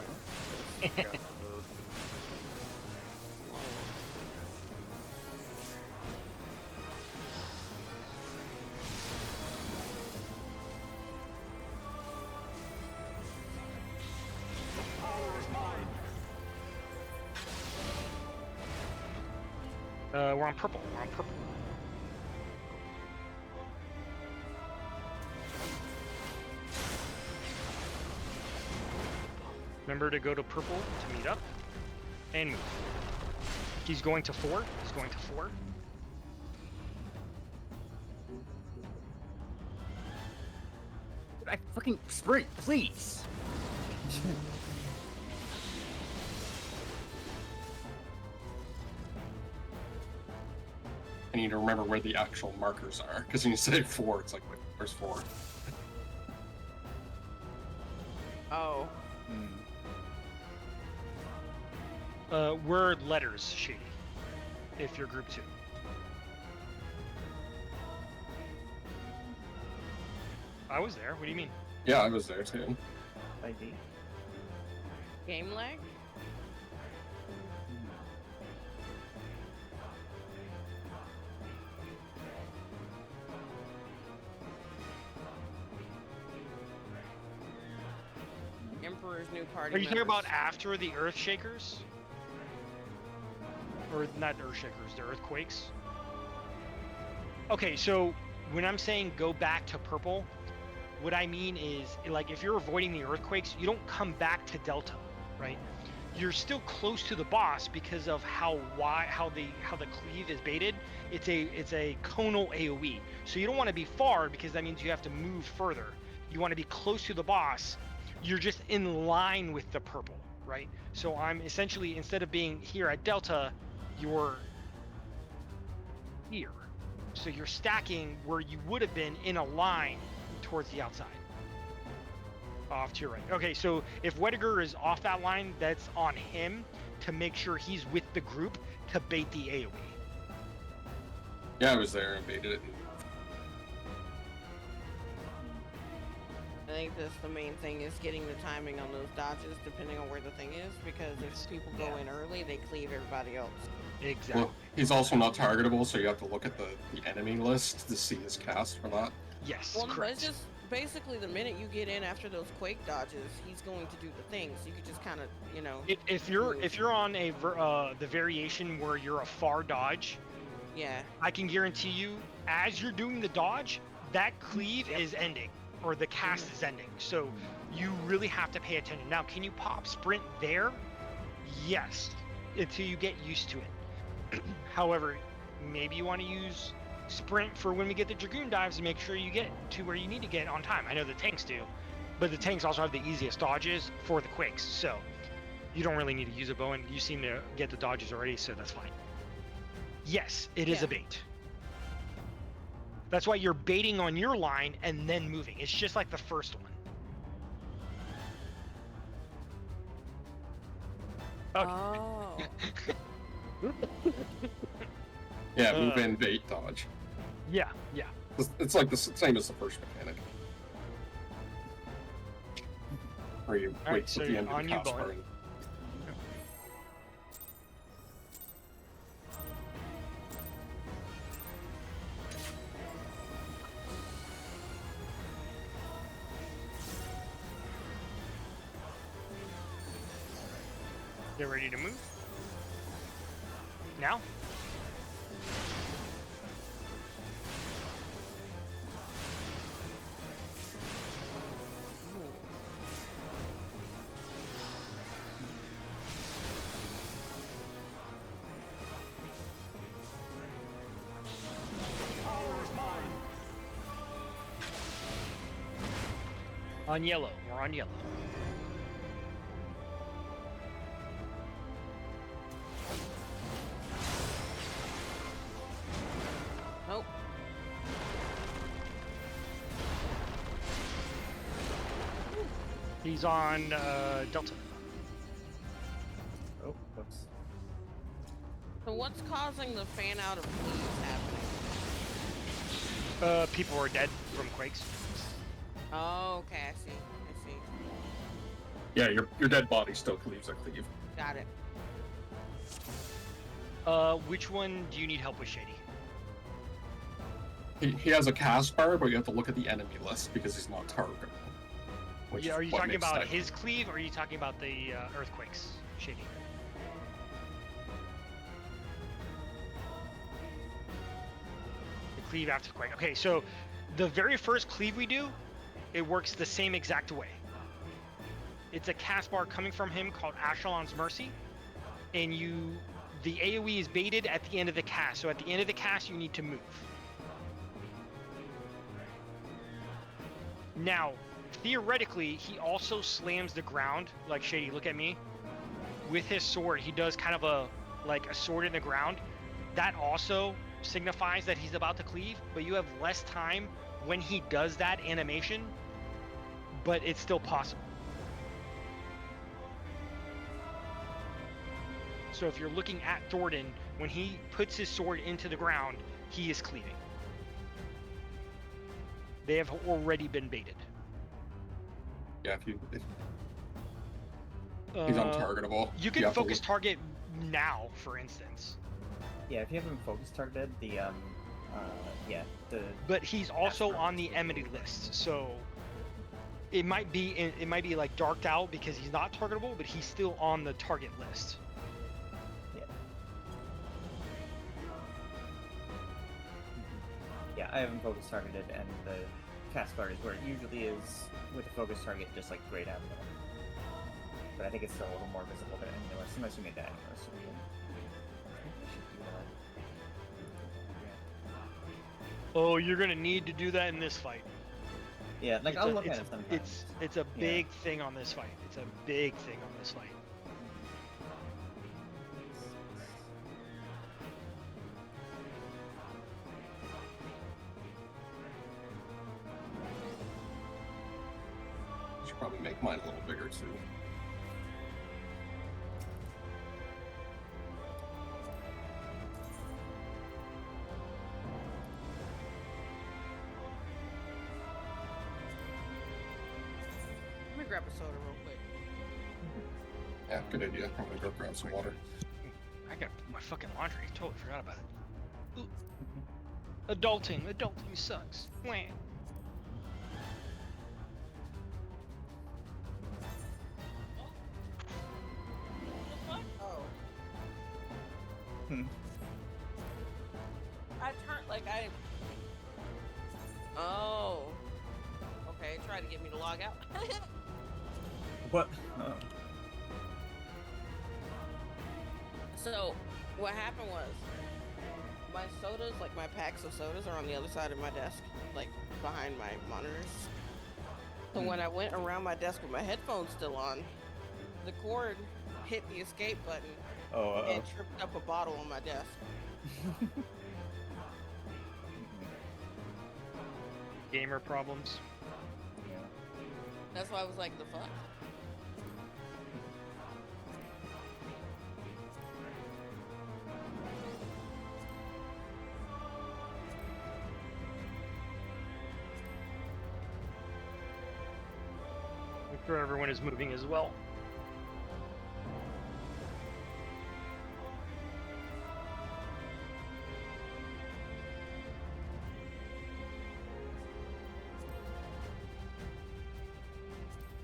We're on purple. We're on purple. Remember to go to purple to meet up and move. He's going to 4. He's going to 4. I fucking sprint, please. I need to remember where the actual markers are, because when you say 4, it's like, wait, where's 4? Oh. Word letters, Shady. If you're group 2. I was there. What do you mean? Yeah, I was there too. ID. Game lag? Emperor's new party. Are you talking about members. after the Earthshakers? Or not Earthshakers, the Earthquakes? Okay, so when I'm saying go back to purple, what I mean is, like, if you're avoiding the Earthquakes, you don't come back to Delta, right? You're still close to the boss because of how the cleave is baited. It's a conal AoE, so you don't want to be far because that means you have to move further. You want to be close to the boss. You're just in line with the purple, right? So I'm essentially, instead of being here at Delta, you're here. So you're stacking where you would have been in a line towards the outside. Off to your right. Okay, so if Wediger is off that line, that's on him to make sure he's with the group to bait the AoE. Yeah, I was there and baited it. I think that's the main thing, is getting the timing on those dodges depending on where the thing is, because if people go in early, they cleave everybody else. Exactly. Well, he's also not targetable, so you have to look at the enemy list to see his cast for that. Yes, Well, no, correct. it's just basically the minute you get in after those quake dodges, he's going to do the thing. So you could just kind of, you know. If you're on a the variation where you're a far dodge, Yeah. I can guarantee you, as you're doing the dodge, that cleave is ending, or the cast is ending. So you really have to pay attention. Now, can you pop sprint there? Yes, until you get used to it. However, maybe you want to use sprint for when we get the Dragoon dives to make sure you get to where you need to get on time. I know the tanks do, but the tanks also have the easiest dodges for the quakes, so you don't really need to use a bow, and you seem to get the dodges already, so that's fine. Yes, it is a bait. That's why you're baiting on your line and then moving. It's just like the first one. Okay. Oh. Yeah, move in, bait, dodge. Yeah. It's like the same as the first mechanic. Where you All wait right, till so the end of on the you, cast Bowen. burn. Get ready to move. Now. On yellow. We're on yellow. He's on Delta. Oh, whoops. So what's causing the fan out of cleaves happening? People are dead from quakes. Oh, okay, I see. I see. Yeah, your dead body still cleaves a cleave. Got it. Which one do you need help with, Shady? He has a cast bar, but you have to look at the enemy list because he's not targetable. Which Yeah, is are you what talking makes about that- his cleave, or are you talking about the earthquakes, Shady? The cleave after quake. Okay, so the very first cleave we do, it works the same exact way. It's a cast bar coming from him called Ashelon's Mercy, and the AoE is baited at the end of the cast. So at the end of the cast, you need to move. Now, theoretically, he also slams the ground, like Shady, look at me. With his sword, he does kind of a sword in the ground. That also signifies that he's about to cleave, but you have less time when he does that animation, but it's still possible. So if you're looking at Thornton, when he puts his sword into the ground, he is cleaving. They have already been baited. Yeah, if he's untargetable. You can have to focus look- target now, for instance. Yeah, if you have him focus targeted, But he's also That's on the perfect. enmity list, so it might be like darked out because he's not targetable, but he's still on the target list. Yeah, I have him focus targeted, and the cast bar is where it usually is with the focus target, just like right out there. But I think it's still a little more visible there anyway, unless you made that anyway, so we should do that. Oh, you're gonna need to do that in this fight. Yeah, like It's I'll a- look at it's- it sometimes. It's a big thing on this fight. It's a big thing on this fight. Should probably make mine a little bigger too. Let me grab a soda real quick. Yeah, good idea. I'm gonna go grab some water. I got my fucking laundry. Totally forgot about it. Ooh. Adulting sucks. Wah. Oh. Hmm. I turned Oh. Okay, try to get me to log out. What? Oh. So, what happened was, my sodas, like my packs of sodas, are on the other side of my desk, like behind my monitors. So when I went around my desk with my headphones still on, the cord hit the escape button Oh, and tripped up a bottle on my desk. Gamer problems. Yeah. That's why I was like, the fuck? Make sure everyone is moving as well.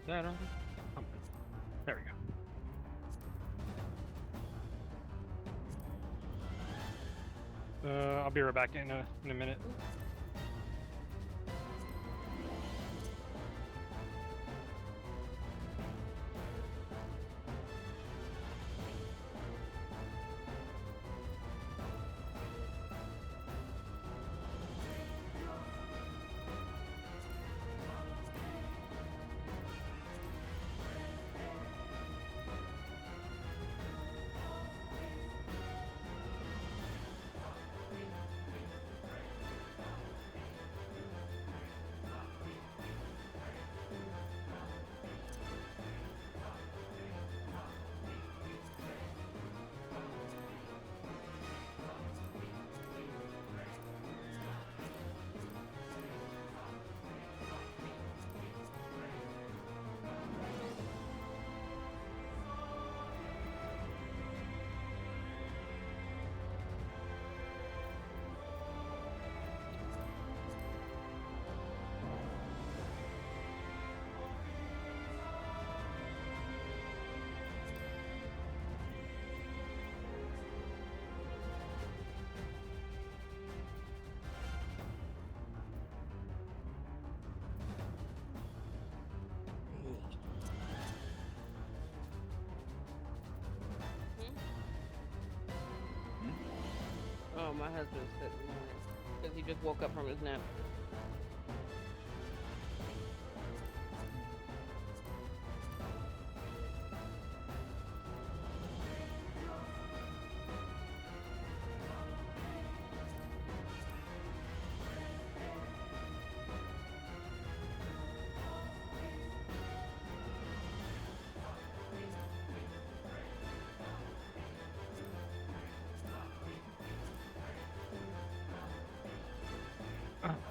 There we go. I'll be right back in a minute. my husband's sitting because he just woke up from his nap.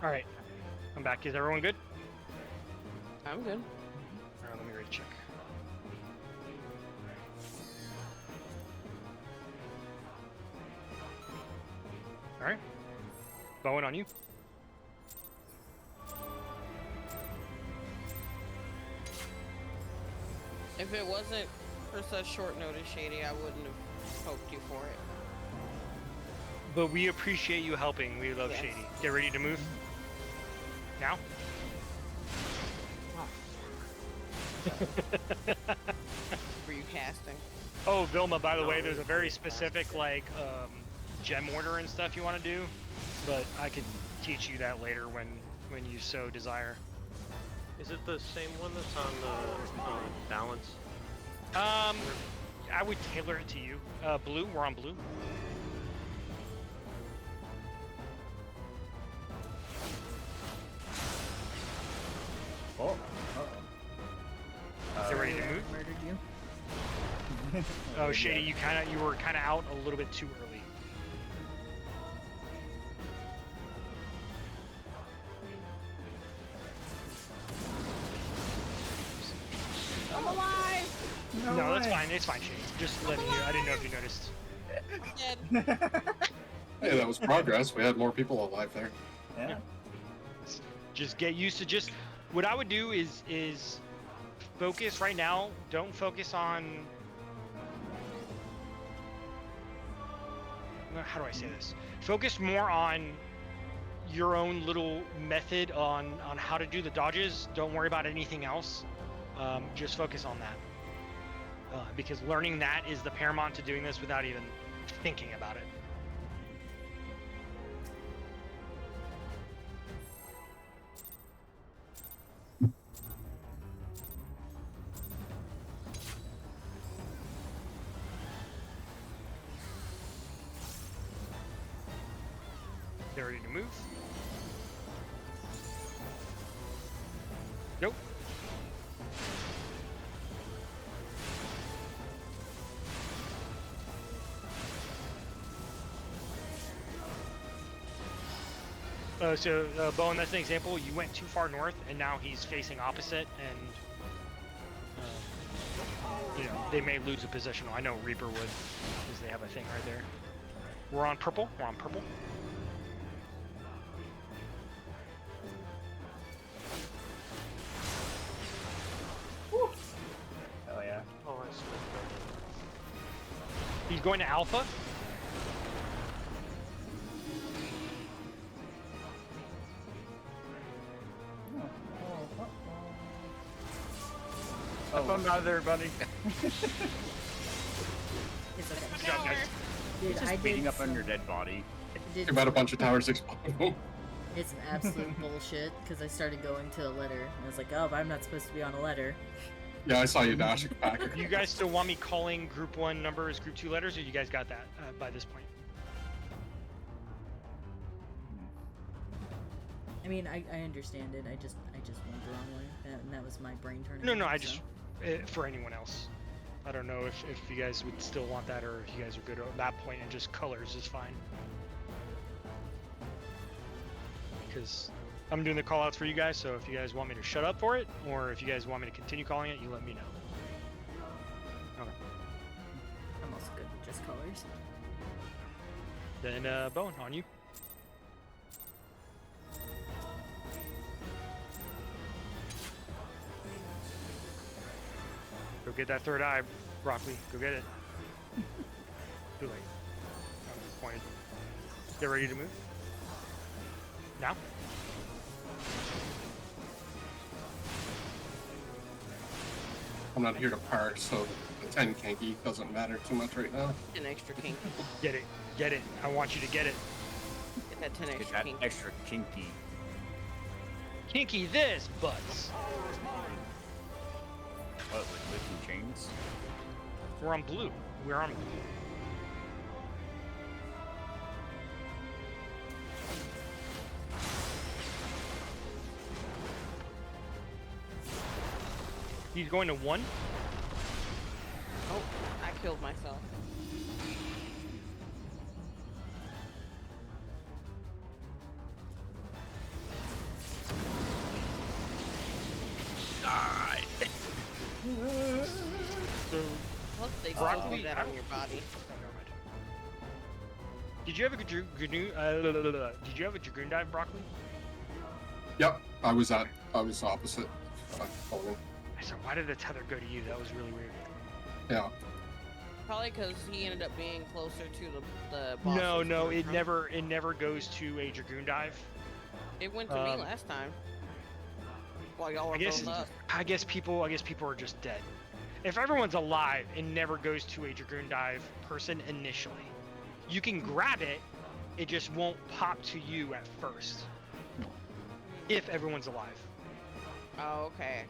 All right, I'm back. Is everyone good? I'm good. All right, let me ready to check. All right, Bowen, on you. If it wasn't for such short notice, Shady, I wouldn't have poked you for it. But we appreciate you helping. We love Yes. Shady. Get ready to move. Now. For you casting. Oh, Vilma, by the way, there's a very specific like gem order and stuff you want to do, but I could teach you that later when you so desire. Is it the same one that's on the balance? I would tailor it to you. Blue, we're on blue. Oh. Is it ready to move? Murdered you. Oh, Shady, you were kind of out a little bit too early. I'm alive! No, that's fine. It's fine, Shady. Just letting you. I didn't know if you noticed. Dead. Hey, that was progress. We had more people alive there. Yeah. Just get used to just. What I would do is focus right now. Don't focus on. How do I say this? Focus more on your own little method on how to do the dodges. Don't worry about anything else. Just focus on that. Because learning that is the paramount to doing this without even thinking about it. They're ready to move. Nope. Bowen, that's an example. You went too far north, and now he's facing opposite, and they may lose a position. I know Reaper would, because they have a thing right there. We're on purple. We're on purple. Oh yeah. Oh, I see. He's going to Alpha. Have fun out there, buddy. It's okay. Good job, guys. Dude, Just I beating did, up on your dead body. did About a bunch of towers exploding. It's absolute bullshit because I started going to a letter and I was like, oh, but I'm not supposed to be on a letter. Yeah, I saw you dashing back. You guys still want me calling Group 1 numbers Group 2 letters, or you guys got that by this point? I mean, I understand it. I just went the wrong way, and that was my brain turning. No, on, I so. just for anyone else. I don't know if you guys would still want that, or if you guys are good at that point and just colors is fine. Because I'm doing the call outs for you guys, so if you guys want me to shut up for it, or if you guys want me to continue calling it, you let me know. Okay. I'm also good with just colors. Then, Bowen, on you. Go get that third eye, Broccoli. Go get it. Too late. I'm disappointed. Get ready to move. Now? I'm not here to parse, so the 10 kinky doesn't matter too much right now. An extra kink. Get it. Get it. I want you to get it. Get that 10 Get extra that king. extra kinky. Kinky this, butts. What, like lifting chains? We're on blue. We're on blue. He's going to 1. Oh, I killed myself. Die! Well, they still Broccoli, do that on your body. Did you have a did you have a Dragoon dive, Broccoli? Yep, I was opposite. Bowden. I said, why did the tether go to you? That was really weird. Yeah. Probably because he ended up being closer to the boss. No, it never goes to a Dragoon dive. It went to me last time. While y'all were building up. I guess people are just dead. If everyone's alive, it never goes to a Dragoon dive person initially. You can grab it, it just won't pop to you at first. If everyone's alive. Oh, okay.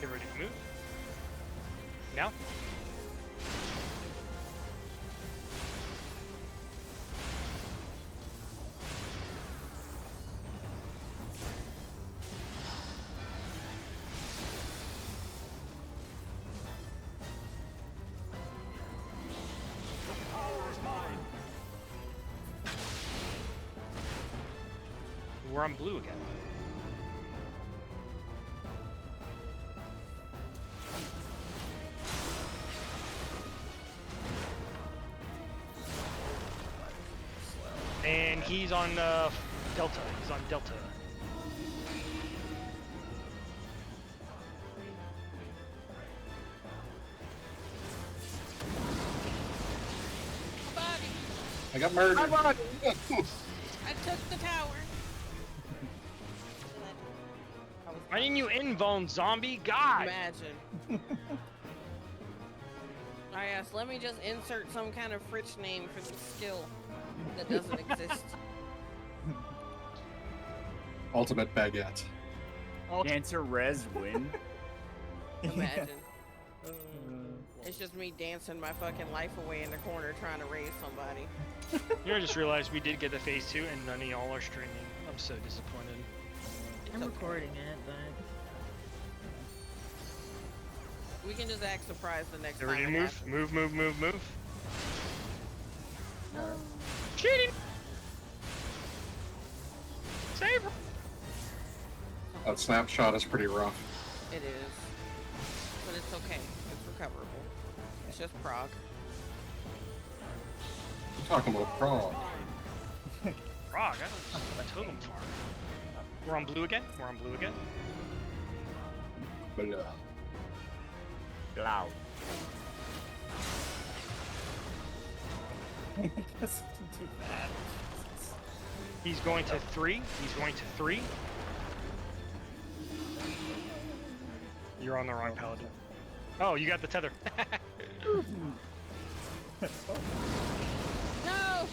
Get ready to move. Now. We're on blue again. And he's on Delta. He's on Delta. I got murdered. I took the tower. Why didn't you invuln, zombie? God! Imagine. I asked, let me just insert some kind of Fritz name for the skill that doesn't exist. Ultimate baguette. Dancer res win. Imagine. It's just me dancing my fucking life away in the corner trying to raise somebody. You know, I just realized we did get the phase 2 and none of y'all are streaming. I'm so disappointed. I'm recording it, but We can just act surprised the next Get ready time. to it move. happens. Move. Cheating! Save her! That snapshot is pretty rough. It is. But it's okay. It's recoverable. It's just prog. You're talking about Prague. Frog, that's a totem farm. We're on blue again? But Loud. That's too bad. He's going to 3. You're on the wrong paladin. Oh, you got the tether. No!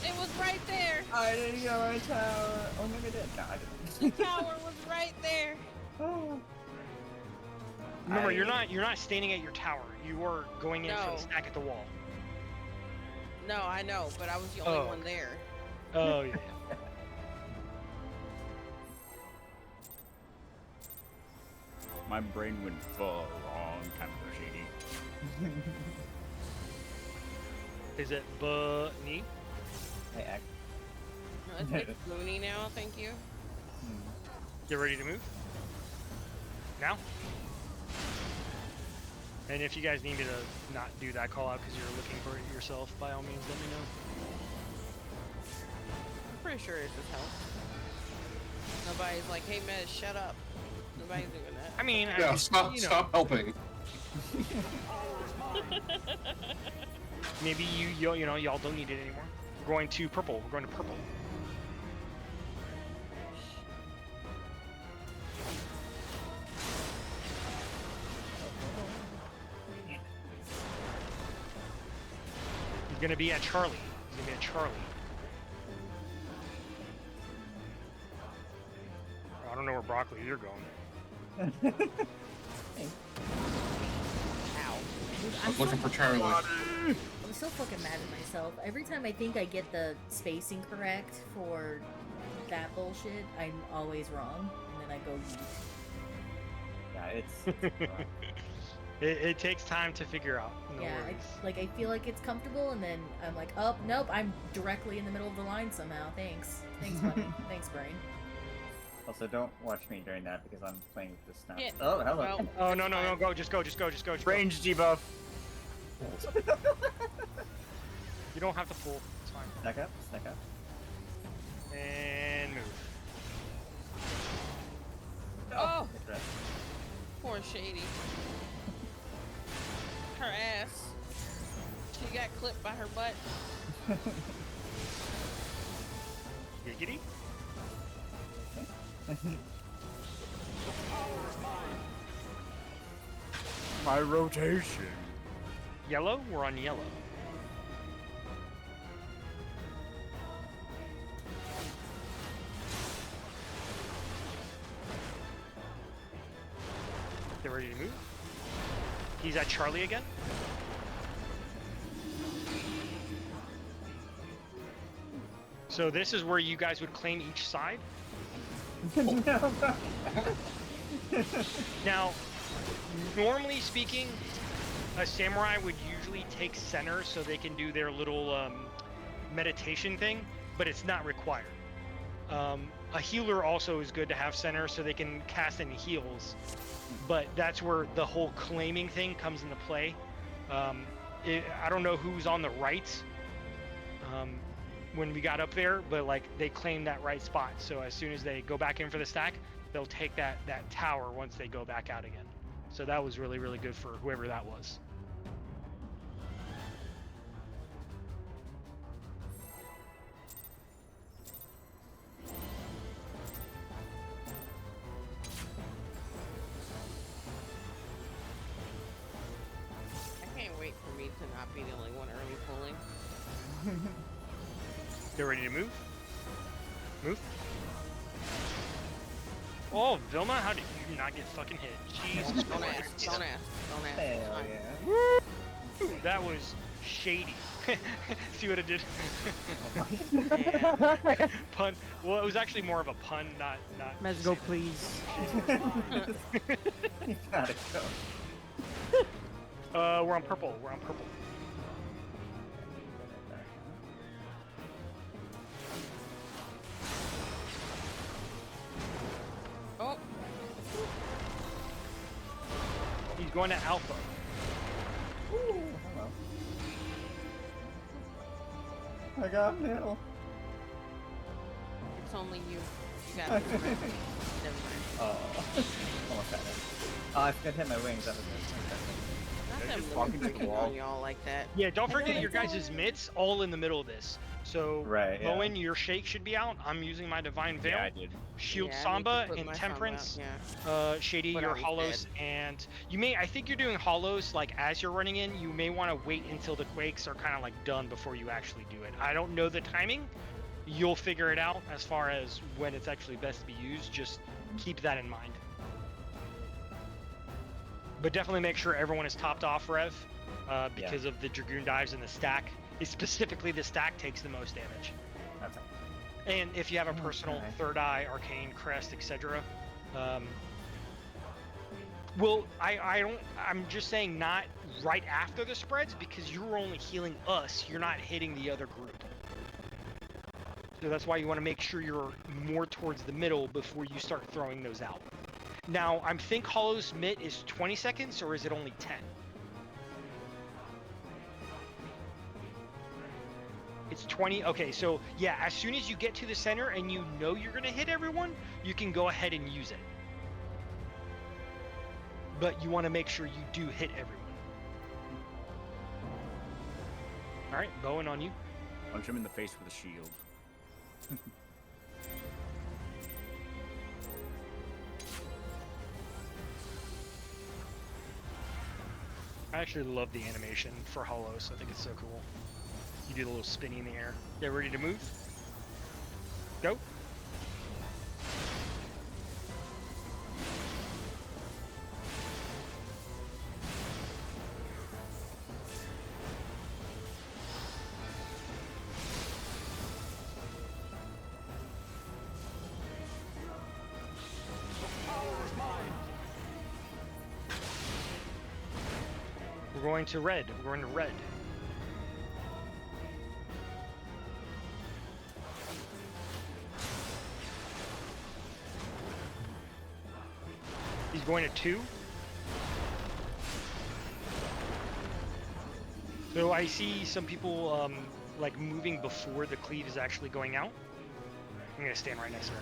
It was right there! I didn't get my tower. Oh, maybe I did. No, I didn't. The tower was right there! Oh. Remember, you're not standing at your tower. You are going in for No. the stack at the wall. No, I know, but I was the only one there. Oh yeah. My brain went full a long time ago, Shady. Is it bunny? Hey, Act. No, it's Mooney now, thank you. Get ready to move. Now. And if you guys need me to not do that call out because you're looking for it yourself, by all means, let me know. I'm pretty sure it just helps. Nobody's like, hey, Mez, shut up. Nobody's doing that. I mean, yeah, stop helping. Maybe y'all don't need it anymore. We're going to purple. We're going to purple. He's gonna be at Charlie. He's gonna be at Charlie. I don't know where Broccoli you're going. Ow. Dude, I was looking for Charlie. I'm so fucking mad at myself. Every time I think I get the spacing correct for that bullshit, I'm always wrong, and then I go yeet. Yeah, it's It takes time to figure out. No Yeah, worries. I feel like it's comfortable, and then I'm like, oh, nope, I'm directly in the middle of the line somehow. Thanks. Thanks, buddy. Thanks, brain. Also, don't watch me during that because I'm playing with this now. Yeah, Oh, hello. well, Oh it's no, fine. go, just go. Range debuff. You don't have to pull. It's fine. Snack up, snack up. And move. Oh, Hit rest. poor Shady. Her ass. She got clipped by her butt. Giggity. My rotation. Yellow? We're on yellow. Get ready to move. He's at Charlie again. So this is where you guys would claim each side. Now, normally speaking, a samurai would usually take center so they can do their little meditation thing, but it's not required. A healer also is good to have center so they can cast any heals, but that's where the whole claiming thing comes into play. I don't know who's on the right when we got up there, but like they claimed that right spot. So as soon as they go back in for the stack, they'll take that tower once they go back out again. So that was really, really good for whoever that was. I can't wait for me to not be the only one early pulling. They're ready to move? Move. Oh, Vilma, how did you not get fucking hit? Jesus Don't Christ. ask. Don't ask. Don't ask. Hell It's fine. yeah. Woo! That was shady. See what it did? Yeah. Pun. Well, it was actually more of a pun, not. Let's to go, say please. You gotta go. that. We're on purple. We're on purple. Oh, He's going to alpha. Ooh, hello. I got middle. it's only you. You got it. Never mind. Oh, almost got it. Oh, I forgot to hit my wings. That was Not They're them just little walking through the picking wall. on y'all like that. Yeah, don't forget your guys' mitts all in the middle of this. So, Right, yeah. Bowen, your shake should be out. I'm using my Divine Veil. Yeah, I did. Shield Yeah, I need to Samba put and my Samba Temperance. out, yeah. Shady, But your I was hollows, and you may. I think you're doing hollows like as you're running in. You may want to wait until the quakes are kind of like done before you actually do it. I don't know the timing. You'll figure it out as far as when it's actually best to be used. Just keep that in mind. But definitely make sure everyone is topped off, Rev, because of the Dragoon dives and the stack. Specifically, the stack takes the most damage. Okay. And if you have a personal Okay. third eye, arcane, crest, etc. Well, I don't. I'm just saying not right after the spreads because you're only healing us. You're not hitting the other group. So that's why you want to make sure you're more towards the middle before you start throwing those out. Now, I think Hollow's mitt is 20 seconds, or is it only 10? It's 20. Okay, so yeah, as soon as you get to the center and you know you're going to hit everyone, you can go ahead and use it. But you want to make sure you do hit everyone. All right, Bowen on you. Punch him in the face with a shield. I actually love the animation for Hollows. I think it's so cool. You do the little spinny in the air. Get ready to move. Go. We're going to red. We're going to red. He's going to 2. So I see some people like moving before the cleave is actually going out. I'm gonna stand right next to her.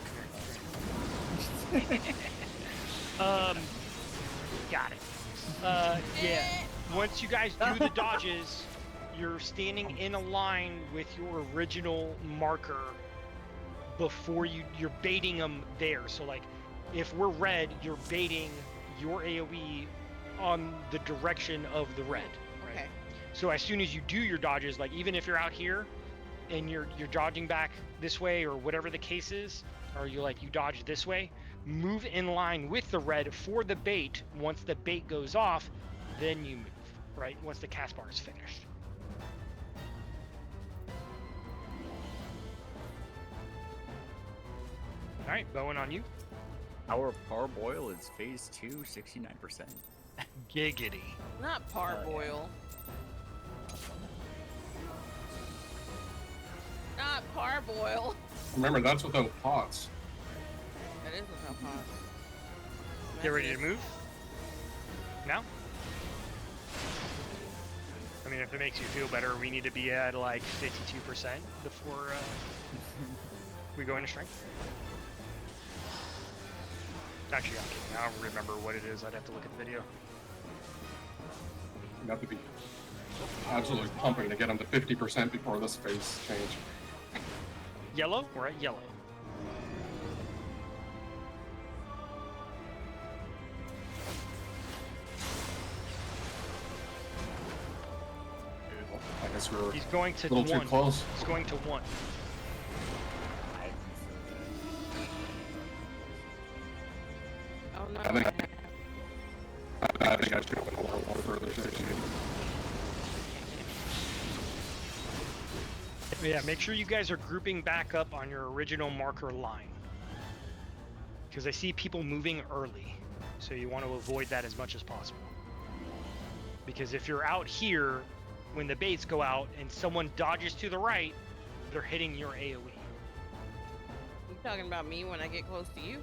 Come here. Got it. Yeah. Once you guys do the dodges, you're standing in a line with your original marker before you're baiting them there. So like, if we're red, you're baiting your AoE on the direction of the red. Right? Okay. So as soon as you do your dodges, like even if you're out here and you're dodging back this way or whatever the case is, or you dodge this way, move in line with the red for the bait. Once the bait goes off, then you move, right? Once the cast bar is finished. All right, Bowen on you. Our parboil is phase 2, 69%. Giggity. Not parboil. Not parboil. Remember, that's without pots. That is without pots. Get ready to move. Now? I mean, if it makes you feel better, we need to be at like 52% before we go into strength. Actually, I'm kidding. I don't remember what it is. I'd have to look at the video. You have to be absolutely pumping to get them to 50% before this phase change. Yellow? We're at yellow. I guess we were He's going to a little 1. too close. He's going to 1. Oh no. I think I should have went a little more further. Yeah, make sure you guys are grouping back up on your original marker line. Because I see people moving early. So you want to avoid that as much as possible. Because if you're out here, when the baits go out and someone dodges to the right, they're hitting your AoE. You talking about me when I get close to you?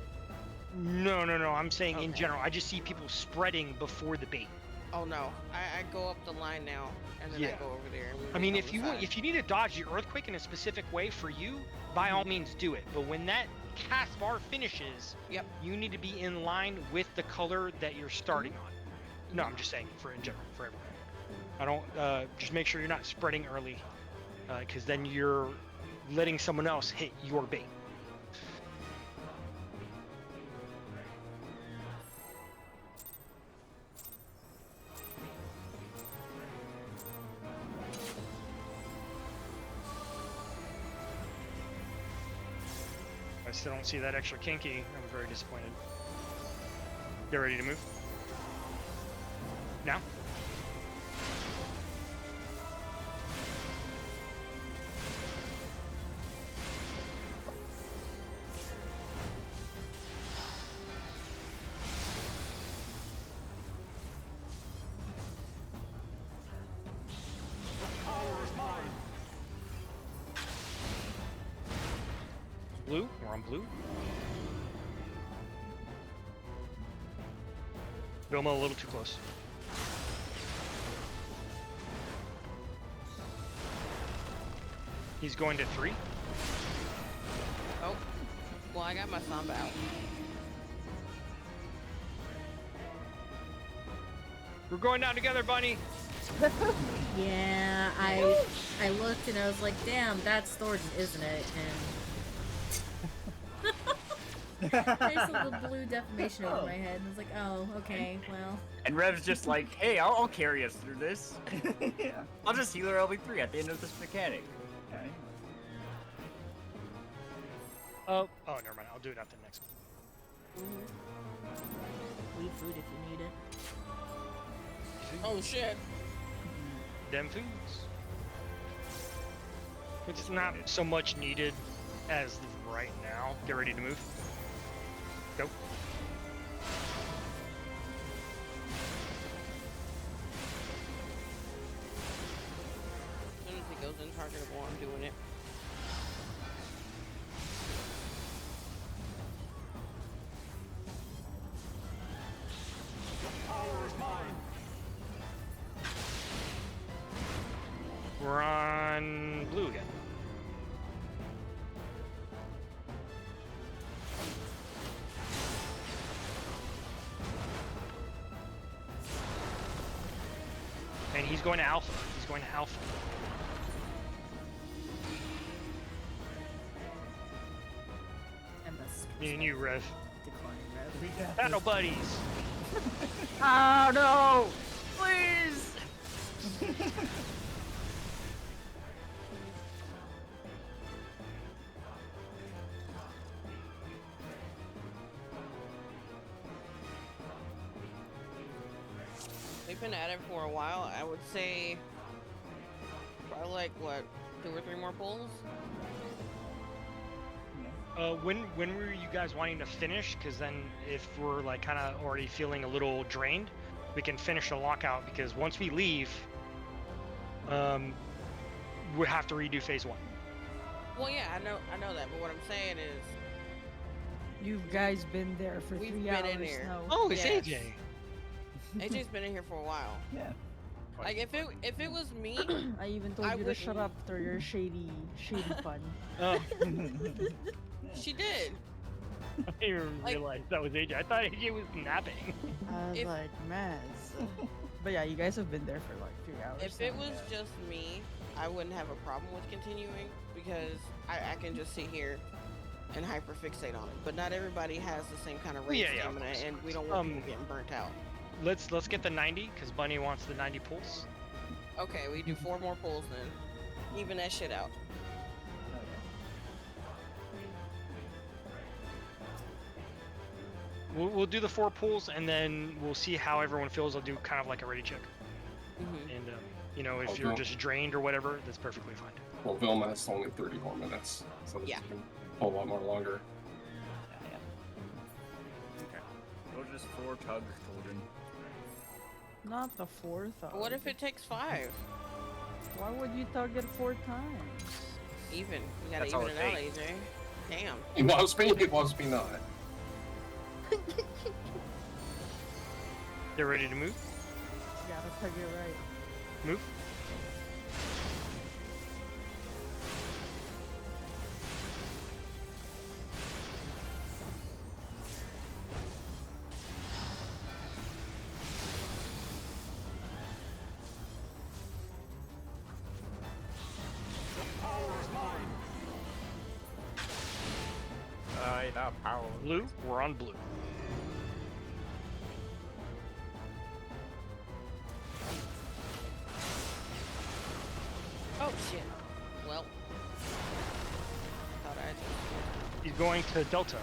No, I'm saying in Okay. general. I just see people spreading before the bait. Oh no. I go up the line now, and then I Yeah. go over there. And we I mean, wait on if the you side. if you need to dodge the earthquake in a specific way for you, by all means do it. But when that cast bar finishes, Yep. you need to be in line with the color that you're starting on. No, I'm just saying for in general for everyone. I don't just make sure you're not spreading early, because then you're letting someone else hit your bait. I still don't see that extra kinky. I'm very disappointed. Get ready to move. Now. Blue? We're on blue. Vilma a little too close. He's going to 3. Oh. Well, I got my Samba out. We're going down together, Bunny. Yeah, I looked and I was like, damn, that's Thornton, isn't it? And I saw the blue deformation over my head and I was like, oh, okay, well. And Rev's just like, hey, I'll carry us through this. Yeah. I'll just heal our LV3 at the end of this mechanic. Yeah. Oh, never mind. I'll do it after the next one. Leave food if you need it. Oh shit. Them foods. It's not so much needed as of right now. Get ready to move. Go. As soon as it goes in targetable, I'm doing it. We're on blue again. And he's going to alpha. He's going to alpha. I must Me and you, Rev. decline Rev. We got Battle this. buddies. Oh no! Please! They've been at it for a while. I would say probably like what, 2 or 3 more pulls. When were you guys wanting to finish? Because then if we're like kind of already feeling a little drained, we can finish the lockout. Because once we leave, we have to redo phase 1. Well, yeah, I know that, but what I'm saying is You guys been there for we've 3 been hours in here. now. Oh, it's Yes. AJ. AJ's been in here for a while. Yeah. Like if it was me, I even told I you to shut wouldn't- up after your shady fun. she did. I didn't even Like- realize that was AJ. I thought AJ was napping. I was If- like, Maz. But yeah, you guys have been there for like 3 hours. If it was just me, I wouldn't have a problem with continuing because I can just sit here and hyperfixate on it. But not everybody has the same kind of rage Yeah, yeah, of stamina, course, and of we don't course. want people getting burnt out. Let's get the 90 because Bunny wants the 90 pulls. Okay, we do 4 more pulls then. Even that shit out. We'll do the 4 pulls and then we'll see how everyone feels. I'll do kind of like a ready check. Mhm. And you know, if Okay. you're just drained or whatever, that's perfectly fine. Well, Vilma has only 30 more minutes, so Yeah. it's a whole lot more longer. Okay. We'll just 4 tug children. Not the 4th. But what if it takes 5? Why would you tug it 4 times? Even. You gotta That's all even it it out, takes. AJ. Damn. He loves me, he loves me not. They're ready to move? You gotta tug it right. Move. The power. Blue, we're on blue. Oh shit. Well. Thought I just... He's going to Delta.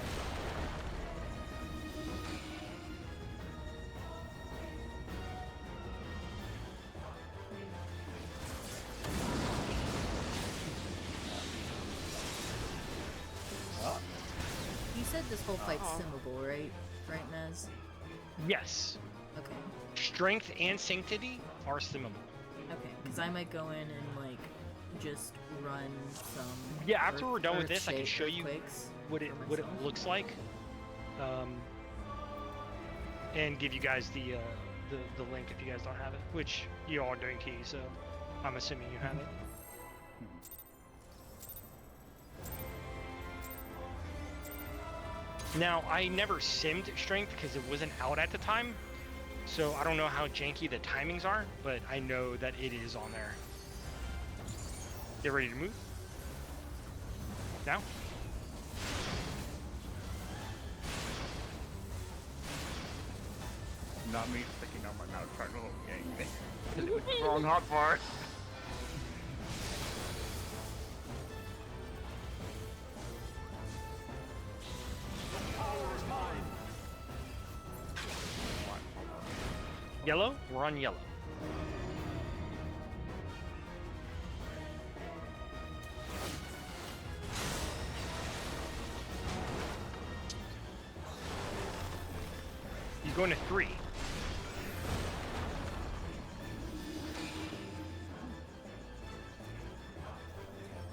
You said this whole fight's Uh-oh. simmable, right? Right, Maz? Yes. Okay. Strength and sanctity are simmable. Okay, because I might go in and, like, just run some... Yeah, after earth- we're done with earth this, I can shake show you earthquakes what it for what it myself. looks like, and give you guys the link if you guys don't have it, which you all are doing key, so I'm assuming you have it. Now, I never simmed strength because it wasn't out at the time, So I don't know how janky the timings are, but I know that it is on there. Get ready to move. Now. Not me sticking out my mouth trying to hold gang. It was the wrong hot bar. Yellow? We're on yellow. He's going to 3.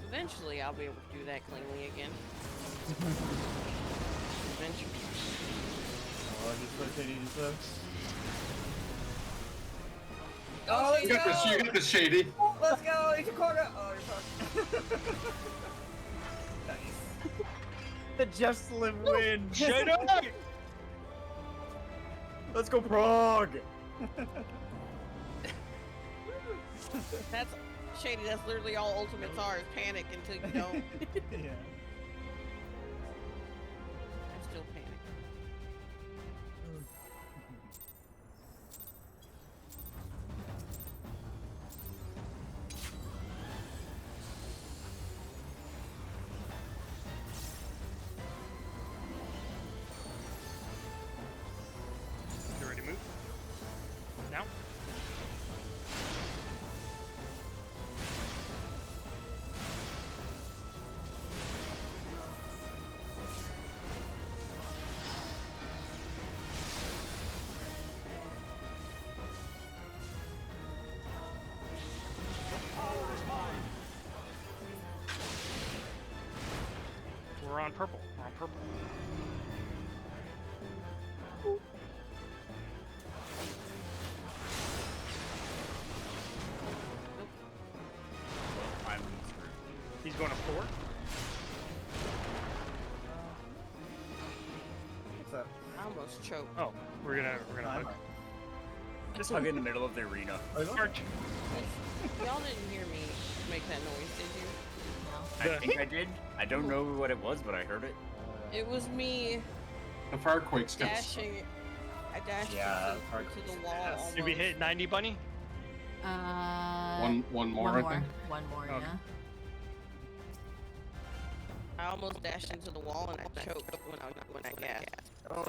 Eventually, I'll be able to do that cleanly again. Eventually. Oh, he's rotating his looks. Oh, let's you got the shady. Let's go! He's a corner! Oh, you're fucked. Nice. The Just Live win. Shut up! Let's go Prague. That's shady. That's literally all ultimates are, is panic until you don't. Yeah. I still panic. You ready to move? Now? We're on purple. We're on purple. I'm screwed. He's going to 4. What's up? I almost choked. Oh, we're gonna I'm hug. Just hug in the middle of the arena. March. Y'all didn't hear me make that noise, did you? I think I did. I don't know what it was, but I heard it. It was me The firequakes gets. dashing. I dashed Yeah, into Firequake's the wall. ass. Almost. Did we hit 90, Bunny? One more, One I more. think. One more, Okay. yeah. I almost dashed into the wall and I choked when I gasped. Oh,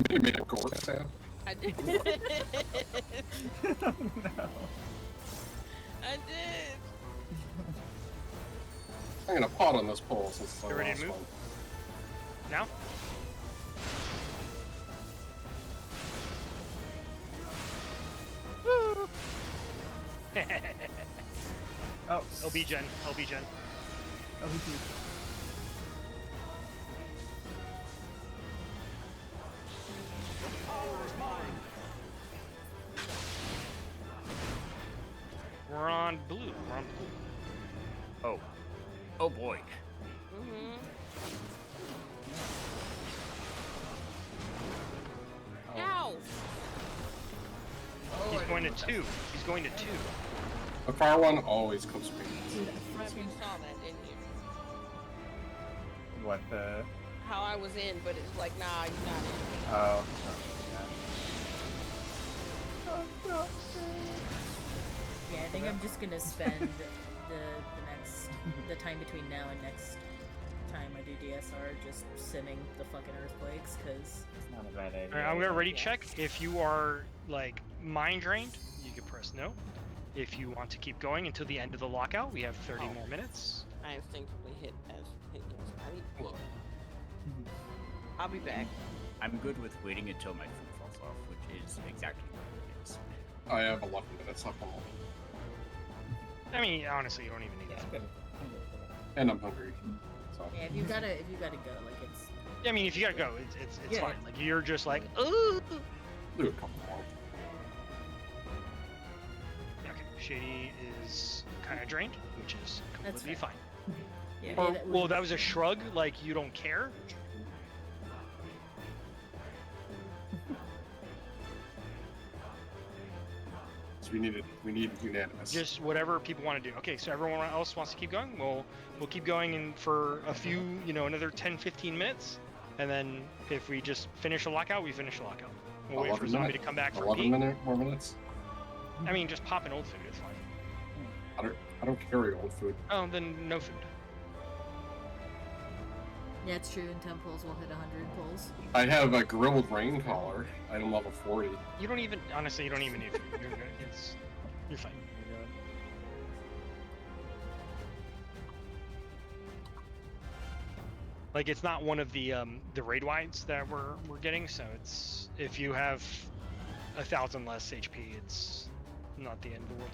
You made a gore sound. I did. No. I did. I'm gonna pot on this pole since it's the You ready to last move? one. Now? Oh, LB Gen. LB Gen. We're on blue. We're on blue. Oh. Oh boy. Mm-hmm. Oh. Ow! He's going to 2. He's going to 2. The far one always comes speed. You saw that, didn't you? What the? How I was in, but it's like, nah, you're not in. Oh. Yeah, I think I'm just gonna spend the time between now and next time I do DSR just simming the fucking earthquakes, cause It's not a bad idea. Alright, I'm gonna ready Yes. check. If you are, like, mind drained, you can press no. If you want to keep going until the end of the lockout, we have 30 more minutes. I instinctively hit yes. I need blow. I'll be back. I'm good with waiting until my food falls off, which is exactly what it is. I have 11 minutes left. I mean, honestly, you don't even need Yeah, that. good. And I'm hungry. So. yeah, if you gotta go, like it's I mean, if you gotta go, it's Yeah. fine. Like, you're just like, ooh. Do a couple more. Okay, Shady is kind of drained, which is completely fair. fine. yeah. Or, it- well, that was a shrug, like you don't care. We need unanimous. Just whatever people want to do. Okay, so everyone else wants to keep going. We'll keep going in for a few, another 10-15 minutes, and then if we just finish a lockout, we finish a lockout. We'll wait for zombie to come back from 11 peak. more minutes. I mean, just pop an old food. It's fine. I don't carry old food. Oh, then no food. Yeah, it's true. In 10 pulls, we'll hit 100 pulls. I have a grilled rain collar. Item level 40. You don't even, honestly, you don't even need food. You're good. You're fine. Like, it's not one of the raid wides that we're getting, so it's, if you have 1,000 less HP, it's not the end of the world.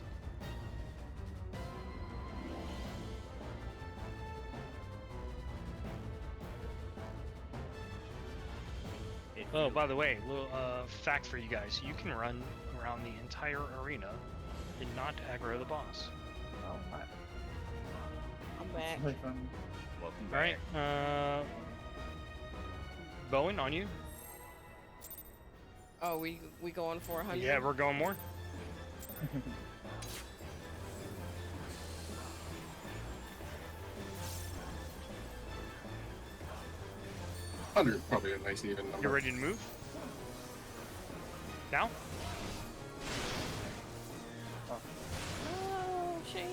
Oh, by the way, little fact for you guys: you can run around the entire arena and not aggro the boss. Oh, wow. I'm back. Really fun. Welcome All back. right, Bowen, on you. Oh, we going for 100? Yeah, we're going more. Probably a nice even number. You ready to move? Now? Oh, shady.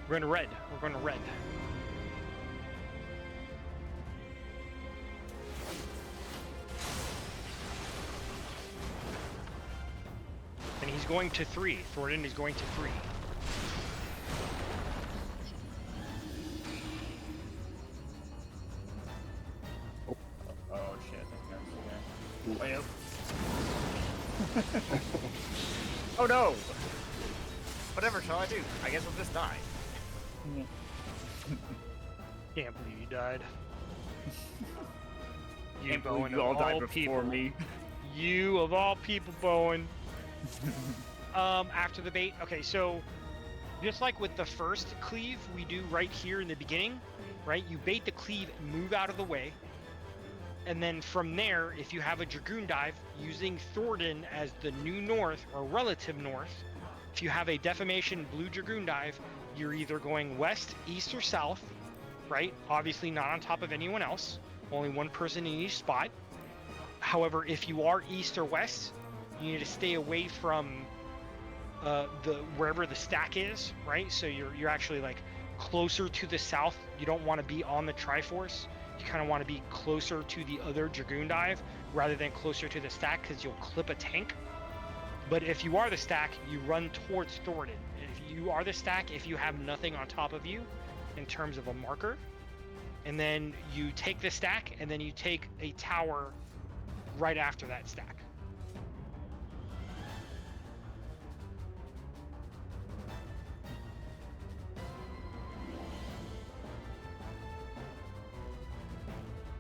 We're going to red. We're going to red. And he's going to 3. Thornton is going to 3. Oh shit, that's Way up. Oh no! Whatever shall I do? I guess I'll just die. Can't believe you died. Can't believe Bowen, you all of died before people. me. You of all people, Bowen. After the bait. Okay, so just like with the first cleave we do right here in the beginning, right? You bait the cleave, move out of the way, and then from there, if you have a Dragoon dive using Thornton as the new north or relative north, if you have a Defamation blue Dragoon dive, you're either going west, east, or south, right? Obviously not on top of anyone else, only one person in each spot. However, if you are east or west, you need to stay away from wherever the stack is, right? So you're actually like closer to the south. You don't want to be on the Triforce. You kind of want to be closer to the other Dragoon dive rather than closer to the stack because you'll clip a tank. But if you are the stack, you run towards Thornton. If you are the stack, if you have nothing on top of you in terms of a marker, and then you take the stack and then you take a tower right after that stack.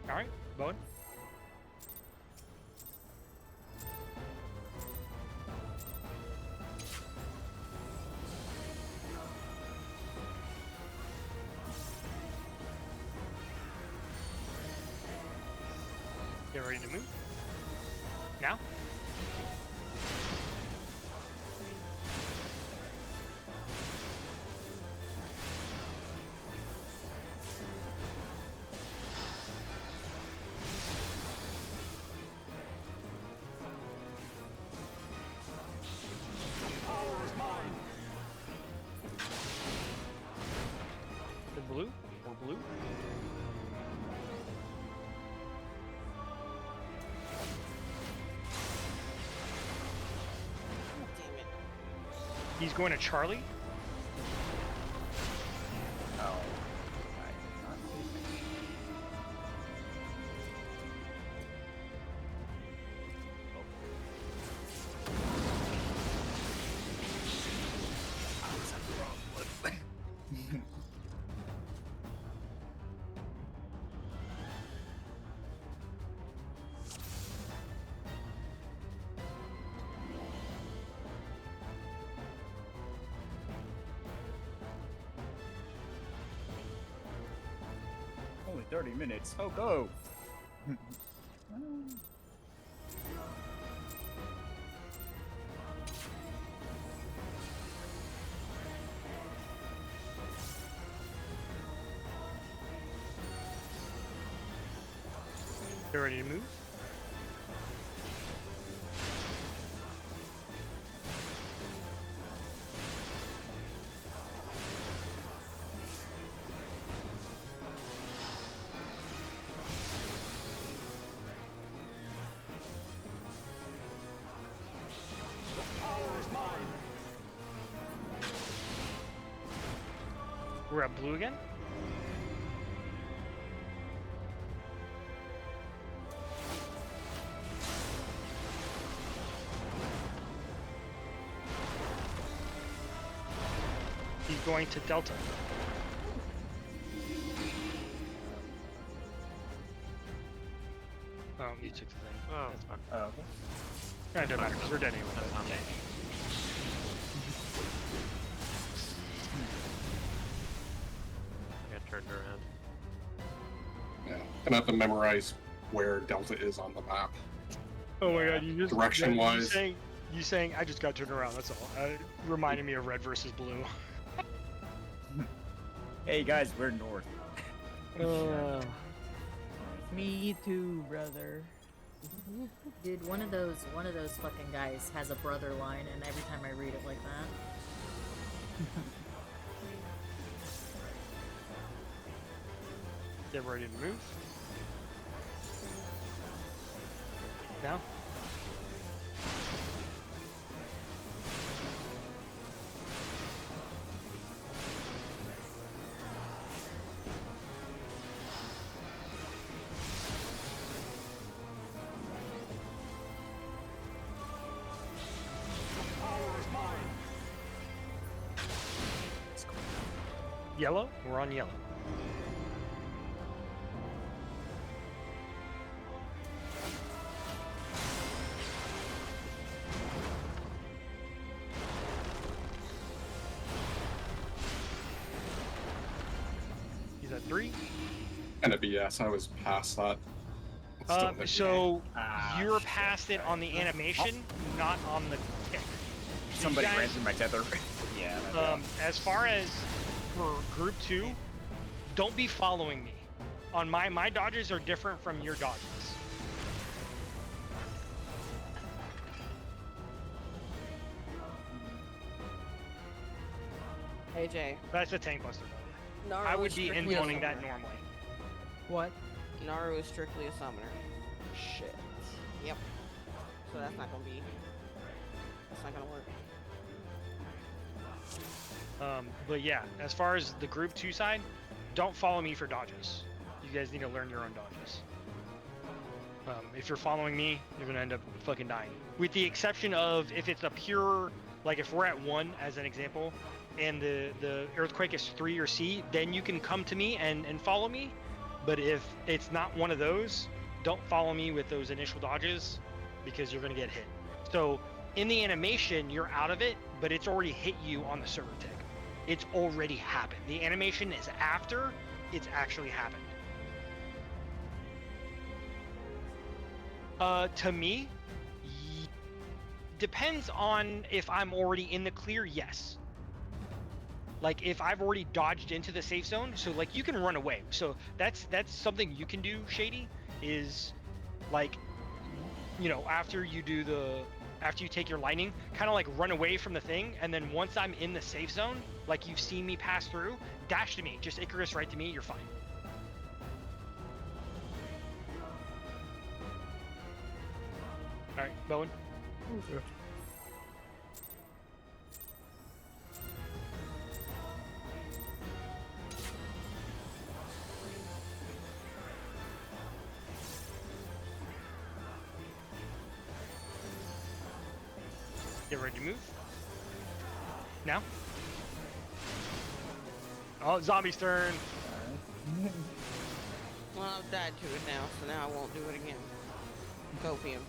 All right, Bowen. Get ready to move. Now. The blue or blue. Damn it. He's going to Charlie. Oh. I did not see that. 30 minutes. Oh, go! You ready to move? We're at blue again? He's going to Delta. Oh, you took the thing. Oh, That's fine. Oh, okay. No, it doesn't matter, 'cause we're dead anyway. That's fine. Okay. I got turned around. Yeah, gonna have to memorize where Delta is on the map. Oh my god, you just Direction-wise. You saying I just got turned around, that's all. Reminding me of red versus blue. Hey guys, we're north. Me too, brother. Dude, one of those fucking guys has a brother line, and every time I read it like that. Get ready to move. Now? Yellow? We're on yellow. He's at 3. And a BS, I was past that. It's still hit me. So you're past it on the animation, not on the tick. So Somebody you ran guys, through my tether. Yeah. that's right. as far as for group 2, don't be following me. On my dodges are different from your dodges. AJ. That's a tank buster, by the way. Naru I would is be strictly a intoning that summoner. normally. What? Naru is strictly a summoner. Shit. Yep. So that's not gonna be. That's not gonna work. But yeah, as far as the group 2 side, don't follow me for dodges. You guys need to learn your own dodges. If you're following me, you're gonna end up fucking dying. With the exception of if it's a pure, like if we're at 1 as an example, and the earthquake is 3 or C, then you can come to me and follow me. But if it's not one of those, don't follow me with those initial dodges because you're gonna get hit. So in the animation, you're out of it, but it's already hit you on the server tick. It's already happened. The animation is after it's actually happened. To me, depends on if I'm already in the clear, yes. Like if I've already dodged into the safe zone, so like you can run away. So that's something you can do, Shady, is like, you know, after you take your lightning, kind of like run away from the thing, and then once I'm in the safe zone, like you've seen me pass through, dash to me, just Icarus right to me, you're fine. All right, Bowen. Get ready to move. Now. Oh, zombie's turn. Well, I've died to it now, so now I won't do it again. Copium.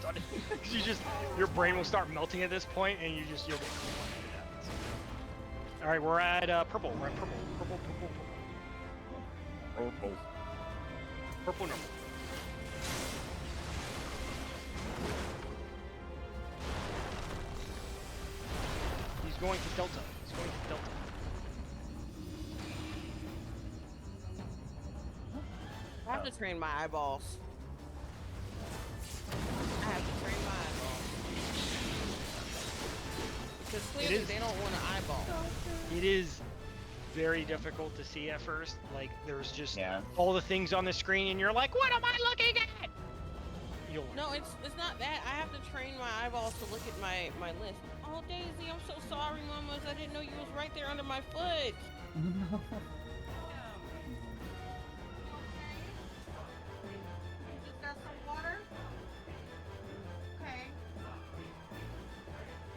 on it. 'Cause you just, your brain will start melting at this point, and you'll get cool when it happens. All right, we're at purple. We're at purple. Purple. Purple number. He's going to Delta. I have to train my eyeballs. Because clearly they don't want to eyeball. It is very difficult to see at first. Like, there's just all the things on the screen, and you're like, what am I looking at? No, it's not that. I have to train my eyeballs to look at my list. Oh, Daisy, I'm so sorry, mamas. I didn't know you was right there under my foot. No.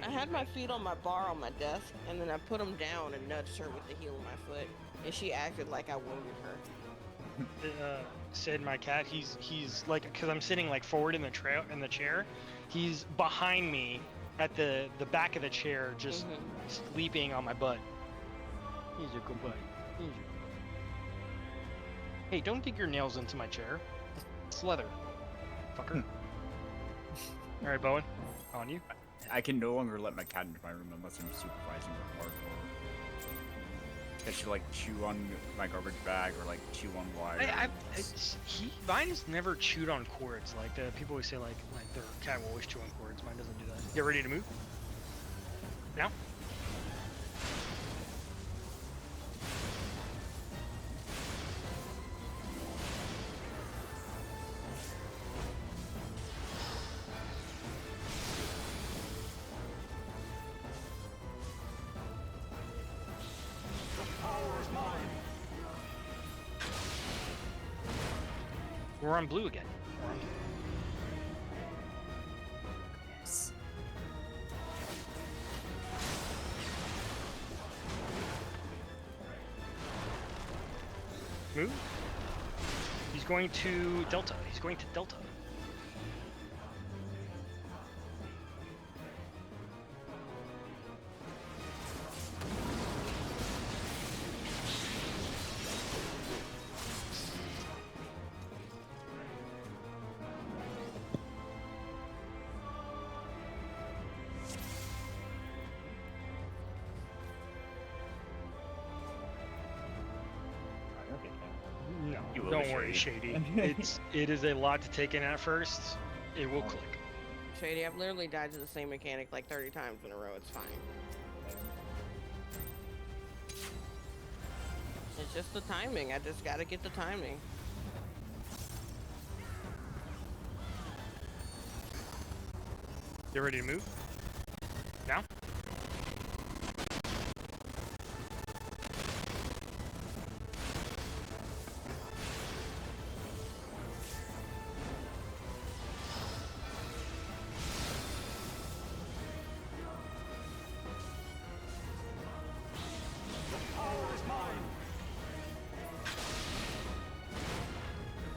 I had my feet on my bar on my desk, and then I put them down and nudged her with the heel of my foot, and she acted like I wounded her. Sid, my cat, he's like, because I'm sitting like forward in the chair, he's behind me at the back of the chair, just sleeping on my butt. He's a good boy. Hey, don't dig your nails into my chair. It's leather, fucker. All right, Bowen, on you. I can no longer let my cat into my room unless I'm supervising her hardcore. Because she'll like chew on my garbage bag or like chew on wire. Mine has never chewed on cords. Like the people always say like their cat will always chew on cords. Mine doesn't do that. Get ready to move. Now. We're on blue again. Yes. Move. He's going to Delta. No, don't worry, Shady. It is a lot to take in at first. It will click. Shady, I've literally died to the same mechanic like 30 times in a row. It's fine. It's just the timing. I just gotta get the timing. You ready to move? Now?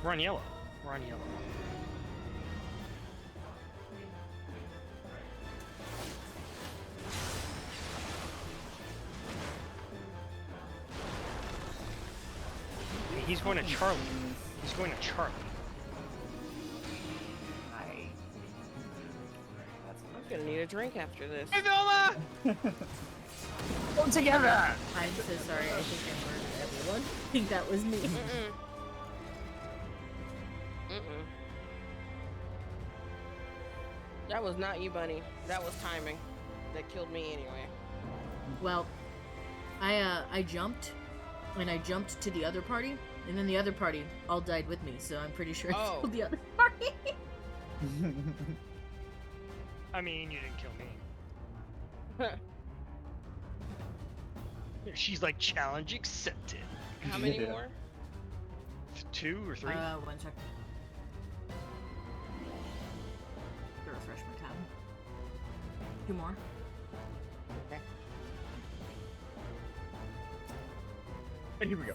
We're on yellow. He's going to Charlie. I'm gonna need a drink after this. Hey, Velma! Come together! I'm so sorry. I think I murdered everyone. I think that was me. That was not you, Bunny. That was timing. That killed me anyway. Well, I jumped, and I jumped to the other party, and then the other party all died with me, so I'm pretty sure I killed the other party. I mean, you didn't kill me. She's like, challenge accepted. How many more? 2 or 3? 1 second. To refresh my tab. 2 more. Okay. And here we go.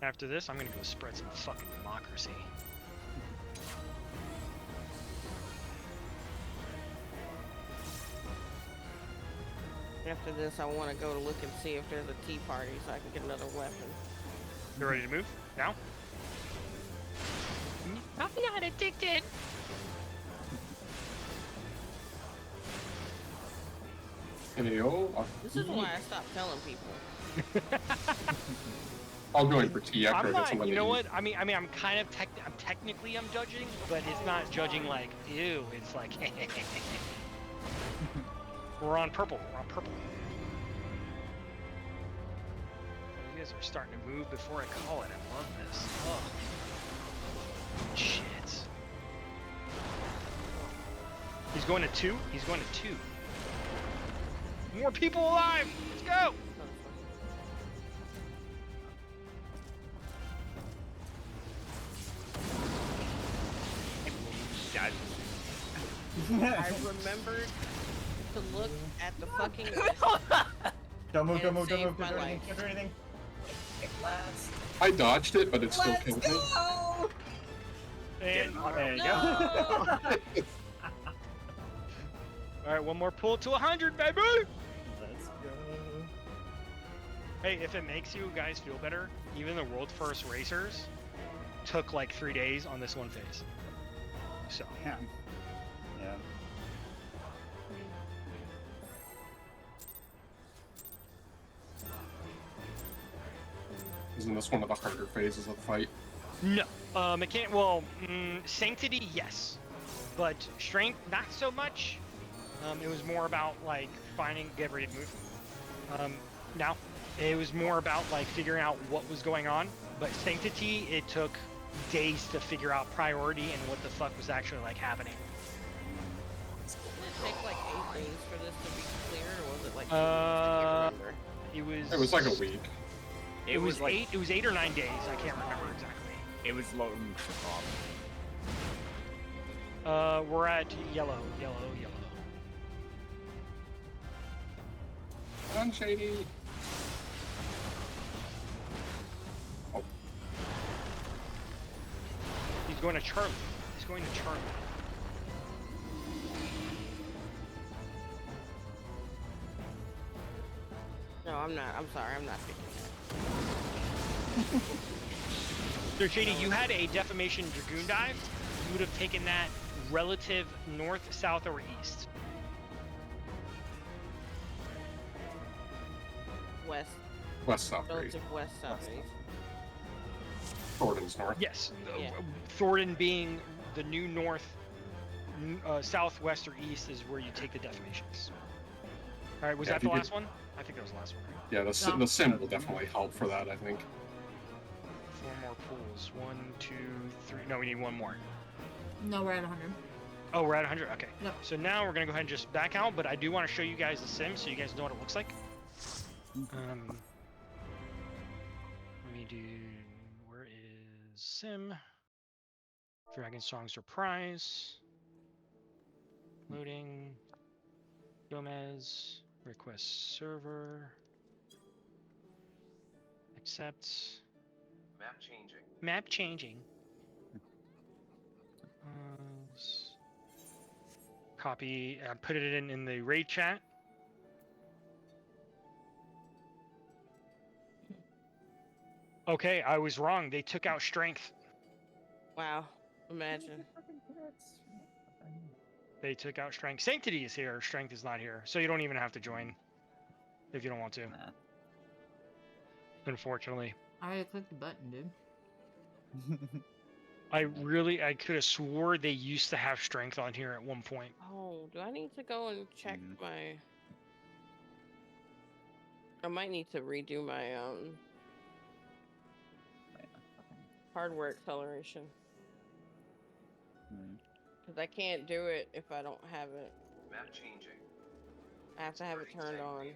After this, I'm gonna go spread some fucking democracy. After this, I want to go to look and see if there's a tea party so I can get another weapon. You ready to move? Now? I'm not addicted! This is why I stopped telling people. I'll join for tea after I'm I get not, somebody you know to what? I mean, I'm kind of technically I'm judging, but it's not judging like, ew, it's like, we're on purple, we're on purple. You guys are starting to move before I call it, I love this. Oh. Shit. He's going to 2, he's going to 2. More people alive, let's go! I remembered to look at the fucking Don't move, don't move, don't saved move, my don't do anything, life. don't do anything. Last. I dodged it, but it still killed me. Go! And, There you No! go. alright, one more pull to 100, baby! Let's go. Hey, if it makes you guys feel better, even the world's first racers took like 3 days on this one phase. So, Yeah. Yeah. Isn't this one of the harder phases of the fight? no. Sanctity, yes. But strength, not so much. It was more about like get ready to move. Now, it was more about like figuring out what was going on. But sanctity, it took days to figure out priority and what the fuck was actually like happening. Did it take like 8 days for this to be cleared, or was it like 2 weeks? I can't remember. It was like a week. It was like 8. It was 8 or 9 days. I can't remember exactly. It was loading off. We're at yellow. Done, Shady. Oh, He's going to Charlie. No, I'm not. I'm sorry. I'm not picking that. So Shady, you had a Defamation Dragoon dive. You would have taken that relative north, south, or east. West. west, south, or east. Relative west, south, and east. Thornton's north. Yes. Yeah. Thornton being the new north, southwest, or east is where you take the defamations. All right, was Yeah, that if the you last one? I think that was the last one. Right? Yeah, the sim will definitely help for that, I think. 4 more pools. 1, 2, 3. No, we need 1 more. No, we're at 100. Oh, we're at 100. Okay. Yep. So now we're gonna go ahead and just back out, but I do want to show you guys the sim so you guys know what it looks like. Let me do. Where is sim? Dragon Song Surprise. Loading. Gomez. Request server. Accept. Map changing. Copy. Put it in the raid chat. Okay, I was wrong. They took out strength. Wow. Imagine. They took out strength. Sanctity is here. Strength is not here. So you don't even have to join if you don't want to. Nah. Unfortunately. I already clicked the button, dude. I could have swore they used to have strength on here at one point. Oh, do I need to go and check my... I might need to redo my, hardware acceleration. Because I can't do it if I don't have it. Map changing. I have to have it turned on.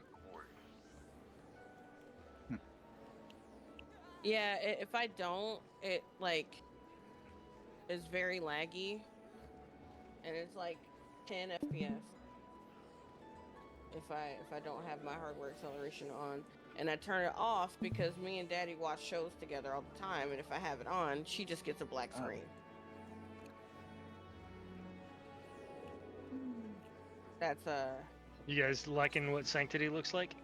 Yeah, if I don't, it, like, is very laggy. And it's like 10 FPS. If I don't have my hardware acceleration on. And I turn it off because me and Daddy watch shows together all the time, and if I have it on, she just gets a black screen. That's You guys liking what Sanctity looks like?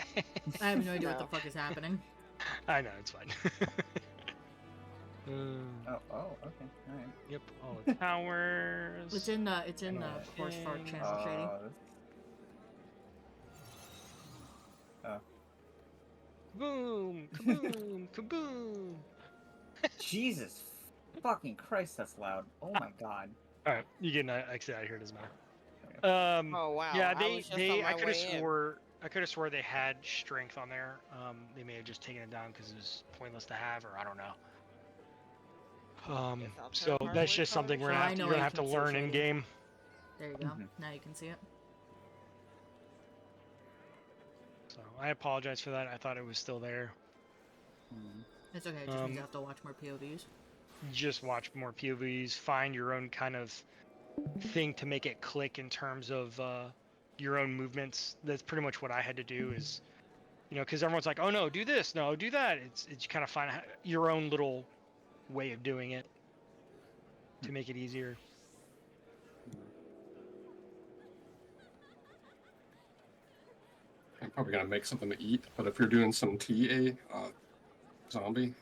I have no idea what No. the fuck is happening. I know, it's fine. Oh, okay, alright. Yep, all the towers. It's in the horse fart Things. channel, Shady. Boom! Kaboom! Kaboom! Jesus fucking Christ, that's loud. Oh my god. Alright, you getting exit out of here, doesn't matter. Oh wow. Yeah, I was just on my I could have way in. swore they had strength on there. They may have just taken it down because it was pointless to have, or I don't know. Guess I'll So turn that's hardware just something colors. we're So I gonna know you're gonna I have to can see learn in Shady. game. There you go. Now you can see it. So I apologize for that. I thought it was still there. It's okay. It just means I have to watch more POVs. Just watch more POVs, find your own kind of thing to make it click in terms of your own movements. That's pretty much what I had to do is, because everyone's like, oh no, do this, no, do that. It's kind of find your own little way of doing it to make it easier. I'm probably gonna make something to eat, but if you're doing some TA, zombie,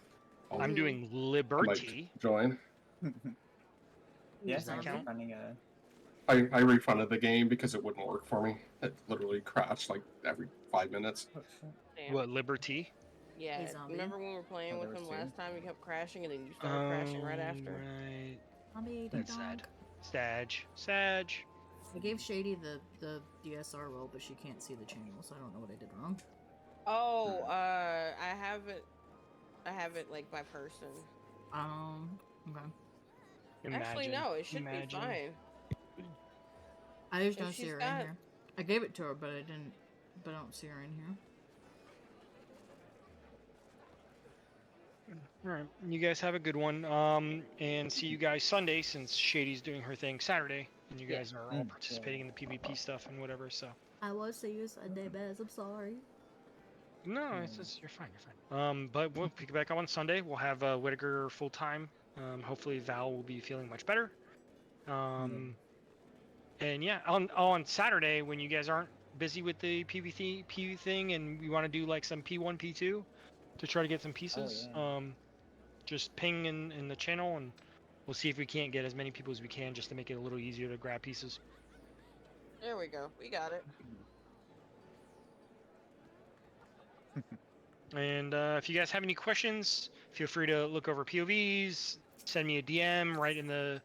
I'm doing I Liberty. might join. Yes, that I'm count? running a. I refunded the game because it wouldn't work for me. It literally crashed like every 5 minutes. Oh, shit. Damn. What, Liberty? Yeah. Hey, zombie. Remember when we were playing Oh, with there him was two. last time? He kept crashing, and then you started crashing right after. Right. Zombie That's dog. sad. Sag. I gave Shady the DSR role, but she can't see the channel, so I don't know what I did wrong. Oh, I have it like by person. Okay. Actually, Imagine. no, it should Imagine. be fine. I just If don't see she's her got- in here. I gave it to her, but I didn't. But I don't see her in here. Alright, you guys have a good one. And see you guys Sunday since Shady's doing her thing Saturday, and you Yeah. guys are all participating in the PvP stuff and whatever. So I was see you Sunday, Bez. I'm sorry. no, you're fine. But we'll pick it back up on Sunday. We'll have Whittaker full time. Hopefully Val will be feeling much better. And yeah, on Saturday when you guys aren't busy with the PvP thing and we want to do like some P1, P2 to try to get some pieces, just ping in the channel and we'll see if we can't get as many people as we can just to make it a little easier to grab pieces. There we go. We got it. And if you guys have any questions, feel free to look over POVs, send me a DM right in the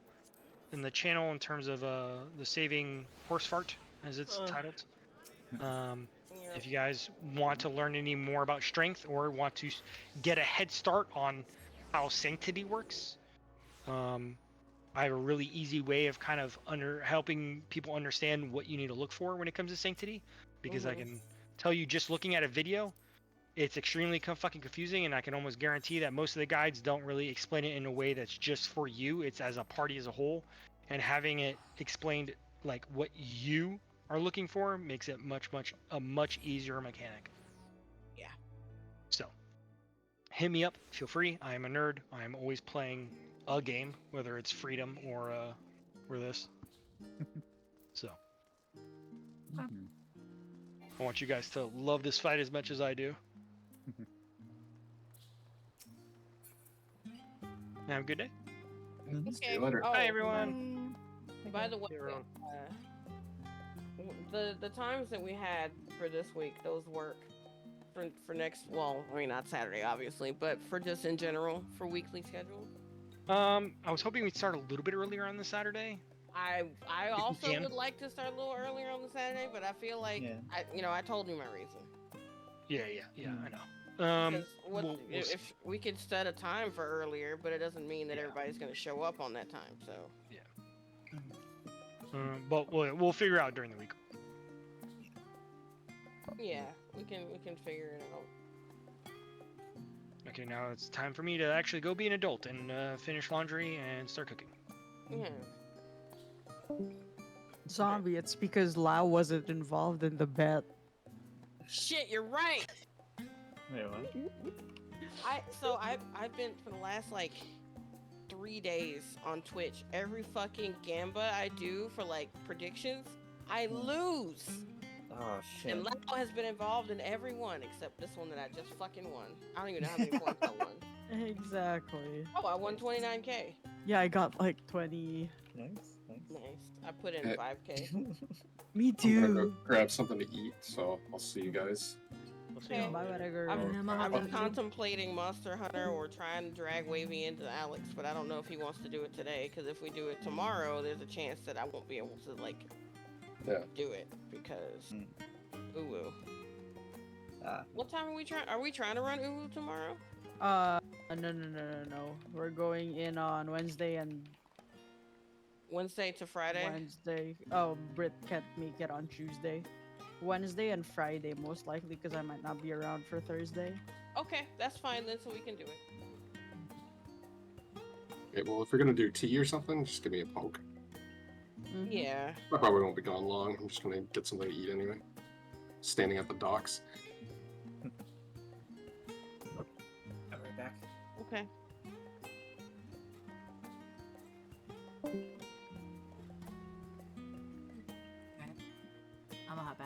channel in terms of the saving horse fart as it's titled. If you guys want to learn any more about strength or want to get a head start on how Sanctity works, I have a really easy way of kind of helping people understand what you need to look for when it comes to Sanctity, because I can tell you just looking at a video, it's extremely fucking confusing, and I can almost guarantee that most of the guides don't really explain it in a way that's just for you. It's as a party as a whole, and having it explained like what you are looking for makes it a much easier mechanic. Yeah. So, hit me up. Feel free. I am a nerd. I am always playing a game, whether it's Freedom or this. So, I want you guys to love this fight as much as I do. Have a good day. See you later. Bye, everyone. By the way, the times that we had for this week, those work for next. Well, I mean not Saturday, obviously, but for just in general for weekly schedule. I was hoping we'd start a little bit earlier on the Saturday. I also can. would like to start a little earlier on the Saturday, but I feel like I told you my reason. Yeah, I know. Because we'll if we could set a time for earlier, but it doesn't mean that everybody's going to show up on that time. So but we'll figure out during the week. yeah, we can figure it out. Okay, now it's time for me to actually go be an adult and finish laundry and start cooking. Yeah. Zombie, it's because Lau wasn't involved in the bet. Shit, you're right. Wait, what? I've been for the last like 3 days on Twitch. Every fucking gamba I do for like predictions, I lose. Oh shit. And Lau has been involved in every one except this one that I just fucking won. I don't even know how many points I won. Exactly. Oh, I won 29k. Yeah, I got like 20. Nice, nice. Nice. I put in Eh. 5k. Me I'm gonna go too. grab something to eat, so I'll see you guys. We'll see Okay. y'all Bye, later. whatever. I was you. contemplating Monster Hunter or trying to drag Wavy into Alex, but I don't know if he wants to do it today. Because if we do it tomorrow, there's a chance that I won't be able to like Yeah. do it because uwu. What time are we trying? Are we trying to run uwu tomorrow? No. We're going in on Wednesday and Wednesday to Friday. Wednesday. Oh, Brit can't make it on Tuesday. Wednesday and Friday, most likely, because I might not be around for Thursday. Okay, that's fine then, so we can do it. Okay, well, if you're gonna do tea or something, just give me a poke. Mhm. Yeah. I probably won't be gone long. I'm just gonna get something to eat anyway. Standing at the docks. I'll be right back. Okay. I'm gonna hop back.